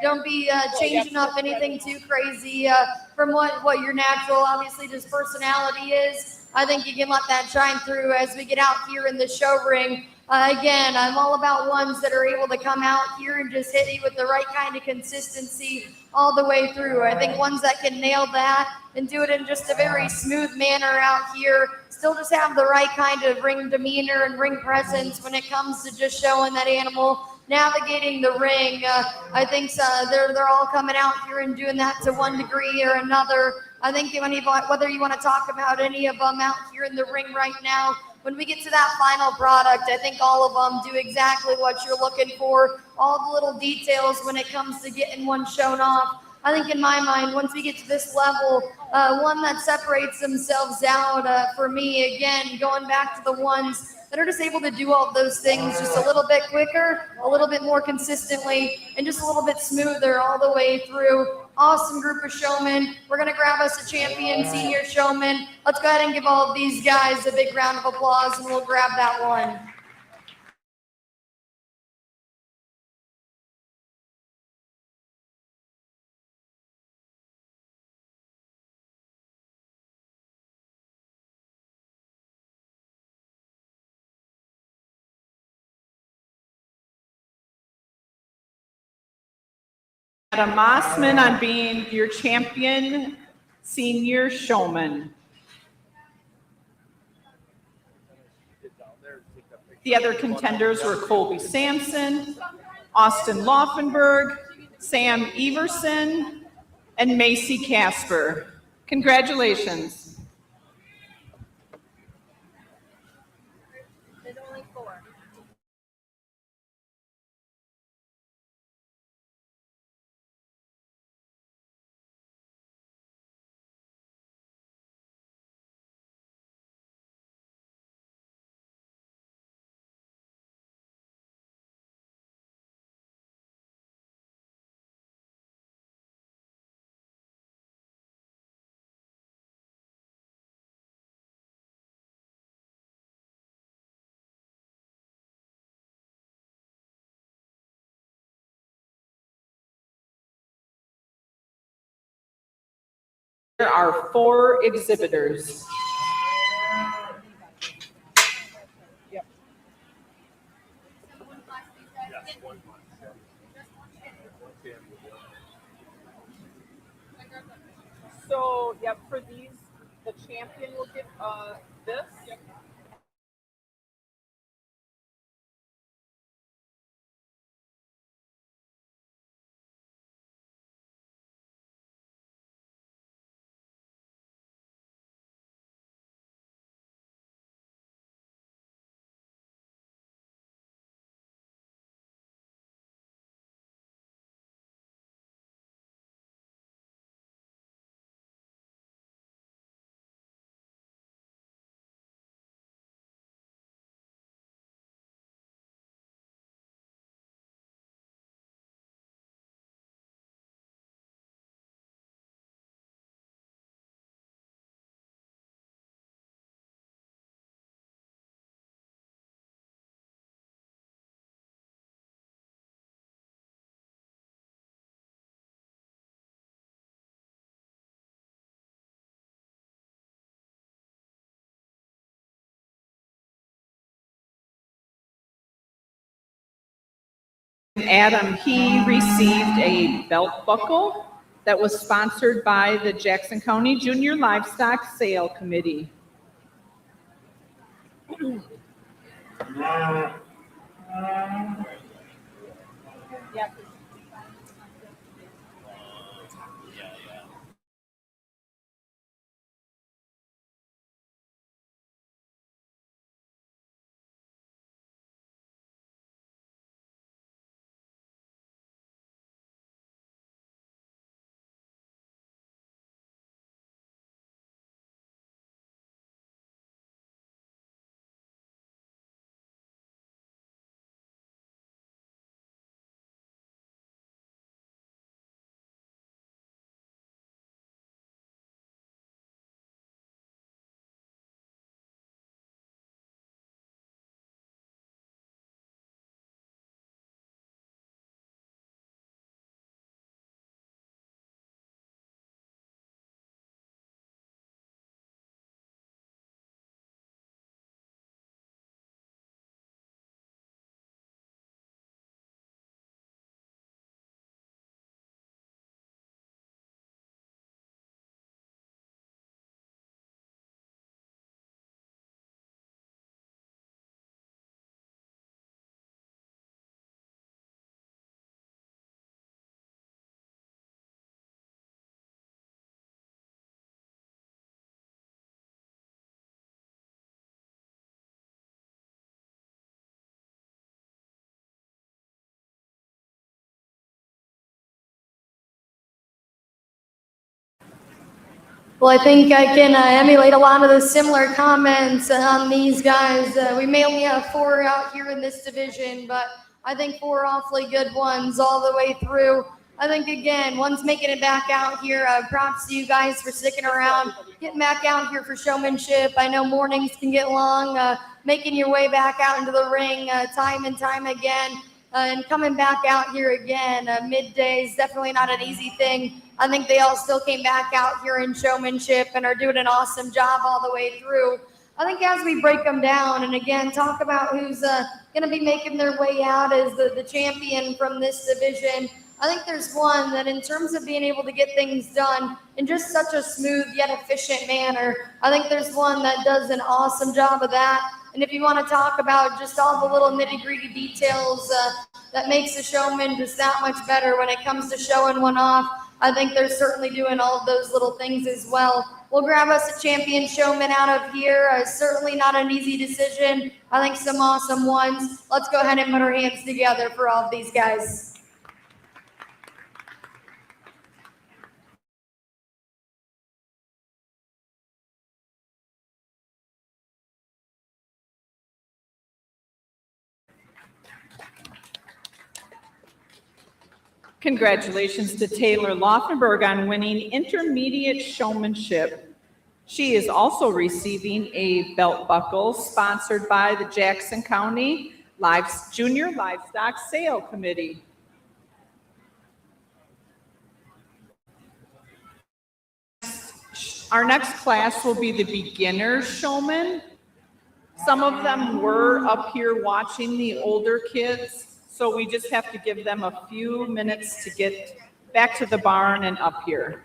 don't be changing up anything too crazy from what your natural, obviously, just personality is. I think you can let that shine through as we get out here in the show ring. Again, I'm all about ones that are able to come out here and just hit you with the right kind of consistency all the way through. I think ones that can nail that and do it in just a very smooth manner out here, still just have the right kind of ring demeanor and ring presence when it comes to just showing that animal navigating the ring. I think they're all coming out here and doing that to one degree or another. I think whether you want to talk about any of them out here in the ring right now, when we get to that final product, I think all of them do exactly what you're looking for, all the little details when it comes to getting one shown off. I think in my mind, once we get to this level, one that separates themselves out for me, again, going back to the ones that are just able to do all those things just a little bit quicker, a little bit more consistently, and just a little bit smoother all the way through. Awesome group of showmen. We're going to grab us a champion senior showman. Let's go ahead and give all of these guys a big round of applause, and we'll grab that one. Adam Mossman on being your champion senior showman. The other contenders were Colby Sampson, Austin Laufenberg, Sam Everson, and Macy Casper. Congratulations. There's only 4. There are 4 exhibitors. So, yep, for these, the champion will get this. Yep. Adam, he received a belt buckle that was sponsored by the Jackson County Junior Livestock Sale Committee. Well, I think I can emulate a lot of the similar comments on these guys. We may only have 4 out here in this division, but I think 4 awfully good ones all the way through. I think, again, one's making it back out here. Props to you guys for sticking around, getting back out here for showmanship. I know mornings can get long, making your way back out into the ring time and time again. And coming back out here again, midday is definitely not an easy thing. I think they all still came back out here in showmanship and are doing an awesome job all the way through. I think as we break them down and again talk about who's going to be making their way out as the champion from this division, I think there's one that in terms of being able to get things done in just such a smooth yet efficient manner, I think there's one that does an awesome job of that. And if you want to talk about just all the little nitty-gritty details that makes a showman just that much better when it comes to showing one off, I think they're certainly doing all of those little things as well. We'll grab us a champion showman out of here. Certainly not an easy decision. I think some awesome ones. Let's go ahead and put our hands together for all of these guys. Congratulations to Taylor Laufenberg on winning intermediate showmanship. She is also receiving a belt buckle sponsored by the Jackson County Junior Livestock Sale Committee. Our next class will be the beginner showman. Some of them were up here watching the older kids, so we just have to give them a few minutes to get back to the barn and up here.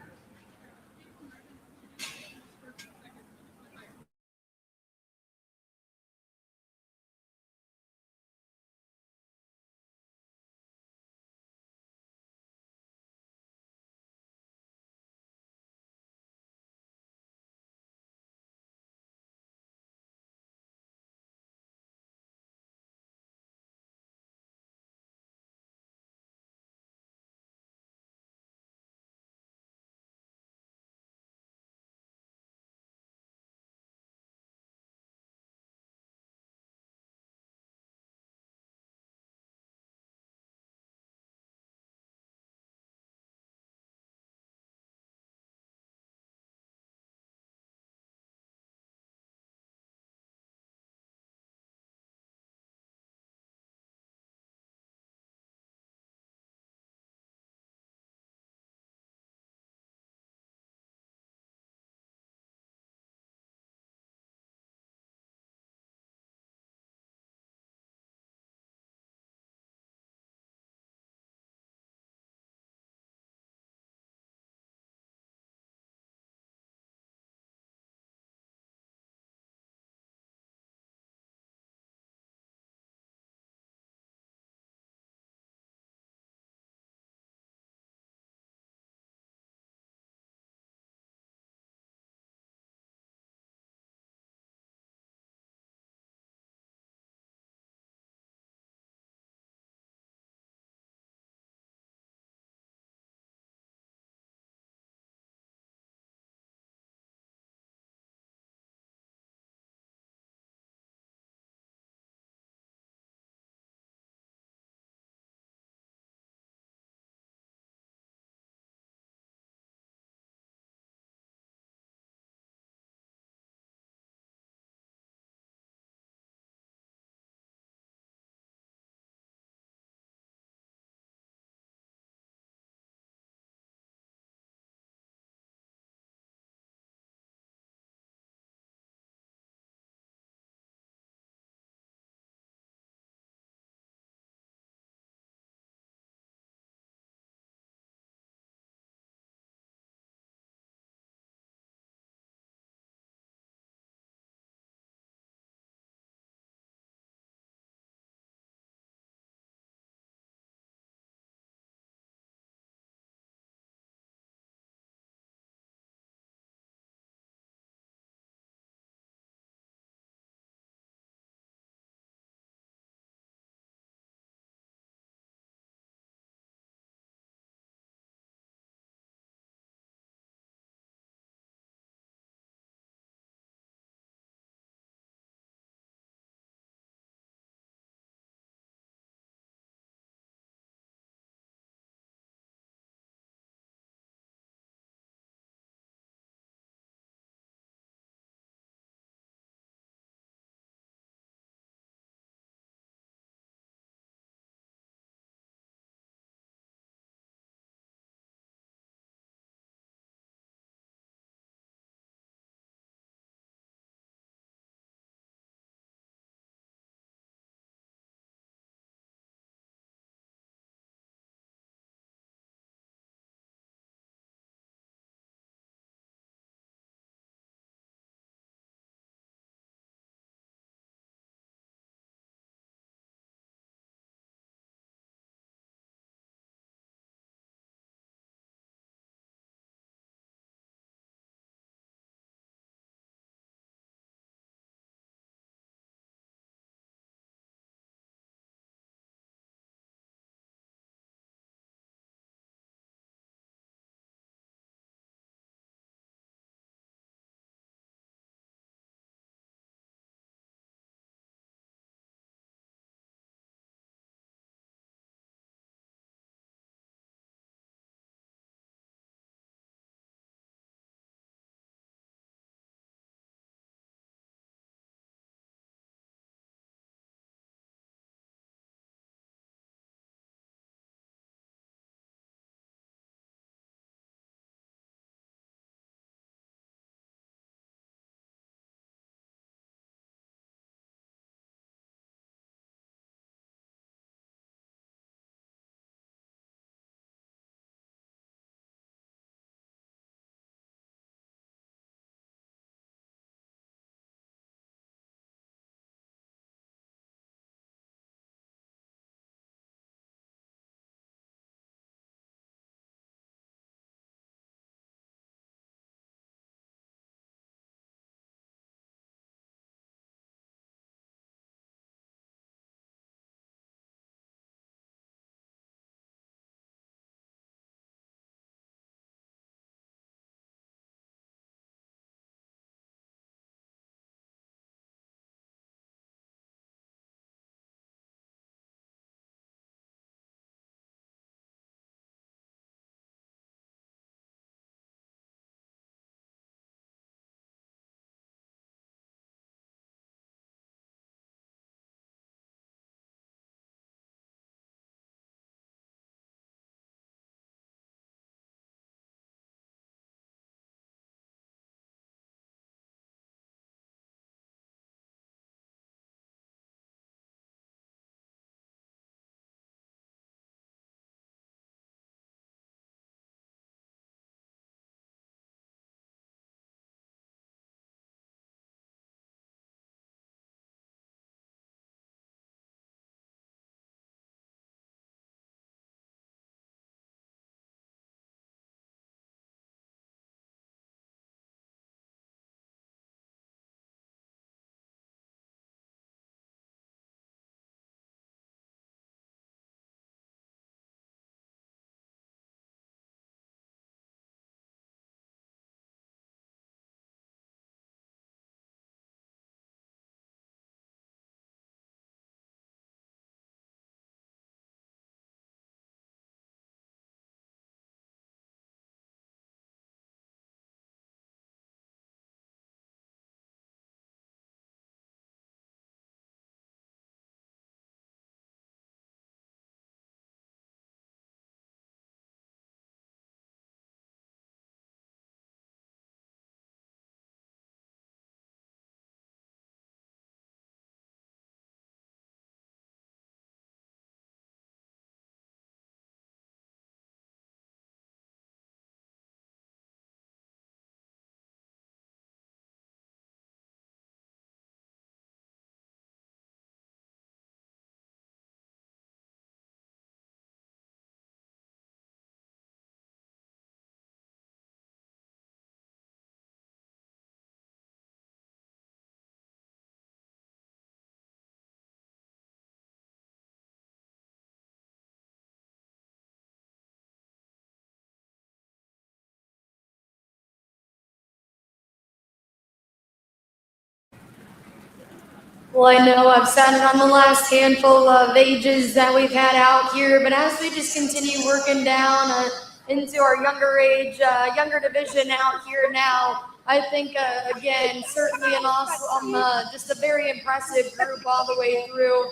Well, I know I've sat on the last handful of ages that we've had out here, but as we just continue working down into our younger age, younger division out here now, I think, again, certainly an awesome, just a very impressive group all the way through.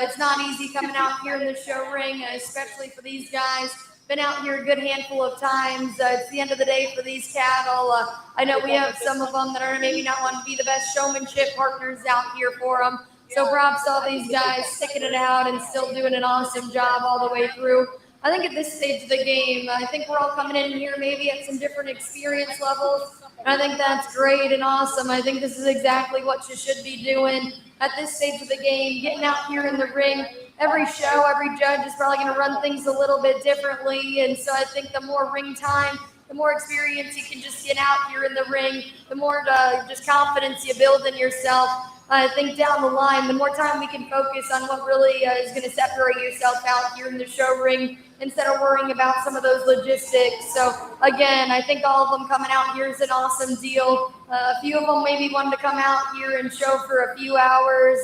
It's not easy coming out here in the show ring, especially for these guys. Been out here a good handful of times. It's the end of the day for these cattle. I know we have some of them that are maybe not wanting to be the best showmanship partners out here for them. So props to all these guys sticking it out and still doing an awesome job all the way through. I think at this stage of the game, I think we're all coming in here maybe at some different experience levels. And I think that's great and awesome. I think this is exactly what you should be doing at this stage of the game, getting out here in the ring. Every show, every judge is probably going to run things a little bit differently. And so I think the more ring time, the more experience you can just get out here in the ring, the more just confidence you build in yourself. I think down the line, the more time we can focus on what really is going to separate yourself out here in the show ring instead of worrying about some of those logistics. So again, I think all of them coming out here is an awesome deal. A few of them maybe wanted to come out here and show for a few hours.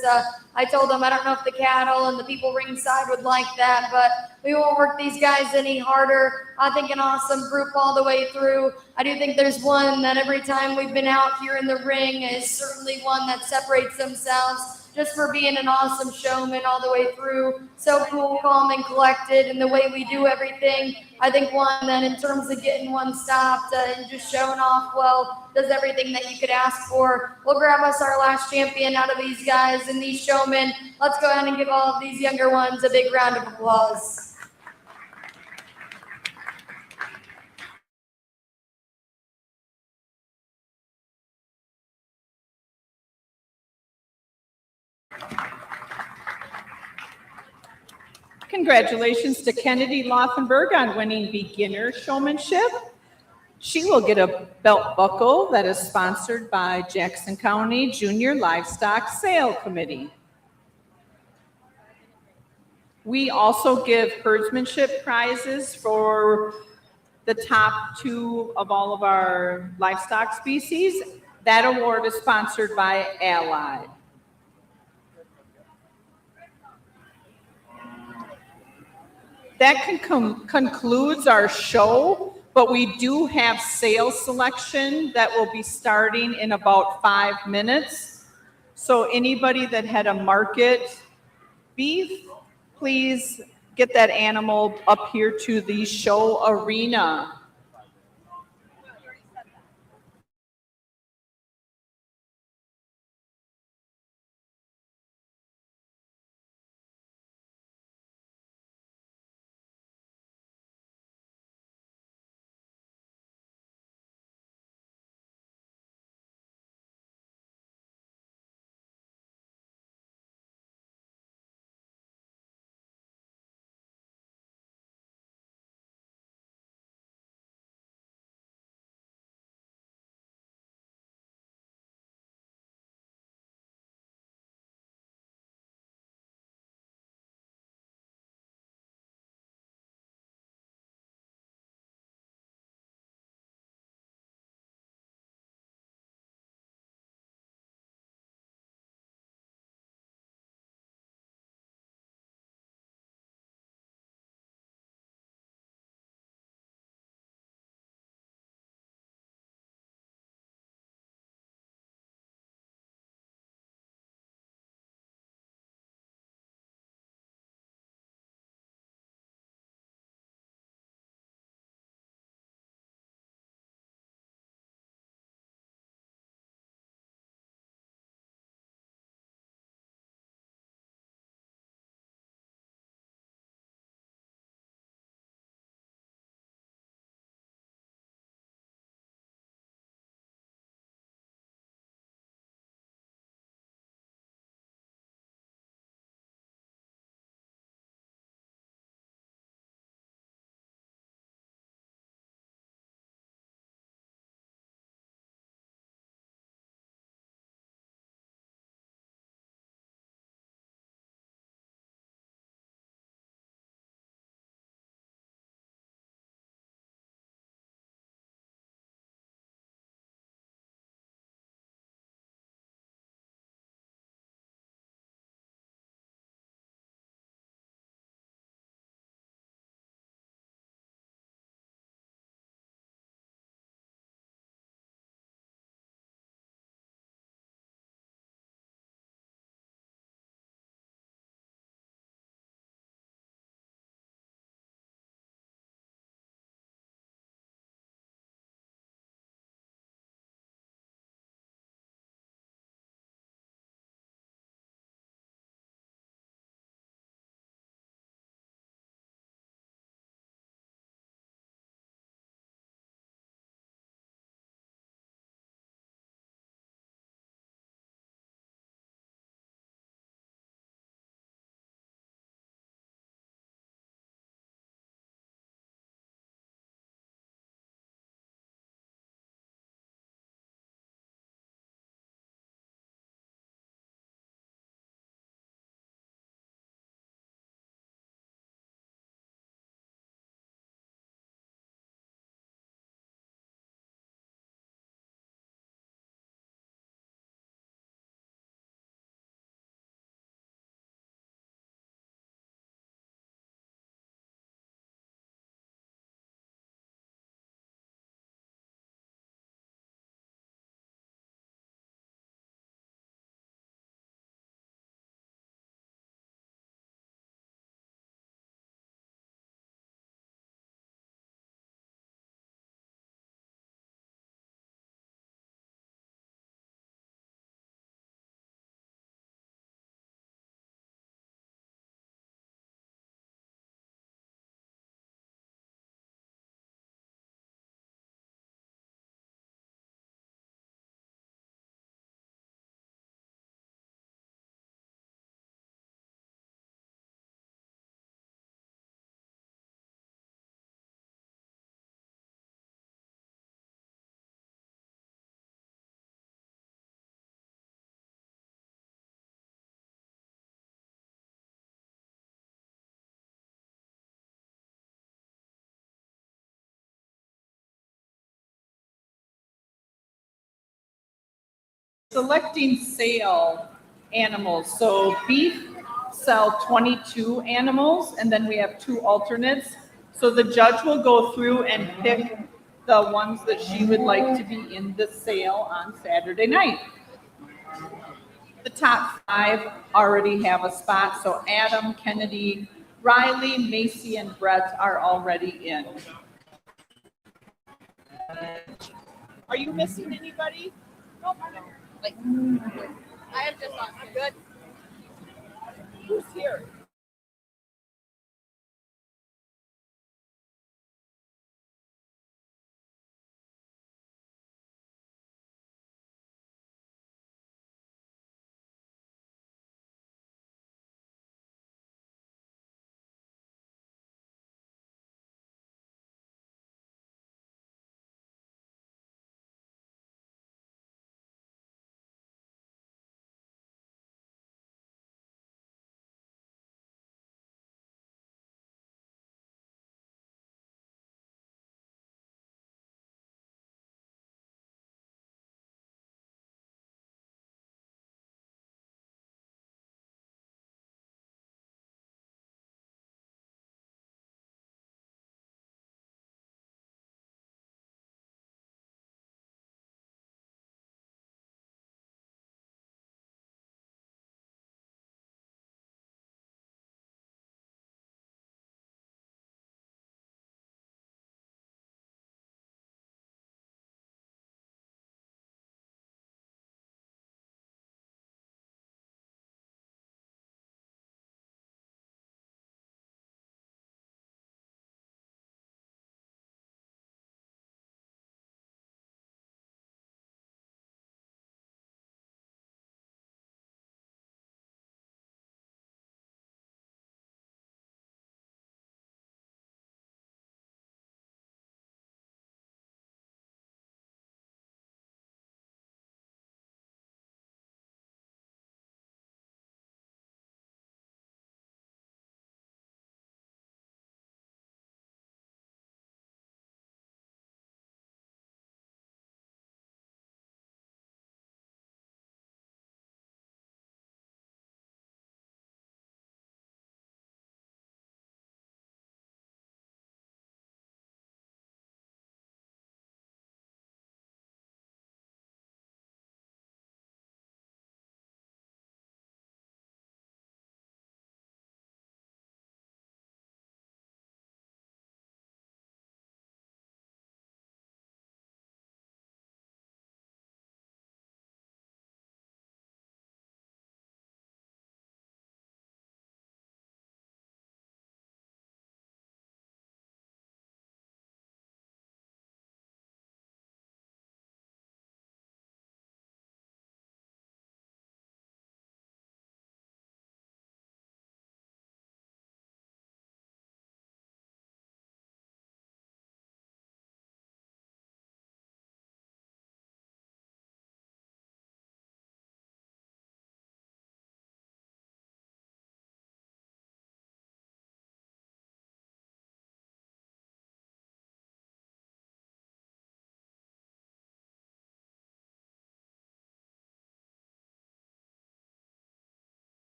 I told them I don't know if the cattle and the people ringside would like that, but we won't work these guys any harder. I think an awesome group all the way through. I do think there's one that every time we've been out here in the ring is certainly one that separates themselves just for being an awesome showman all the way through. So cool, calm, and collected in the way we do everything. I think one that in terms of getting one stopped and just showing off well, does everything that you could ask for. We'll grab us our last champion out of these guys and these showmen. Let's go ahead and give all of these younger ones a big round of applause. Congratulations to Kennedy Laufenberg on winning beginner showmanship. She will get a belt buckle that is sponsored by Jackson County Junior Livestock Sale Committee. We also give herdsmanship prizes for the top 2 of all of our livestock species. That award is sponsored by Allied. That concludes our show, but we do have sales selection that will be starting in about 5 minutes. So anybody that had a market beef, please get that animal up here to the show arena. selecting sale animals. So beef sell 22 animals, and then we have 2 alternates. So the judge will go through and pick the ones that she would like to be in the sale on Saturday night. The top 5 already have a spot, so Adam, Kennedy, Riley, Macy, and Brett are already in. Are you missing anybody? Nope. Like, I have just not. I'm good. Who's here?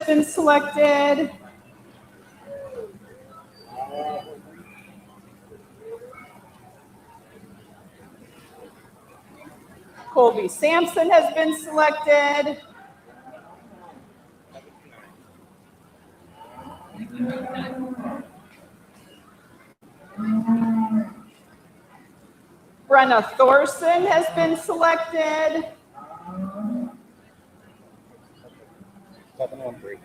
Been selected. Colby Sampson has been selected. Brenna Thorson has been selected. 713.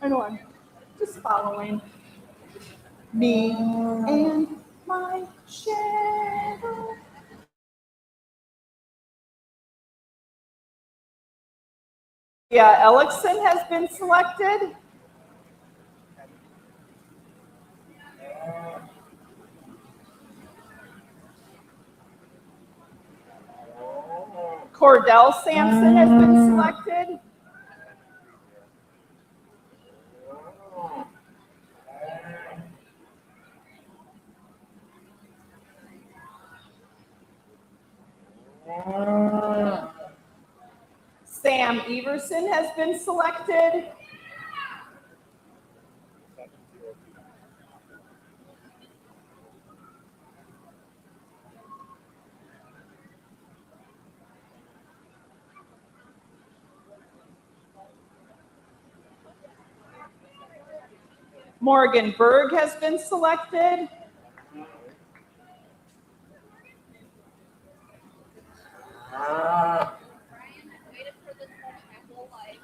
I know I'm just following. Me and my shadow. Yeah, Ellickson has been selected. Cordell Sampson has been selected. Sam Everson has been selected. Morgan Berg has been selected. Waited for this moment my whole life.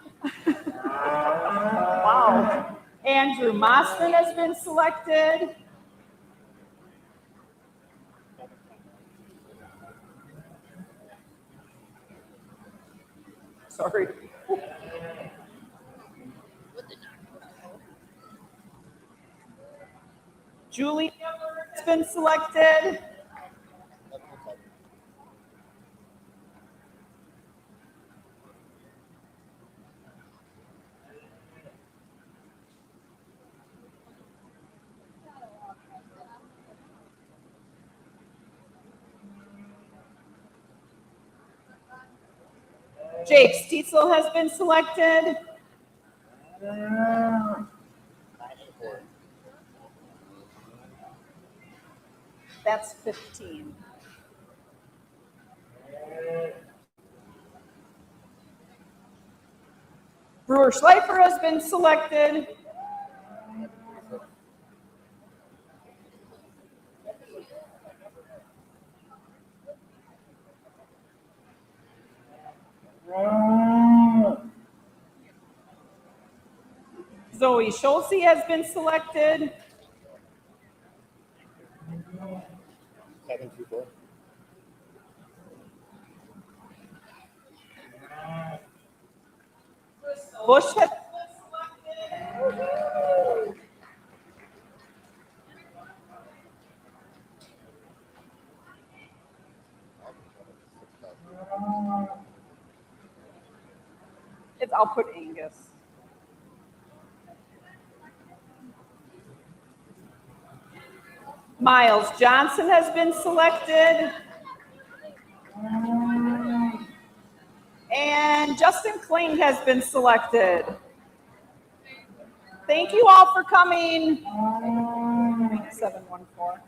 Wow. Andrew Mosman has been selected. Sorry. Julie Miller has been selected. Jake Stietzel has been selected. That's 15. Brewer Schleifer has been selected. Zoe Schulze has been selected. 7-2-4. Bush has been selected. I'll put Angus. Miles Johnson has been selected. And Justin Kling has been selected. Thank you all for coming. 714.